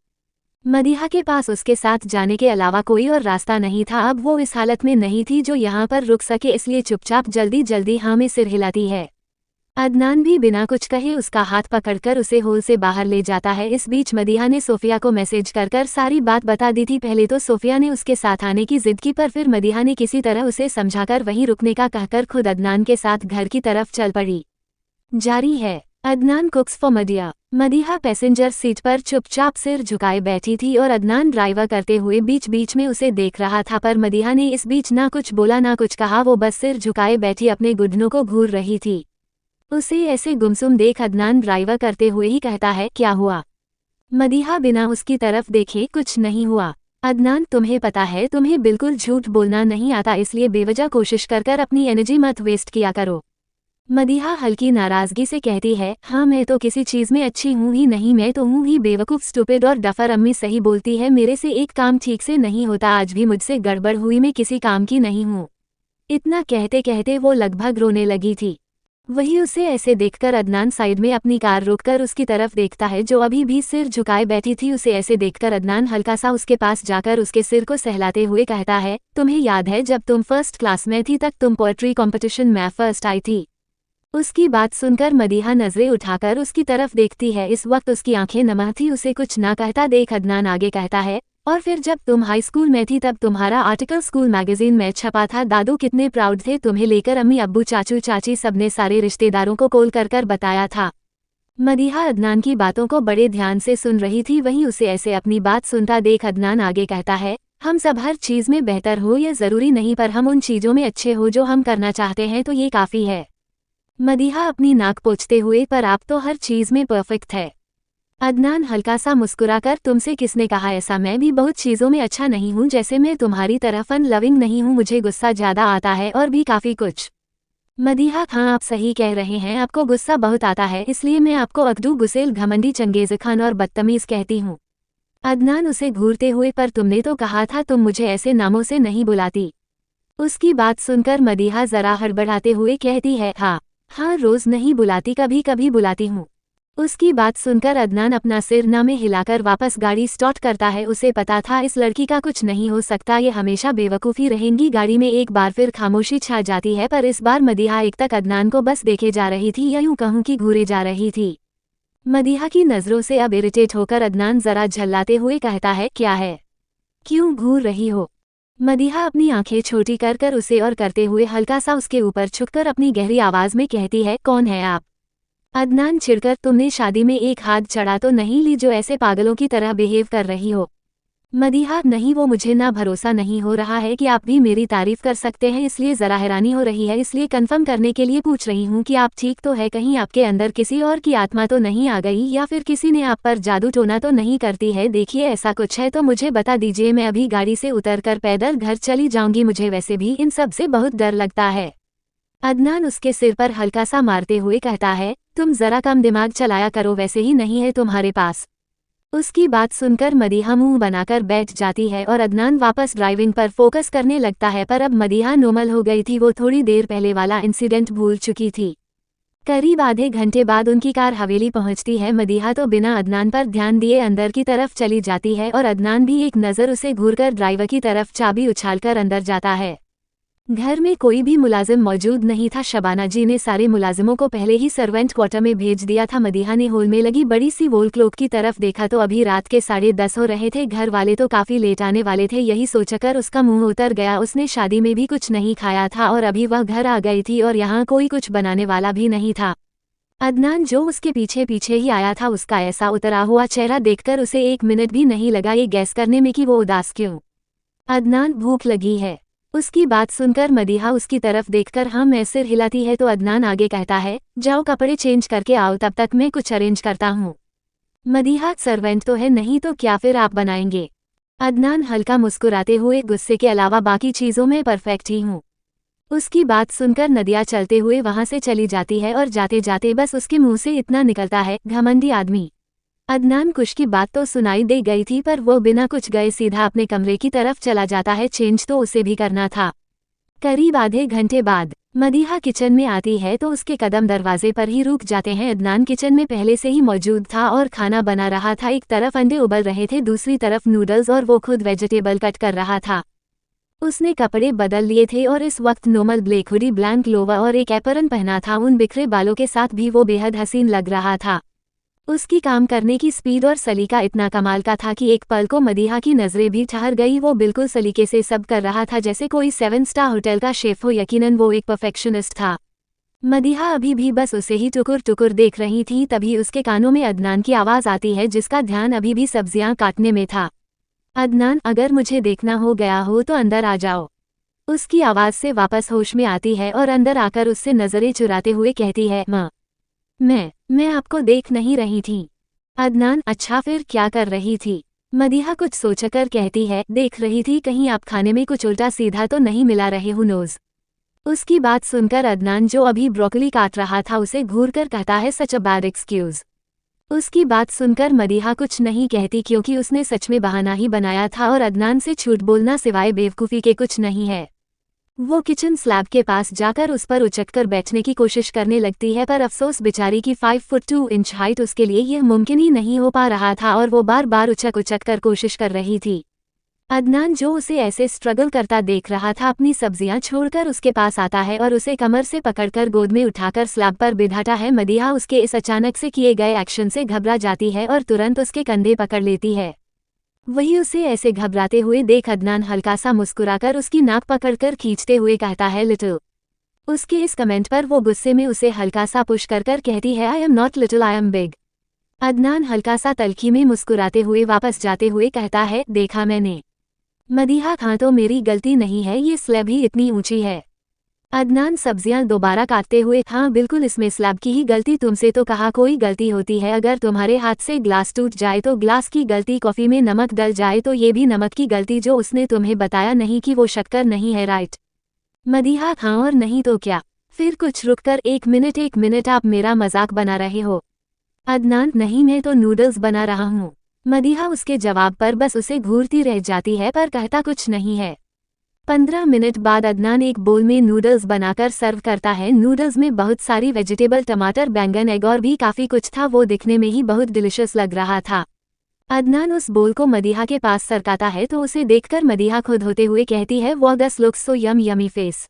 मदीहा के पास उसके साथ जाने के अलावा कोई और रास्ता नहीं था। अब वो इस हालत में नहीं थी जो यहाँ पर रुक सके, इसलिए चुपचाप जल्दी जल्दी हाँ में सिर हिलाती है। अदनान भी बिना कुछ कहे उसका हाथ पकड़कर उसे हॉल से बाहर ले जाता है। इस बीच मदीहा ने सोफिया को मैसेज कर सारी बात बता दी थी। पहले तो सोफिया ने उसके साथ आने की जिद की, पर फिर मदीहा ने किसी तरह उसे समझाकर वहीं रुकने का कहकर खुद अदनान के साथ घर की तरफ चल पड़ी। जारी है Adnan कुक्स for Madiha. Madiha passenger seat पर चुपचाप सिर झुकाए बैठी थी और अदनान ड्राइवर करते हुए बीच बीच में उसे देख रहा था, पर मदीहा ने इस बीच ना कुछ बोला ना कुछ कहा। वो बस सिर झुकाए बैठी अपने घुटनों को घूर रही थी। उसे ऐसे गुमसुम देख अदनान ड्राइवर करते हुए ही कहता है, क्या हुआ? मदीहा बिना उसकी तरफ देखे, कुछ नहीं हुआ। अदनान, तुम्हें पता है तुम्हें बिल्कुल झूठ बोलना नहीं आता, इसलिए बेवजह कोशिश कर अपनी एनर्जी मत वेस्ट किया करो। मदीहा हल्की नाराजगी से कहती है, हाँ मैं तो किसी चीज में अच्छी हूँ ही नहीं, मैं तो हूँ ही बेवकूफ, स्टूपिड और डफर। अम्मी सही बोलती है, मेरे से एक काम ठीक से नहीं होता, आज भी मुझसे गड़बड़ हुई, मैं किसी काम की नहीं हूँ। इतना कहते कहते वो लगभग रोने लगी थी। वही उसे ऐसे देखकर अदनान साइड में अपनी कार रोककर उसकी तरफ देखता है जो अभी भी सिर झुकाए बैठी थी। उसे ऐसे देखकर अदनान हल्का सा उसके पास जाकर उसके सिर को सहलाते हुए कहता है, तुम्हें याद है जब तुम फर्स्ट क्लास में थी तक तुम पोएट्री कंपटीशन में फर्स्ट आई थी? उसकी बात सुनकर मदीहा नजरें उठाकर उसकी तरफ देखती है। इस वक्त उसकी आंखें नम थी। उसे कुछ ना कहता देख अदनान आगे कहता है, और फिर जब तुम हाई स्कूल में थी तब तुम्हारा आर्टिकल स्कूल मैगजीन में छपा था, दादू कितने प्राउड थे तुम्हें लेकर, अम्मी अब्बू चाचू चाची सबने सारे रिश्तेदारों को कॉल कर बताया था। मदीहा अदनान की बातों को बड़े ध्यान से सुन रही थी। वहीं उसे ऐसे अपनी बात सुनता देख अदनान आगे कहता है, हम सब हर चीज में बेहतर हो यह जरूरी नहीं, पर हम उन चीजों में अच्छे हो जो हम करना चाहते हैं तो ये काफी है। मदीहा अपनी नाक पोंछते हुए, पर आप तो हर चीज में परफेक्ट है। अदनान हल्का सा मुस्कुराकर, तुमसे किसने कहा ऐसा? मैं भी बहुत चीज़ों में अच्छा नहीं हूँ, जैसे मैं तुम्हारी तरह फन लविंग नहीं हूँ, मुझे गुस्सा ज़्यादा आता है और भी काफ़ी कुछ। मदीहा, हाँ आप सही कह रहे हैं, आपको गुस्सा बहुत आता है, इसलिए मैं आपको अकदू, गुसेल, घमंडी, चंगेज़ खान और बदतमीज़ कहती हूँ। अदनान उसे घूरते हुए, पर तुमने तो कहा था तुम मुझे ऐसे नामों से नहीं बुलाती। उसकी बात सुनकर मदीहा ज़रा हड़बड़ाते हुए कहती है, हाँ रोज़ नहीं बुलाती, कभी कभी बुलाती हूँ। उसकी बात सुनकर अदनान अपना सिर ना में हिलाकर वापस गाड़ी स्टार्ट करता है। उसे पता था इस लड़की का कुछ नहीं हो सकता, ये हमेशा बेवकूफ़ी रहेंगी। गाड़ी में एक बार फिर खामोशी छा जाती है, पर इस बार मदीहा एक तक अदनान को बस देखे जा रही थी, या यूं कहूं कि घूरे जा रही थी। मदीहा की नज़रों से अब इरिटेट होकर अदनान ज़रा झल्लाते हुए कहता है, क्या है, क्यों घूर रही हो? मदीहा अपनी आंखें छोटी कर उसे और करते हुए हल्का सा उसके ऊपर झुककर अपनी गहरी आवाज़ में कहती है, कौन है आप? अदनान चिढ़कर, तुमने शादी में एक हाथ चढ़ा तो नहीं ली जो ऐसे पागलों की तरह बिहेव कर रही हो? मदीहा, नहीं वो मुझे ना भरोसा नहीं हो रहा है कि आप भी मेरी तारीफ कर सकते हैं, इसलिए ज़रा हैरानी हो रही है, इसलिए कंफर्म करने के लिए पूछ रही हूँ कि आप ठीक तो है, कहीं आपके अंदर किसी और की आत्मा तो नहीं आ गई या फिर किसी ने आप पर जादू टोना तो नहीं करती है। देखिए ऐसा कुछ है तो मुझे बता दीजिए, मैं अभी गाड़ी से उतरकर पैदल घर चली जाऊंगी, मुझे वैसे भी इन सब से बहुत डर लगता है। अदनान उसके सिर पर हल्का सा मारते हुए कहता है, तुम जरा कम दिमाग चलाया करो, वैसे ही नहीं है तुम्हारे पास। उसकी बात सुनकर मदीहा मुंह बनाकर बैठ जाती है और अदनान वापस ड्राइविंग पर फोकस करने लगता है। पर अब मदीहा नॉर्मल हो गई थी, वो थोड़ी देर पहले वाला इंसिडेंट भूल चुकी थी। करीब आधे घंटे बाद उनकी कार हवेली पहुंचती है। मदीहा तो बिना अदनान पर ध्यान दिए अंदर की तरफ चली जाती है और अदनान भी एक नज़र उसे घूरकर ड्राइवर की तरफ चाबी उछालकर अंदर जाता है। घर में कोई भी मुलाजिम मौजूद नहीं था। शबाना जी ने सारे मुलाजिमों को पहले ही सर्वेंट क्वार्टर में भेज दिया था। मदीहा ने हॉल में लगी बड़ी सी वॉल क्लॉक की तरफ देखा तो अभी रात के 10:30 हो रहे थे। घर वाले तो काफी लेट आने वाले थे, यही सोचकर उसका मुंह उतर गया। उसने शादी में भी कुछ नहीं खाया था और अभी वह घर आ गई थी और यहाँ कोई कुछ बनाने वाला भी नहीं था। अदनान जो उसके पीछे पीछे ही आया था, उसका ऐसा उतरा हुआ चेहरा देखकर उसे 1 मिनट भी नहीं लगा ये गैस करने में कि वो उदास क्यों। अदनान, भूख लगी है। उसकी बात सुनकर मदीहा उसकी तरफ देखकर हाँ मैं सिर हिलाती है तो अदनान आगे कहता है, जाओ कपड़े चेंज करके आओ, तब तक मैं कुछ अरेंज करता हूँ। मदीहा, सर्वेंट तो है नहीं तो क्या फिर आप बनाएंगे? अदनान हल्का मुस्कुराते हुए, गुस्से के अलावा बाकी चीज़ों में परफेक्ट ही हूँ। उसकी बात सुनकर नदिया चलते हुए वहां से चली जाती है और जाते जाते बस उसके मुंह से इतना निकलता है, घमंडी आदमी। अदनान कुछ की बात तो सुनाई दे गई थी पर वो बिना कुछ गए सीधा अपने कमरे की तरफ चला जाता है। चेंज तो उसे भी करना था। करीब आधे घंटे बाद मदीहा किचन में आती है तो उसके कदम दरवाजे पर ही रुक जाते हैं। अदनान किचन में पहले से ही मौजूद था और खाना बना रहा था। एक तरफ अंडे उबल रहे थे, दूसरी तरफ नूडल्स और वो खुद वेजिटेबल कट कर रहा था। उसने कपड़े बदल लिए थे और इस वक्त normal black hoodie, black lower और एक एप्रन पहना था। उन बिखरे बालों के साथ भी वो बेहद हसीन लग रहा था। उसकी काम करने की स्पीड और सलीका इतना कमाल का था कि एक पल को मदीहा की नजरें भी ठहर गई। वो बिल्कुल सलीके से सब कर रहा था जैसे कोई 7 स्टार होटल का शेफ हो। यकीनन वो एक परफेक्शनिस्ट था। मदीहा अभी भी बस उसे ही टुकुर टुकुर देख रही थी, तभी उसके कानों में अदनान की आवाज़ आती है जिसका ध्यान अभी भी सब्जियां काटने में था। अदनान, अगर मुझे देखना हो गया हो तो अंदर आ जाओ। उसकी आवाज़ से वापस होश में आती है और अंदर आकर उससे नजरें चुराते हुए कहती है, माँ मैं आपको देख नहीं रही थी। अदनान, अच्छा फिर क्या कर रही थी? मदीहा कुछ सोचकर कहती है, देख रही थी कहीं आप खाने में कुछ उल्टा सीधा तो नहीं मिला रहे हो नोज। उसकी बात सुनकर अदनान जो अभी ब्रोकली काट रहा था उसे घूरकर कहता है, सच अ बैड एक्सक्यूज। उसकी बात सुनकर मदीहा कुछ नहीं कहती क्योंकि उसने सच में बहाना ही बनाया था और अदनान से झूठ बोलना सिवाय बेवकूफ़ी के कुछ नहीं है। वो किचन स्लैब के पास जाकर उस पर उचककर बैठने की कोशिश करने लगती है पर अफसोस बेचारी की 5 फुट 2 इंच हाइट उसके लिए यह मुमकिन ही नहीं हो पा रहा था और वो बार बार उचक कर कोशिश कर रही थी। अदनान जो उसे ऐसे स्ट्रगल करता देख रहा था अपनी सब्जियां छोड़कर उसके पास आता है और उसे कमर से पकड़कर गोद में उठाकर स्लैब पर बिठाता है। मदीहा उसके इस अचानक से किए गए एक्शन से घबरा जाती है और तुरंत उसके कंधे पकड़ लेती है। वही उसे ऐसे घबराते हुए देख अदनान हल्का सा मुस्कुराकर उसकी नाक पकड़कर खींचते हुए कहता है, लिटिल। उसके इस कमेंट पर वो गुस्से में उसे हल्का सा पुश कर कहती है, I am not little, I am big. Adnan हल्का सा तल्खी में मुस्कुराते हुए वापस जाते हुए कहता है, देखा मैंने। मदीहा, हाँ तो मेरी गलती नहीं है, ये स्लैब ही इतनी ऊंची है। अदनान सब्जियां दोबारा काटते हुए, हाँ बिल्कुल इसमें स्लैब की ही गलती, तुमसे तो कहा कोई गलती होती है, अगर तुम्हारे हाथ से ग्लास टूट जाए तो ग्लास की गलती, कॉफ़ी में नमक डल जाए तो ये भी नमक की गलती, जो उसने तुम्हें बताया नहीं कि वो शक्कर नहीं है, राइट? मदीहा, हाँ और नहीं तो क्या? फिर कुछ रुककर, एक मिनट आप मेरा मजाक बना रहे हो? अदनान, नहीं मैं तो नूडल्स बना रहा हूँ। मदीहा उसके जवाब पर बस उसे घूरती रह जाती है पर कहता कुछ नहीं है। 15 मिनट बाद अदनान एक बोल में नूडल्स बनाकर सर्व करता है। नूडल्स में बहुत सारी वेजिटेबल, टमाटर, बैंगन, एग और भी काफ़ी कुछ था। वो दिखने में ही बहुत डिलिशियस लग रहा था। अदनान उस बोल को मदीहा के पास सरकाता है तो उसे देखकर मदीहा खुद होते हुए कहती है, वो दस लुक्स सो यमी फेस।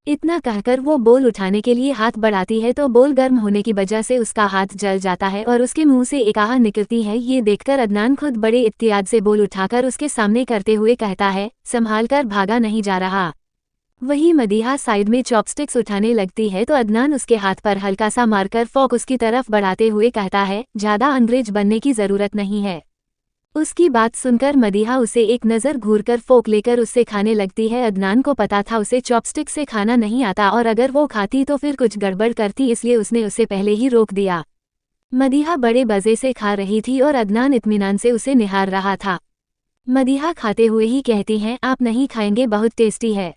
इतना कहकर वो बोल उठाने के लिए हाथ बढ़ाती है तो बोल गर्म होने की वजह से उसका हाथ जल जाता है और उसके मुंह से एक आह निकलती है। ये देखकर अदनान खुद बड़े इत्तेफाक से बोल उठाकर उसके सामने करते हुए कहता है, संभाल कर, भागा नहीं जा रहा। वही मदीहा साइड में चॉपस्टिक्स उठाने लगती है तो अदनान उसके हाथ पर हल्का सा मारकर फोक उसकी तरफ बढ़ाते हुए कहता है, ज़्यादा अंग्रेज बनने की ज़रूरत नहीं है। उसकी बात सुनकर मदीहा उसे एक नज़र घूरकर फोक लेकर उससे खाने लगती है। अदनान को पता था उसे चॉपस्टिक से खाना नहीं आता और अगर वो खाती तो फिर कुछ गड़बड़ करती, इसलिए उसने उसे पहले ही रोक दिया। मदीहा बड़े मज़े से खा रही थी और अदनान इत्मीनान से उसे निहार रहा था। मदीहा खाते हुए ही कहती हैं, आप नहीं खाएंगे, बहुत टेस्टी है।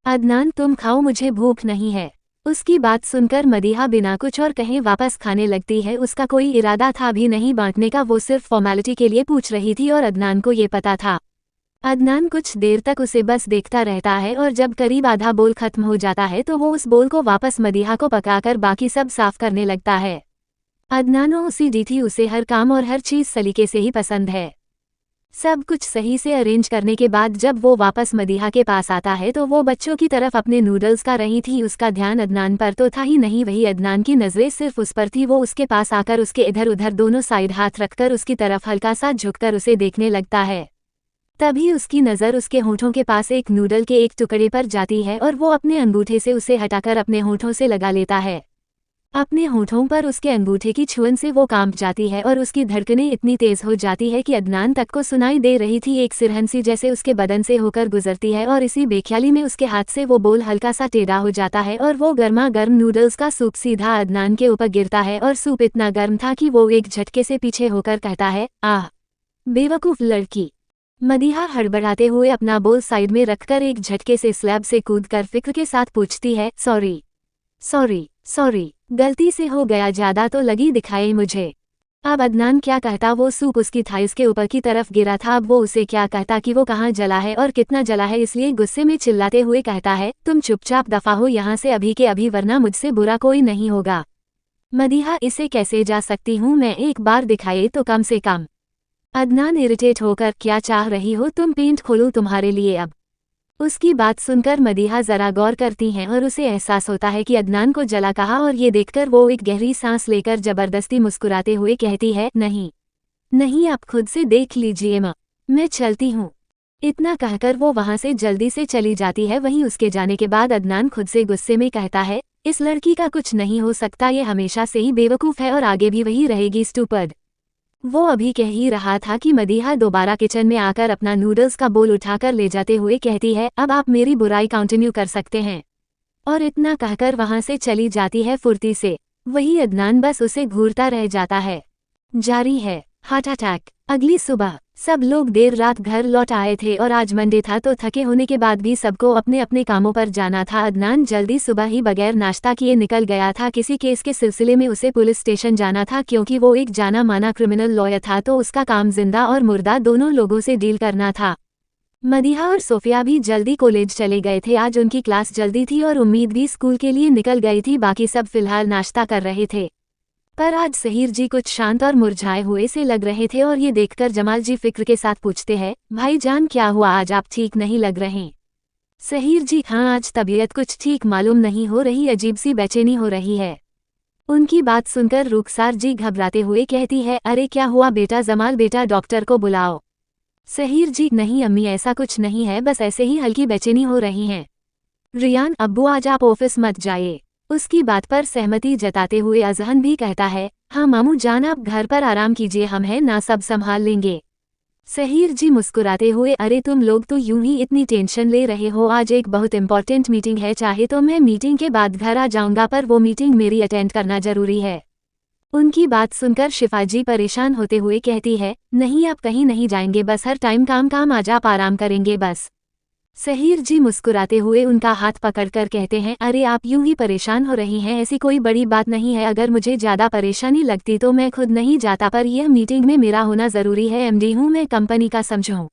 अदनान, तुम खाओ, मुझे भूख नहीं है। उसकी बात सुनकर मदीहा बिना कुछ और कहे वापस खाने लगती है। उसका कोई इरादा था भी नहीं बांटने का, वो सिर्फ फॉर्मेलिटी के लिए पूछ रही थी और अदनान को ये पता था। अदनान कुछ देर तक उसे बस देखता रहता है और जब करीब आधा बोल खत्म हो जाता है तो वो उस बोल को वापस मदीहा को पकाकर बाकी सब साफ करने लगता है। अदनान ओसीडी थी, उसे हर काम और हर चीज़ सलीके से ही पसंद है। सब कुछ सही से अरेंज करने के बाद जब वो वापस मदीहा के पास आता है तो वो बच्चों की तरफ अपने नूडल्स का रही थी। उसका ध्यान अदनान पर तो था ही नहीं, वही अदनान की नज़रें सिर्फ उस पर थी। वो उसके पास आकर उसके इधर उधर दोनों साइड हाथ रखकर उसकी तरफ हल्का सा झुककर उसे देखने लगता है। तभी उसकी नज़र उसके होठों के पास एक नूडल के एक टुकड़े पर जाती है और वो अपने अंगूठे से उसे हटाकर अपने होठों से लगा लेता है। अपने होठों पर उसके अंगूठे की छुअन से वो कांप जाती है और उसकी धड़कनें इतनी तेज हो जाती है कि अदनान तक को सुनाई दे रही थी। एक सिरहन सी जैसे उसके बदन से होकर गुजरती है और इसी बेख्याली में उसके हाथ से वो बोल हल्का सा टेढ़ा हो जाता है और वो गर्मा गर्म नूडल्स का सूप सीधा अदनान के ऊपर गिरता है और सूप इतना गर्म था कि वो एक झटके से पीछे होकर कहता है, आह बेवकूफ़ लड़की। मदीहा हड़बड़ाते हुए अपना बोल साइड में रखकर एक झटके से स्लैब से कूदकर फिक्र के साथ पूछती है, सॉरी सॉरी सॉरी, गलती से हो गया, ज़्यादा तो लगी दिखाई मुझे। अब अदनान क्या कहता, वो सूप उसकी थाइस के ऊपर की तरफ गिरा था। अब वो उसे क्या कहता कि वो कहाँ जला है और कितना जला है, इसलिए गुस्से में चिल्लाते हुए कहता है, तुम चुपचाप दफा हो यहाँ से अभी के अभी, वरना मुझसे बुरा कोई नहीं होगा। मदीहा, इसे कैसे जा सकती हूँ मैं, एक बार दिखाए तो कम से कम। अदनान इरिटेट होकर, क्या चाह रही हो तुम, पेंट खोलूँ तुम्हारे लिए अब। उसकी बात सुनकर मदीहा जरा गौर करती हैं और उसे एहसास होता है कि अदनान को जला कहा और ये देखकर वो एक गहरी सांस लेकर जबरदस्ती मुस्कुराते हुए कहती है, नहीं नहीं, आप खुद से देख लीजिए माँ, मैं चलती हूँ। इतना कहकर वो वहाँ से जल्दी से चली जाती है। वहीं उसके जाने के बाद अदनान खुद से गुस्से में कहता है, इस लड़की का कुछ नहीं हो सकता, ये हमेशा से ही बेवकूफ़ है और आगे भी वही रहेगी, स्टूपिड। वो अभी कह ही रहा था कि मदीहा दोबारा किचन में आकर अपना नूडल्स का बोल उठाकर ले जाते हुए कहती है, अब आप मेरी बुराई कंटिन्यू कर सकते हैं। और इतना कहकर वहां से चली जाती है फुर्ती से। वही अदनान बस उसे घूरता रह जाता है। जारी है हार्ट अटैक। अगली सुबह सब लोग देर रात घर लौट आए थे और आज मंडे था तो थके होने के बाद भी सबको अपने अपने कामों पर जाना था। अदनान जल्दी सुबह ही बगैर नाश्ता किए निकल गया था। किसी केस के सिलसिले में उसे पुलिस स्टेशन जाना था क्योंकि वो एक जाना माना क्रिमिनल लॉयर था, तो उसका काम जिंदा और मुर्दा दोनों लोगों से डील करना था। मदीहा और सोफिया भी जल्दी कॉलेज चले गए थे। आज उनकी क्लास जल्दी थी और उम्मीद भी स्कूल के लिए निकल गई थी। बाकी सब फिलहाल नाश्ता कर रहे थे, पर आज सहर जी कुछ शांत और मुरझाए हुए से लग रहे थे और ये देखकर जमाल जी फिक्र के साथ पूछते हैं, भाईजान क्या हुआ, आज आप ठीक नहीं लग रहे। सहर जी, हाँ आज तबीयत कुछ ठीक मालूम नहीं हो रही, अजीब सी बेचैनी हो रही है। उनकी बात सुनकर रुखसार जी घबराते हुए कहती है, अरे क्या हुआ बेटा, जमाल बेटा डॉक्टर को बुलाओ। सहर जी, नहीं अम्मी ऐसा कुछ नहीं है, बस ऐसे ही हल्की बेचैनी हो रही हैं। रियान अब्बू, आज आप ऑफिस मत जाइए। उसकी बात पर सहमति जताते हुए अजहन भी कहता है, हाँ मामू जान आप घर पर आराम कीजिए, हम हैं ना, सब संभाल लेंगे। सहर जी मुस्कुराते हुए, अरे तुम लोग तो यूं ही इतनी टेंशन ले रहे हो, आज एक बहुत इंपॉर्टेंट मीटिंग है, चाहे तो मैं मीटिंग के बाद घर आ जाऊंगा, पर वो मीटिंग मेरी अटेंड करना जरूरी है। उनकी बात सुनकर शिफा जी परेशान होते हुए कहती है, नहीं आप कहीं नहीं जाएंगे, बस हर टाइम काम काम, आज आप आराम करेंगे बस। सहर जी मुस्कुराते हुए उनका हाथ पकड़कर कहते हैं, अरे आप यूं ही परेशान हो रही हैं, ऐसी कोई बड़ी बात नहीं है, अगर मुझे ज़्यादा परेशानी लगती तो मैं खुद नहीं जाता, पर यह मीटिंग में मेरा होना ज़रूरी है, एमडी हूं मैं कंपनी का, समझो।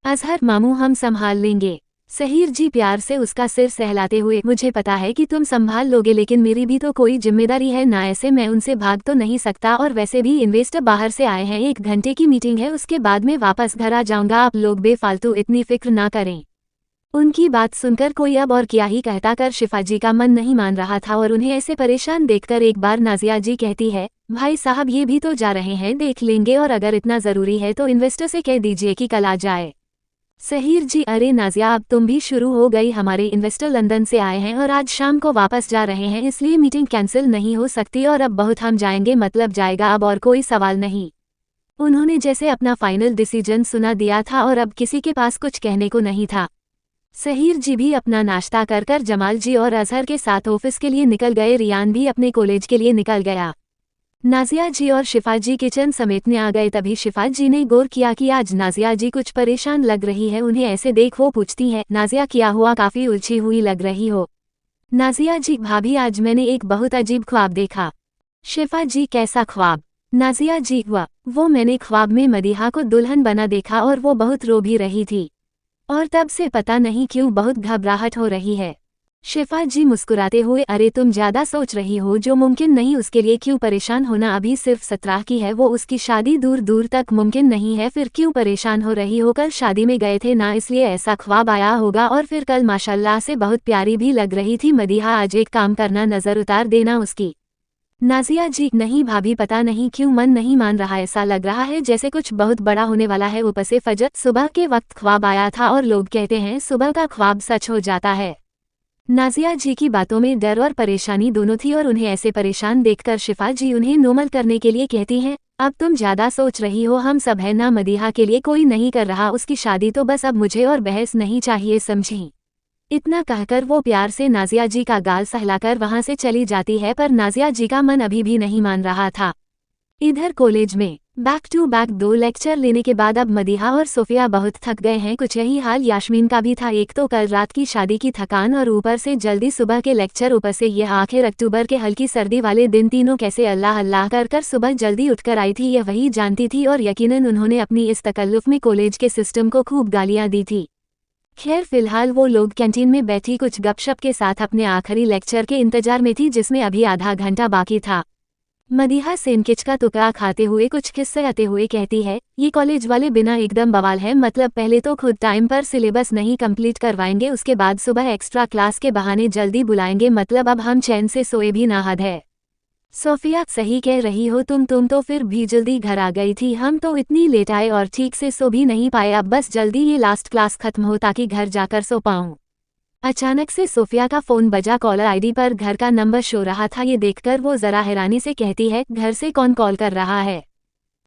अजहर मामू हम संभाल लेंगे। सहर जी प्यार से उसका सिर सहलाते हुए, मुझे पता है कि तुम संभाल लोगे, लेकिन मेरी भी तो कोई जिम्मेदारी है ना, ऐसे मैं उनसे भाग तो नहीं सकता, और वैसे भी इन्वेस्टर बाहर से आए हैं, 1 घंटे की मीटिंग है, उसके बाद में वापस घर आ जाऊंगा, आप लोग बेफालतू इतनी फिक्र ना करें। उनकी बात सुनकर कोई अब और क्या ही कहता कर शिफा जी का मन नहीं मान रहा था और उन्हें ऐसे परेशान देखकर एक बार नाजिया जी कहती है, भाई साहब ये भी तो जा रहे हैं, देख लेंगे, और अगर इतना ज़रूरी है तो इन्वेस्टर से कह दीजिए कि कल आ जाए। सहर जी, अरे नाजिया अब तुम भी शुरू हो गई, हमारे इन्वेस्टर लंदन से आए हैं और आज शाम को वापस जा रहे हैं, इसलिए मीटिंग कैंसिल नहीं हो सकती, और अब बहुत हम जाएंगे मतलब जाएगा, अब और कोई सवाल नहीं। उन्होंने जैसे अपना फाइनल डिसीजन सुना दिया था और अब किसी के पास कुछ कहने को नहीं था। सहर जी भी अपना नाश्ता कर कर जमाल जी और अजहर के साथ ऑफिस के लिए निकल गए। रियान भी अपने कॉलेज के लिए निकल गया। नाजिया जी और शिफा जी किचन समेटने आ गए। तभी शिफा जी ने गौर किया कि आज नाजिया जी कुछ परेशान लग रही है। उन्हें ऐसे देख वो पूछती है, नाजिया क्या हुआ, काफी उलझी हुई लग रही हो। नाजिया जी, भाभी आज मैंने एक बहुत अजीब ख्वाब देखा। शिफा जी, कैसा ख्वाब? नाजिया जी, हुआ वो मैंने ख्वाब में मदीहा को दुल्हन बना देखा और वो बहुत रो भी रही थी और तब से पता नहीं क्यों बहुत घबराहट हो रही है। शिफा जी मुस्कुराते हुए, अरे तुम ज्यादा सोच रही हो, जो मुमकिन नहीं उसके लिए क्यों परेशान होना, अभी सिर्फ 17 की है वो, उसकी शादी दूर दूर तक मुमकिन नहीं है, फिर क्यों परेशान हो रही हो। कल शादी में गए थे ना, इसलिए ऐसा ख्वाब आया होगा। और फिर कल माशाल्लाह से बहुत प्यारी भी लग रही थी मदीहा। आज एक काम करना, नजर उतार देना उसकी। नाजिया जी, नहीं भाभी, पता नहीं क्यों मन नहीं मान रहा, ऐसा लग रहा है जैसे कुछ बहुत बड़ा होने वाला है। ऊपर से फजर सुबह के वक्त ख्वाब आया था और लोग कहते हैं सुबह का ख्वाब सच हो जाता है। नाजिया जी की बातों में डर और परेशानी दोनों थी और उन्हें ऐसे परेशान देखकर शिफा जी उन्हें नॉर्मल करने के लिए कहती हैं, अब तुम ज्यादा सोच रही हो, हम सब है ना, मदीहा के लिए कोई नहीं कर रहा उसकी शादी, तो बस अब मुझे और बहस नहीं चाहिए, समझी। इतना कहकर वो प्यार से नाजिया जी का गाल सहलाकर वहां से चली जाती है, पर नाजिया जी का मन अभी भी नहीं मान रहा था। इधर कॉलेज में बैक टू बैक 2 लेक्चर लेने के बाद अब मदीहा और सोफिया बहुत थक गए हैं। कुछ यही हाल यास्मीन का भी था। एक तो कल रात की शादी की थकान और ऊपर से जल्दी सुबह के लेक्चर, ऊपर से ये आखिर अक्टूबर के हल्की सर्दी वाले दिन, तीनों कैसे अल्लाह अल्लाह कर कर सुबह जल्दी उठकर आई थी ये वही जानती थी और यकीनन उन्होंने अपनी इस तकल्लुफ में कॉलेज के सिस्टम को खूब गालियां दी थी। खैर फिलहाल वो लोग कैंटीन में बैठी कुछ गपशप के साथ अपने आखिरी लेक्चर के इंतजार में थी, जिसमें अभी आधा घंटा बाकी था। मदीहा सैंडविच का टुकड़ा खाते हुए कुछ खिस्साते हुए कहती है, ये कॉलेज वाले बिना एकदम बवाल है, मतलब पहले तो खुद टाइम पर सिलेबस नहीं कंप्लीट करवाएंगे, उसके बाद सुबह एक्स्ट्रा क्लास के बहाने जल्दी बुलाएंगे, मतलब अब हम चैन से सोए भी ना हद है। सोफिया, सही कह रही हो तुम तो फिर भी जल्दी घर आ गई थी, हम तो इतनी लेट आए और ठीक से सो भी नहीं पाए, अब बस जल्दी ये लास्ट क्लास खत्म हो ताकि घर जाकर सो पाऊं। अचानक से सोफिया का फोन बजा। कॉलर आईडी पर घर का नंबर शो रहा था। ये देखकर वो जरा हैरानी से कहती है, घर से कौन कॉल कर रहा है?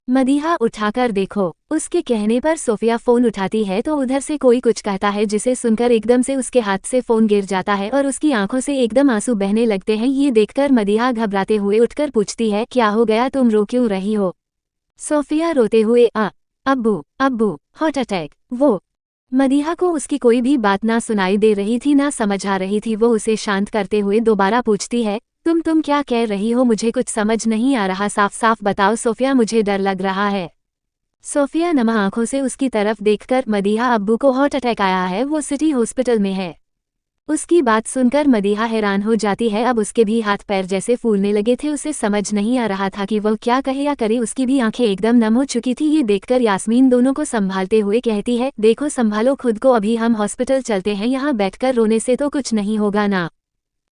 मदीहा, उठाकर देखो। उसके कहने पर सोफिया फोन उठाती है तो उधर से कोई कुछ कहता है, जिसे सुनकर एकदम से उसके हाथ से फोन गिर जाता है और उसकी आंखों से एकदम आंसू बहने लगते हैं। ये देखकर मदीहा घबराते हुए उठकर पूछती है, क्या हो गया, तुम रो क्यों रही हो? सोफिया रोते हुए, अब्बू हार्ट अटैक। वो मदीहा को उसकी कोई भी बात ना सुनाई दे रही थी ना समझ आ रही थी। वो उसे शांत करते हुए दोबारा पूछती है, तुम क्या कह रही हो, मुझे कुछ समझ नहीं आ रहा, साफ साफ बताओ सोफिया, मुझे डर लग रहा है। सोफिया नमा आंखों से उसकी तरफ देखकर, मदीहा, अब्बू को हार्ट अटैक आया है, वो सिटी हॉस्पिटल में है। उसकी बात सुनकर मदीहा हैरान हो जाती है। अब उसके भी हाथ पैर जैसे फूलने लगे थे। उसे समझ नहीं आ रहा था कि वह क्या कहे या करे। उसकी भी आंखें एकदम नम हो चुकी थी। ये देखकर यास्मीन दोनों को संभालते हुए कहती है, देखो संभालो खुद को, अभी हम हॉस्पिटल चलते हैं, यहाँ बैठकर रोने से तो कुछ नहीं होगा ना।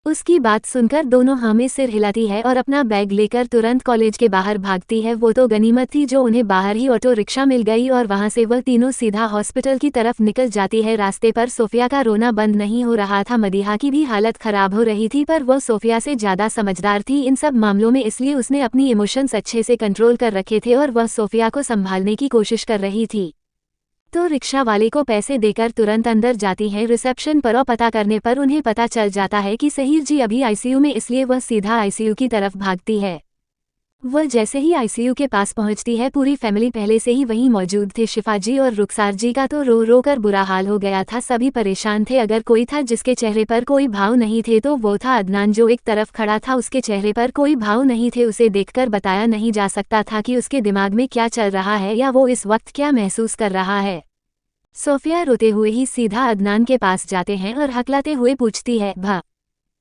उसकी बात सुनकर दोनों हाँ में सिर हिलाती है और अपना बैग लेकर तुरंत कॉलेज के बाहर भागती है। वो तो गनीमत थी जो उन्हें बाहर ही ऑटो रिक्शा मिल गई और वहां से वह तीनों सीधा हॉस्पिटल की तरफ निकल जाती है। रास्ते पर सोफिया का रोना बंद नहीं हो रहा था। मदीहा की भी हालत खराब हो रही थी, पर वह सोफिया से ज्यादा समझदार थी इन सब मामलों में, इसलिए उसने अपनी इमोशंस अच्छे से कंट्रोल कर रखे थे और वह सोफिया को संभालने की कोशिश कर रही थी। तो रिक्शा वाले को पैसे देकर तुरंत अंदर जाती है। रिसेप्शन पर पता करने पर उन्हें पता चल जाता है कि सहर जी अभी आईसीयू में, इसलिए वह सीधा आईसीयू की तरफ भागती है। वह जैसे ही आईसीयू के पास पहुंचती है, पूरी फैमिली पहले से ही वहीं मौजूद थे। शिफा जी और रुखसार जी का तो रो रो कर बुरा हाल हो गया था, सभी परेशान थे। अगर कोई था जिसके चेहरे पर कोई भाव नहीं थे तो वो था अदनान, जो एक तरफ खड़ा था। उसके चेहरे पर कोई भाव नहीं थे। उसे देखकर बताया नहीं जा सकता था कि उसके दिमाग में क्या चल रहा है या वो इस वक्त क्या महसूस कर रहा है। सोफिया रोते हुए ही सीधा अदनान के पास जाते हैं और हकलाते हुए पूछती है,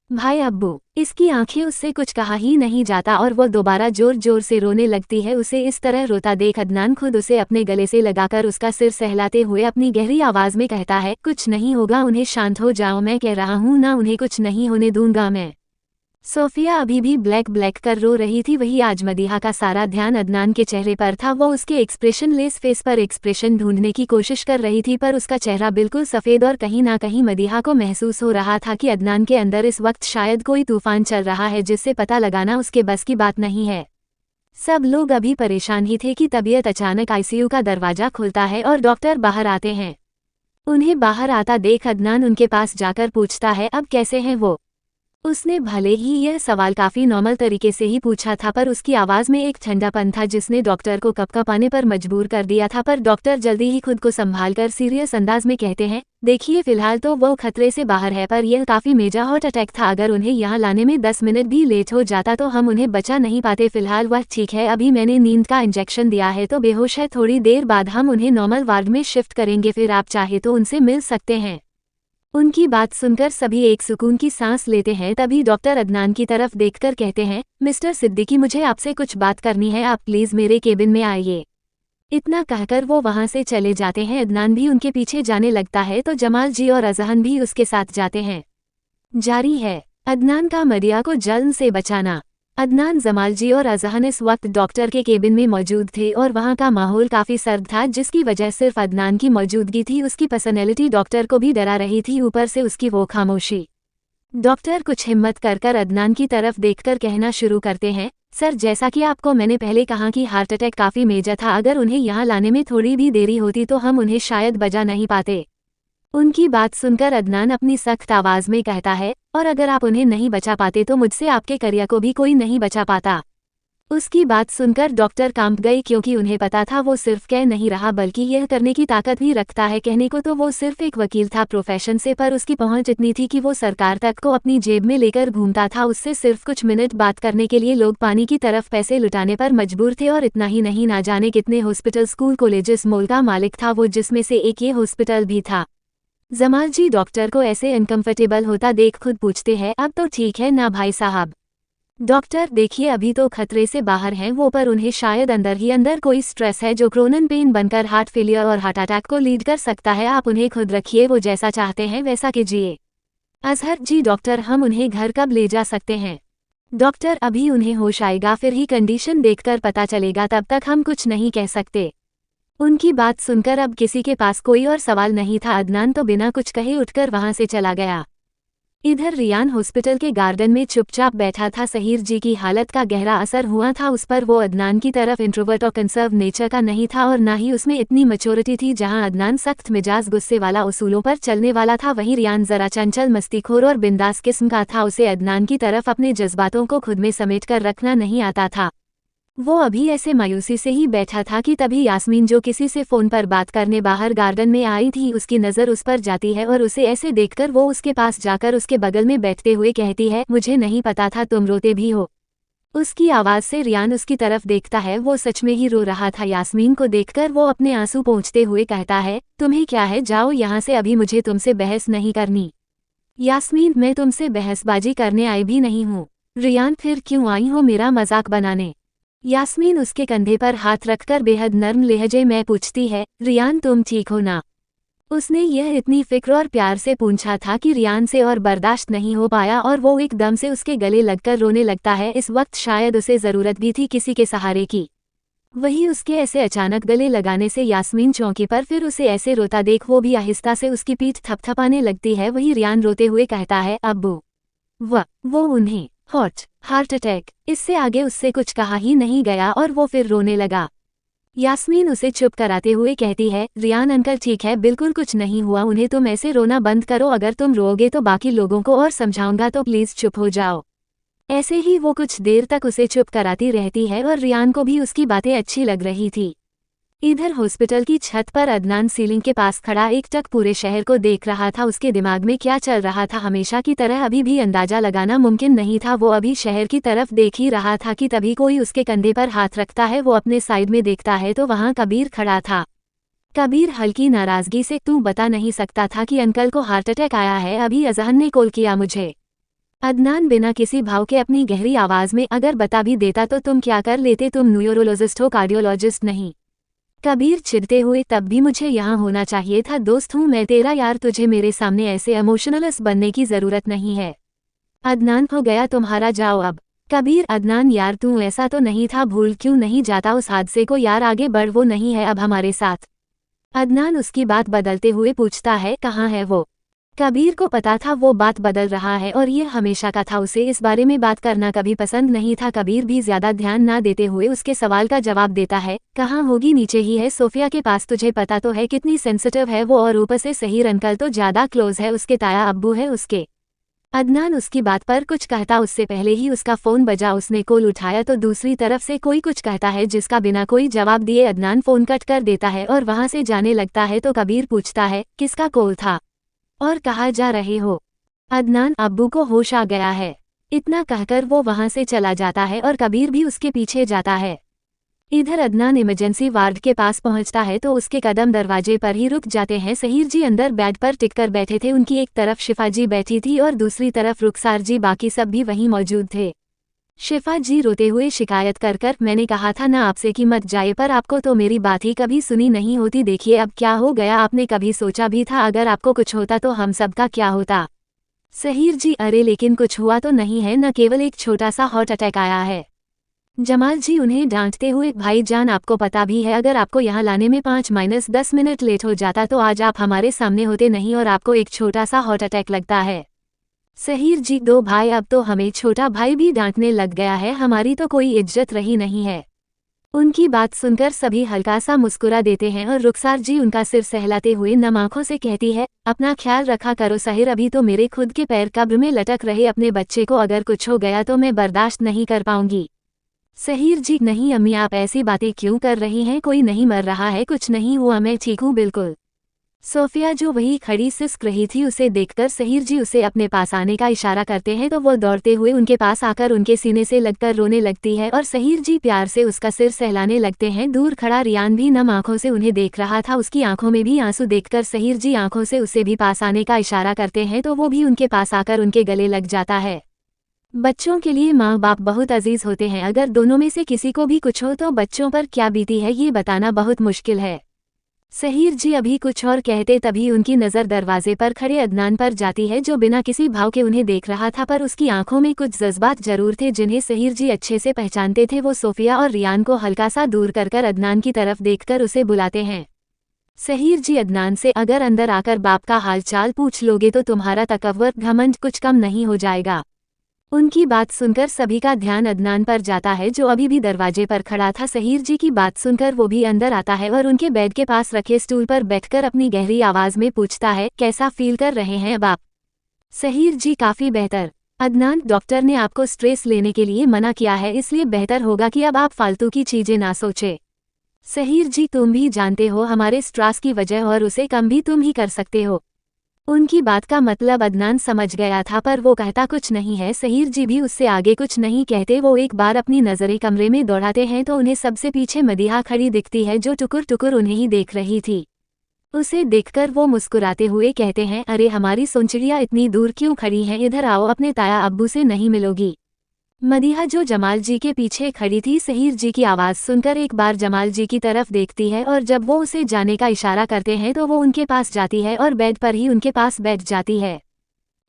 भाई अब्बू। इसकी आंखें उससे कुछ कहा ही नहीं जाता और वह दोबारा जोर जोर से रोने लगती है। उसे इस तरह रोता देख अदनान खुद उसे अपने गले से लगाकर उसका सिर सहलाते हुए अपनी गहरी आवाज में कहता है, कुछ नहीं होगा, उन्हें शांत हो जाओ, मैं कह रहा हूँ ना, उन्हें कुछ नहीं होने दूंगा मैं। सोफिया अभी भी ब्लैक कर रो रही थी। वही आज मदीहा का सारा ध्यान अदनान के चेहरे पर था। वो उसके एक्सप्रेशन लेस फेस पर एक्सप्रेशन ढूंढने की कोशिश कर रही थी, पर उसका चेहरा बिल्कुल सफेद और कहीं ना कहीं मदीहा को महसूस हो रहा था कि अदनान के अंदर इस वक्त शायद कोई तूफान चल रहा है, जिससे पता लगाना उसके बस की बात नहीं है। सब लोग अभी परेशान ही थे कि तबीयत अचानक आईसीयू का दरवाजा खुलता है और डॉक्टर बाहर आते हैं। उन्हें बाहर आता देख अदनान उनके पास जाकर पूछता है अब कैसे हैं वो। उसने भले ही यह सवाल काफी नॉर्मल तरीके से ही पूछा था, पर उसकी आवाज में एक ठंडापन था जिसने डॉक्टर को कपकपाने पर मजबूर कर दिया था। पर डॉक्टर जल्दी ही खुद को संभालकर सीरियस अंदाज में कहते हैं, देखिए फिलहाल तो वो खतरे से बाहर है, पर यह काफी मेजर हार्ट अटैक था। अगर उन्हें यहाँ लाने में 10 मिनट भी लेट हो जाता तो हम उन्हें बचा नहीं पाते। फिलहाल वह ठीक है, अभी मैंने नींद का इंजेक्शन दिया है तो बेहोश है। थोड़ी देर बाद हम उन्हें नॉर्मल वार्ड में शिफ्ट करेंगे, फिर आप चाहे तो उनसे मिल सकते हैं। उनकी बात सुनकर सभी एक सुकून की सांस लेते हैं। तभी डॉक्टर अदनान की तरफ देखकर कहते हैं, मिस्टर सिद्दीकी, मुझे आपसे कुछ बात करनी है, आप प्लीज मेरे केबिन में आइए। इतना कहकर वो वहां से चले जाते हैं। अदनान भी उनके पीछे जाने लगता है तो जमाल जी और अजहन भी उसके साथ जाते हैं। जारी है अदनान का मरिया को जल्न से बचाना। अदनान, जमाल जी और अजहन इस वक्त डॉक्टर के केबिन में मौजूद थे और वहां का माहौल काफी सर्द था, जिसकी वजह सिर्फ अदनान की मौजूदगी थी। उसकी पर्सनैलिटी डॉक्टर को भी डरा रही थी, ऊपर से उसकी वो खामोशी। डॉक्टर कुछ हिम्मत कर अदनान की तरफ देखकर कहना शुरू करते हैं, सर, जैसा कि आपको मैंने पहले कहा कि हार्ट अटैक काफी मेजर था। अगर उन्हें यहाँ लाने में थोड़ी भी देरी होती तो हम उन्हें शायद बचा नहीं पाते। उनकी बात सुनकर अदनान अपनी सख्त आवाज में कहता है, और अगर आप उन्हें नहीं बचा पाते तो मुझसे आपके करियर को भी कोई नहीं बचा पाता। उसकी बात सुनकर डॉक्टर कांप गई, क्योंकि उन्हें पता था वो सिर्फ कह नहीं रहा बल्कि यह करने की ताकत भी रखता है। कहने को तो वो सिर्फ एक वकील था प्रोफेशन से, पर उसकी पहुंच इतनी थी कि वो सरकार तक को अपनी जेब में लेकर घूमता था। उससे सिर्फ कुछ मिनट बात करने के लिए लोग पानी की तरफ पैसे लुटाने पर मजबूर थे। और इतना ही नहीं, ना जाने कितने हॉस्पिटल, स्कूल, कॉलेजेस, मॉल का मालिक था वो, जिसमें से एक ये हॉस्पिटल भी था। जमाल जी डॉक्टर को ऐसे अनकंफर्टेबल होता देख खुद पूछते हैं, अब तो ठीक है ना भाई साहब? डॉक्टर, देखिए अभी तो खतरे से बाहर हैं वो, पर उन्हें शायद अंदर ही अंदर कोई स्ट्रेस है जो क्रोनन पेन बनकर हार्ट फेलियर और हार्ट अटैक को लीड कर सकता है। आप उन्हें खुद रखिए, वो जैसा चाहते हैं वैसा कीजिए। अजहर जी, डॉक्टर, हम उन्हें घर कब ले जा सकते हैं? डॉक्टर, अभी उन्हें होश आएगा, फिर ही कंडीशन देखकर पता चलेगा, तब तक हम कुछ नहीं कह सकते। उनकी बात सुनकर अब किसी के पास कोई और सवाल नहीं था। अदनान तो बिना कुछ कहे उठकर वहां से चला गया। इधर रियान हॉस्पिटल के गार्डन में चुपचाप बैठा था। सहर जी की हालत का गहरा असर हुआ था उस पर। वो अदनान की तरफ इंट्रोवर्ट और कंसर्व नेचर का नहीं था, और ना ही उसमें इतनी मैच्योरिटी थी। जहां अदनान सख्त मिजाज, गुस्से वाला, उसूलों पर चलने वाला था, वहीं रियान जरा चंचल, मस्तीखोर और बिंदास किस्म का था। उसे अदनान की तरफ अपने जज्बातों को खुद में समेट कर रखना नहीं आता था। वो अभी ऐसे मायूसी से ही बैठा था कि तभी यास्मीन, जो किसी से फोन पर बात करने बाहर गार्डन में आई थी, उसकी नज़र उस पर जाती है और उसे ऐसे देखकर वो उसके पास जाकर उसके बगल में बैठते हुए कहती है, मुझे नहीं पता था तुम रोते भी हो। उसकी आवाज़ से रियान उसकी तरफ देखता है, वो सच में ही रो रहा था। यास्मीन को देखकर वो अपने आंसू पोंछते हुए कहता है, तुम्हें क्या है, जाओ यहाँ से, अभी मुझे तुमसे बहस नहीं करनी। यास्मीन, मैं तुमसे बहसबाजी करने आई भी नहीं हूँ। रियान, फिर क्यों आई हो मेरा मजाक बनाने? यास्मीन उसके कंधे पर हाथ रखकर बेहद नर्म लहजे में पूछती है, रियान तुम ठीक हो ना? उसने यह इतनी फिक्र और प्यार से पूछा था कि रियान से और बर्दाश्त नहीं हो पाया और वो एकदम से उसके गले लगकर रोने लगता है। इस वक्त शायद उसे ज़रूरत भी थी किसी के सहारे की। वही उसके ऐसे अचानक गले लगाने से यास्मीन चौंकी, पर फिर उसे ऐसे रोता देख वो भी आहिस्ता से उसकी पीठ थपथपाने लगती है। वही रियान रोते हुए कहता है, अब्बू। वो उन्हें हार्ट अटैक, इससे आगे उससे कुछ कहा ही नहीं गया और वो फिर रोने लगा। यास्मीन उसे चुप कराते हुए कहती है, रियान अंकल ठीक है, बिल्कुल कुछ नहीं हुआ उन्हें, तुम ऐसे रोना बंद करो। अगर तुम रोओगे तो बाकी लोगों को और समझाऊंगा, तो प्लीज चुप हो जाओ। ऐसे ही वो कुछ देर तक उसे चुप कराती रहती है और रियान को भी उसकी बातें अच्छी लग रही थी। इधर हॉस्पिटल की छत पर अदनान सीलिंग के पास खड़ा एकटक पूरे शहर को देख रहा था। उसके दिमाग में क्या चल रहा था हमेशा की तरह अभी भी अंदाजा लगाना मुमकिन नहीं था। वो अभी शहर की तरफ देख ही रहा था कि तभी कोई उसके कंधे पर हाथ रखता है। वो अपने साइड में देखता है तो वहां कबीर खड़ा था। कबीर हल्की नाराजगी से, तू बता नहीं सकता था कि अंकल को हार्ट अटैक आया है? अभी अजहन ने कॉल किया मुझे। अदनान बिना किसी भाव के अपनी गहरी आवाज में, अगर बता भी देता तो तुम क्या कर लेते? तुम न्यूरोलॉजिस्ट हो, कार्डियोलॉजिस्ट नहीं। कबीर चिढ़ते हुए, तब भी मुझे यहाँ होना चाहिए था। दोस्त हूँ मैं तेरा यार, तुझे मेरे सामने ऐसे इमोशनलस बनने की जरूरत नहीं है। अदनान, हो गया तुम्हारा, जाओ अब। कबीर, अदनान यार तू ऐसा तो नहीं था, भूल क्यों नहीं जाता उस हादसे को यार, आगे बढ़, वो नहीं है अब हमारे साथ। अदनान उसकी बात बदलते हुए पूछता है, कहाँ है वो? कबीर को पता था वो बात बदल रहा है और ये हमेशा का था, उसे इस बारे में बात करना कभी पसंद नहीं था। कबीर भी ज्यादा ध्यान ना देते हुए उसके सवाल का जवाब देता है, कहाँ होगी, नीचे ही है सोफिया के पास, तुझे पता तो है कितनी सेंसिटिव है वो, और ऊपर से सहीर अंकल तो ज्यादा क्लोज है, उसके ताया अब्बू है उसके। अदनान उसकी बात पर कुछ कहता उससे पहले ही उसका फोन बजा। उसने कॉल उठाया तो दूसरी तरफ से कोई कुछ कहता है जिसका बिना कोई जवाब दिए अदनान फोन कट कर देता है और वहां से जाने लगता है। तो कबीर पूछता है, किसका कॉल था और कहाँ जा रहे हो? अदनान, अब्बू को होश आ गया है। इतना कहकर वो वहां से चला जाता है और कबीर भी उसके पीछे जाता है। इधर अदनान इमरजेंसी वार्ड के पास पहुंचता है तो उसके कदम दरवाजे पर ही रुक जाते हैं। सहीर जी अंदर बेड पर टिककर बैठे थे, उनकी एक तरफ शिफा जी बैठी थी और दूसरी तरफ रुखसार जी, बाकी सब भी वहीं मौजूद थे। शिफा जी रोते हुए शिकायत कर मैंने कहा था ना आपसे कि मत जाए, पर आपको तो मेरी बात ही कभी सुनी नहीं होती, देखिए अब क्या हो गया, आपने कभी सोचा भी था अगर आपको कुछ होता तो हम सबका क्या होता? सहीर जी, अरे लेकिन कुछ हुआ तो नहीं है न, केवल एक छोटा सा हार्ट अटैक आया है। जमाल जी उन्हें डांटते हुए, भाईजान आपको पता भी है अगर आपको यहाँ लाने में 5-10 मिनट लेट हो जाता तो आज आप हमारे सामने होते नहीं, और आपको एक छोटा सा हार्ट अटैक लगता है। सहीर जी, दो भाई, अब तो हमें छोटा भाई भी डांटने लग गया है, हमारी तो कोई इज्जत रही नहीं है। उनकी बात सुनकर सभी हल्का सा मुस्कुरा देते हैं और रुखसार जी उनका सिर सहलाते हुए नम आंखों से कहती है, अपना ख्याल रखा करो सहीर, अभी तो मेरे खुद के पैर कब्र में लटक रहे अपने बच्चे को अगर कुछ हो गया तो मैं बर्दाश्त नहीं कर पाऊंगी। सहीर जी, नहीं अम्मी आप ऐसी बातें क्यों कर रही हैं, कोई नहीं मर रहा है, कुछ नहीं हुआ, मैं ठीक हूँ बिल्कुल। सोफिया जो वही खड़ी सिसक रही थी उसे देखकर सहीर जी उसे अपने पास आने का इशारा करते हैं तो वो दौड़ते हुए उनके पास आकर उनके सीने से लगकर रोने लगती है और सहीर जी प्यार से उसका सिर सहलाने लगते हैं। दूर खड़ा रियान भी नम आंखों से उन्हें देख रहा था, उसकी आंखों में भी आंसू देखकर सहीर जी आंखों से उसे भी पास आने का इशारा करते हैं तो वो भी उनके पास आकर उनके गले लग जाता है। बच्चों के लिए माँ बाप बहुत अजीज होते हैं, अगर दोनों में से किसी को भी कुछ हो तो बच्चों पर क्या बीती है ये बताना बहुत मुश्किल है। सहीर जी अभी कुछ और कहते तभी उनकी नज़र दरवाजे पर खड़े अदनान पर जाती है जो बिना किसी भाव के उन्हें देख रहा था, पर उसकी आंखों में कुछ जज्बात जरूर थे जिन्हें सहीर जी अच्छे से पहचानते थे। वो सोफिया और रियान को हल्का सा दूर कर अदनान की तरफ देखकर उसे बुलाते हैं। सहीर जी अदनान से, अगर अंदर आकर बाप का हालचाल पूछ लोगे तो तुम्हारा तकव्वुर घमंड कुछ कम नहीं हो जाएगा। उनकी बात सुनकर सभी का ध्यान अदनान पर जाता है जो अभी भी दरवाजे पर खड़ा था। सहीर जी की बात सुनकर वो भी अंदर आता है और उनके बेड के पास रखे स्टूल पर बैठकर अपनी गहरी आवाज में पूछता है, कैसा फील कर रहे हैं अब आप? सहीर जी, काफी बेहतर। अदनान, डॉक्टर ने आपको स्ट्रेस लेने के लिए मना किया है, इसलिए बेहतर होगा कि अब आप फालतू की चीजें ना सोचें। सहीर जी, तुम भी जानते हो हमारे स्ट्रेस की वजह, और उसे कम भी तुम ही कर सकते हो। उनकी बात का मतलब अदनान समझ गया था पर वो कहता कुछ नहीं है। सहीर जी भी उससे आगे कुछ नहीं कहते। वो एक बार अपनी नज़रें कमरे में दौड़ाते हैं तो उन्हें सबसे पीछे मदीहा खड़ी दिखती है जो टुकुर टुकुर उन्हें ही देख रही थी। उसे देखकर वो मुस्कुराते हुए कहते हैं, अरे हमारी सोनचिड़िया इतनी दूर क्यों खड़ी हैं, इधर आओ, अपने ताया अब्बू से नहीं मिलोगी? मदीहा जो जमाल जी के पीछे खड़ी थी सहीर जी की आवाज़ सुनकर एक बार जमाल जी की तरफ देखती है और जब वो उसे जाने का इशारा करते हैं तो वो उनके पास जाती है और बेड पर ही उनके पास बैठ जाती है।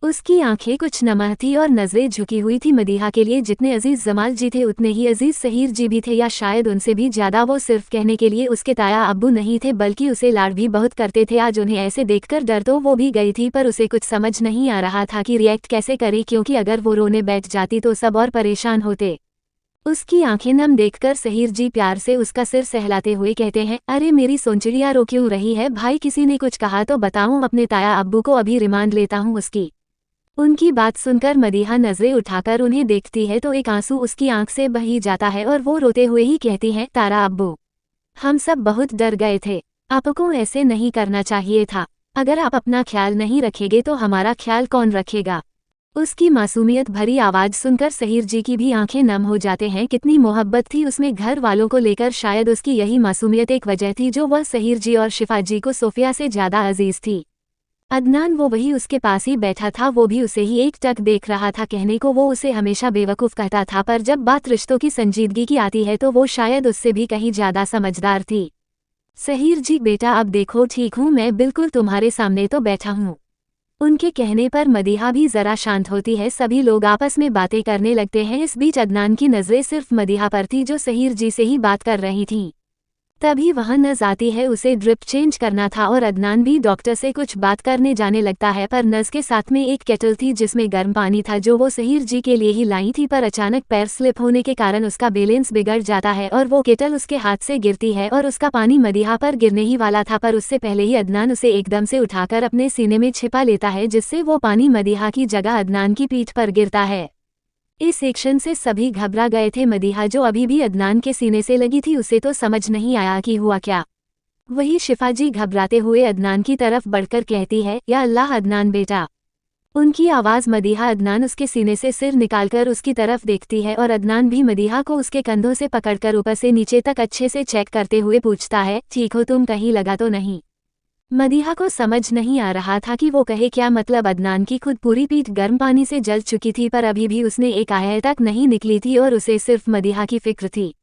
उसकी आंखें कुछ नमः थी और नजरें झुकी हुई थी। मदीहा के लिए जितने अजीज जमाल जी थे उतने ही अजीज सहीर जी भी थे, या शायद उनसे भी ज्यादा। वो सिर्फ कहने के लिए उसके ताया अब्बू नहीं थे बल्कि उसे लाड भी बहुत करते थे। आज उन्हें ऐसे देखकर डर तो वो भी गई थी पर उसे कुछ समझ नहीं आ रहा था कि रिएक्ट कैसे करे, क्योंकि अगर वो रोने बैठ जाती तो सब और परेशान होते। उसकी आंखें नम देखकर सहीर जी प्यार से उसका सिर सहलाते हुए कहते हैं, अरे मेरी सोनचिड़िया रो क्यों रही है भाई, किसी ने कुछ कहा तो बताऊं, अपने ताया अब्बू को अभी रिमांड लेता हूं उसकी। उनकी बात सुनकर मदीहा नजरें उठाकर उन्हें देखती है तो एक आंसू उसकी आंख से बह ही जाता है और वो रोते हुए ही कहती है, तारा अब्बू, हम सब बहुत डर गए थे, आपको ऐसे नहीं करना चाहिए था। अगर आप अपना ख्याल नहीं रखेंगे तो हमारा ख्याल कौन रखेगा? उसकी मासूमियत भरी आवाज सुनकर सहीर जी की भी आंखें नम हो जाते हैं। कितनी मोहब्बत थी उसमें घर वालों को लेकर, शायद उसकी यही मासूमियत एक वजह थी जो वह सहीर जी और शिफा जी को सोफिया से ज्यादा अजीज थी। अदनान वो वही उसके पास ही बैठा था, वो भी उसे ही एक टक देख रहा था। कहने को वो उसे हमेशा बेवकूफ़ कहता था पर जब बात रिश्तों की संजीदगी की आती है तो वो शायद उससे भी कहीं ज़्यादा समझदार थी। सहीर जी बेटा अब देखो ठीक हूँ मैं, बिल्कुल तुम्हारे सामने तो बैठा हूँ। उनके कहने पर मदीहा भी ज़रा शांत होती है। सभी लोग आपस में बातें करने लगते हैं। इस बीच अदनान की नज़रें सिर्फ मदीहा पर थी जो सहीर जी से ही बात कर रही थीं। तभी वहां नर्स आती है, उसे ड्रिप चेंज करना था और अदनान भी डॉक्टर से कुछ बात करने जाने लगता है, पर नर्स के साथ में एक केटल थी जिसमें गर्म पानी था जो वो सहीर जी के लिए ही लाई थी, पर अचानक पैर स्लिप होने के कारण उसका बैलेंस बिगड़ जाता है और वो केटल उसके हाथ से गिरती है और उसका पानी मदीहा पर गिरने ही वाला था, पर उससे पहले ही अदनान उसे एकदम से उठाकर अपने सीने में छिपा लेता है, जिससे वो पानी मदीहा की जगह अदनान की पीठ पर गिरता है। इस एक्शन से सभी घबरा गए थे। मदीहा जो अभी भी अदनान के सीने से लगी थी, उसे तो समझ नहीं आया कि हुआ क्या। वही शिफा जी घबराते हुए अदनान की तरफ बढ़कर कहती है, या अल्लाह अदनान बेटा। उनकी आवाज़ मदीहा अदनान उसके सीने से सिर निकालकर उसकी तरफ देखती है और अदनान भी मदीहा को उसके कंधों से पकड़कर ऊपर से नीचे तक अच्छे से चेक करते हुए पूछता है, ठीक हो तुम, कहीं लगा तो नहीं। मदीहा को समझ नहीं आ रहा था कि वो कहे क्या, मतलब अदनान की खुद पूरी पीठ गर्म पानी से जल चुकी थी, पर अभी भी उसने एक आह तक नहीं निकली थी और उसे सिर्फ मदीहा की फिक्र थी।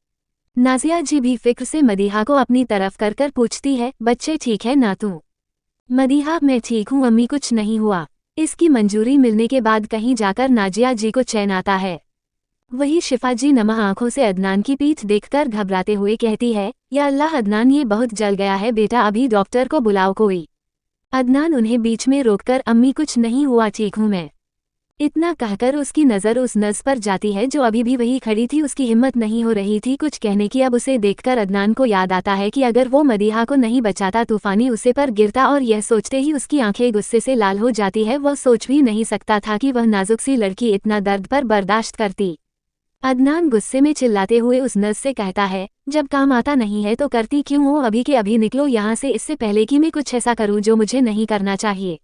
नाजिया जी भी फिक्र से मदीहा को अपनी तरफ कर कर पूछती है, बच्चे ठीक है ना तू? मदीहा, मैं ठीक हूँ अम्मी, कुछ नहीं हुआ। इसकी मंजूरी मिलने के बाद कहीं जाकर नाजिया जी को चैन आता है। वही शिफा जी नमा आंखों से अदनान की पीठ देखकर घबराते हुए कहती है, या अल्लाह अदनान ये बहुत जल गया है बेटा, अभी डॉक्टर को बुलाओ कोई। अदनान उन्हें बीच में रोककर, अम्मी कुछ नहीं हुआ, ठीक हूँ मैं। इतना कहकर उसकी नज़र उस नर्स पर जाती है जो अभी भी वही खड़ी थी। उसकी हिम्मत नहीं हो रही थी कुछ कहने की। अब उसे देखकर अदनान को याद आता है कि अगर वो मदीहा को नहीं बचाता तूफानी उसे पर गिरता, और यह सोचते ही उसकी आंखें गुस्से से लाल हो जाती है। वह सोच भी नहीं सकता था कि वह नाजुक सी लड़की इतना दर्द पर बर्दाश्त करती। अदनान गुस्से में चिल्लाते हुए उस नर्स से कहता है, जब काम आता नहीं है तो करती क्यों हो, अभी के अभी निकलो यहाँ से, इससे पहले कि मैं कुछ ऐसा करूँ जो मुझे नहीं करना चाहिए।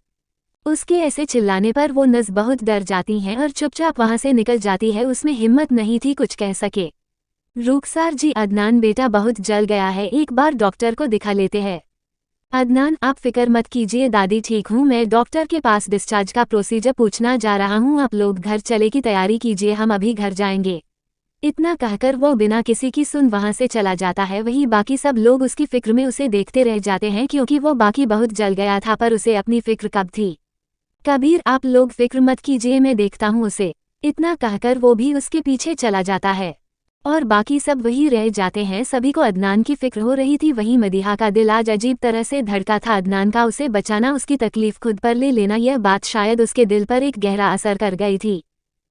उसके ऐसे चिल्लाने पर वो नर्स बहुत डर जाती हैं और चुपचाप वहाँ से निकल जाती है। उसमें हिम्मत नहीं थी कुछ कह सके। रुखसार जी, अदनान बेटा बहुत जल गया है, एक बार डॉक्टर को दिखा लेते हैं। अदनान, आप फिक्र मत कीजिए दादी, ठीक हूँ मैं। डॉक्टर के पास डिस्चार्ज का प्रोसीजर पूछना जा रहा हूँ, आप लोग घर चले की तैयारी कीजिए, हम अभी घर जाएंगे। इतना कहकर वो बिना किसी की सुन वहाँ से चला जाता है। वहीं बाकी सब लोग उसकी फिक्र में उसे देखते रह जाते हैं, क्योंकि वो बाकी बहुत जल गया था, पर उसे अपनी फिक्र कब थी। कबीर, आप लोग फिक्र मत कीजिए, मैं देखता हूँ उसे। इतना कहकर वो भी उसके पीछे चला जाता है और बाकी सब वही रह जाते हैं। सभी को अदनान की फिक्र हो रही थी। वहीं मदीहा का दिल आज अजीब तरह से धड़का था। अदनान का उसे बचाना, उसकी तकलीफ खुद पर ले लेना, यह बात शायद उसके दिल पर एक गहरा असर कर गई थी।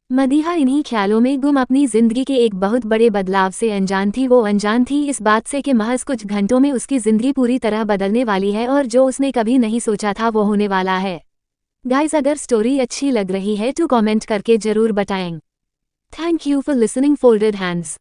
मदीहा इन्हीं ख्यालों में गुम अपनी जिंदगी के एक बहुत बड़े बदलाव से अनजान थी। वो अनजान थी इस बात से कि महज कुछ घंटों में उसकी जिंदगी पूरी तरह बदलने वाली है और जो उसने कभी नहीं सोचा था वो होने वाला है। गाइज, अगर स्टोरी अच्छी लग रही है तो कमेंट करके जरूर बताएं। Thank you for listening folded hands.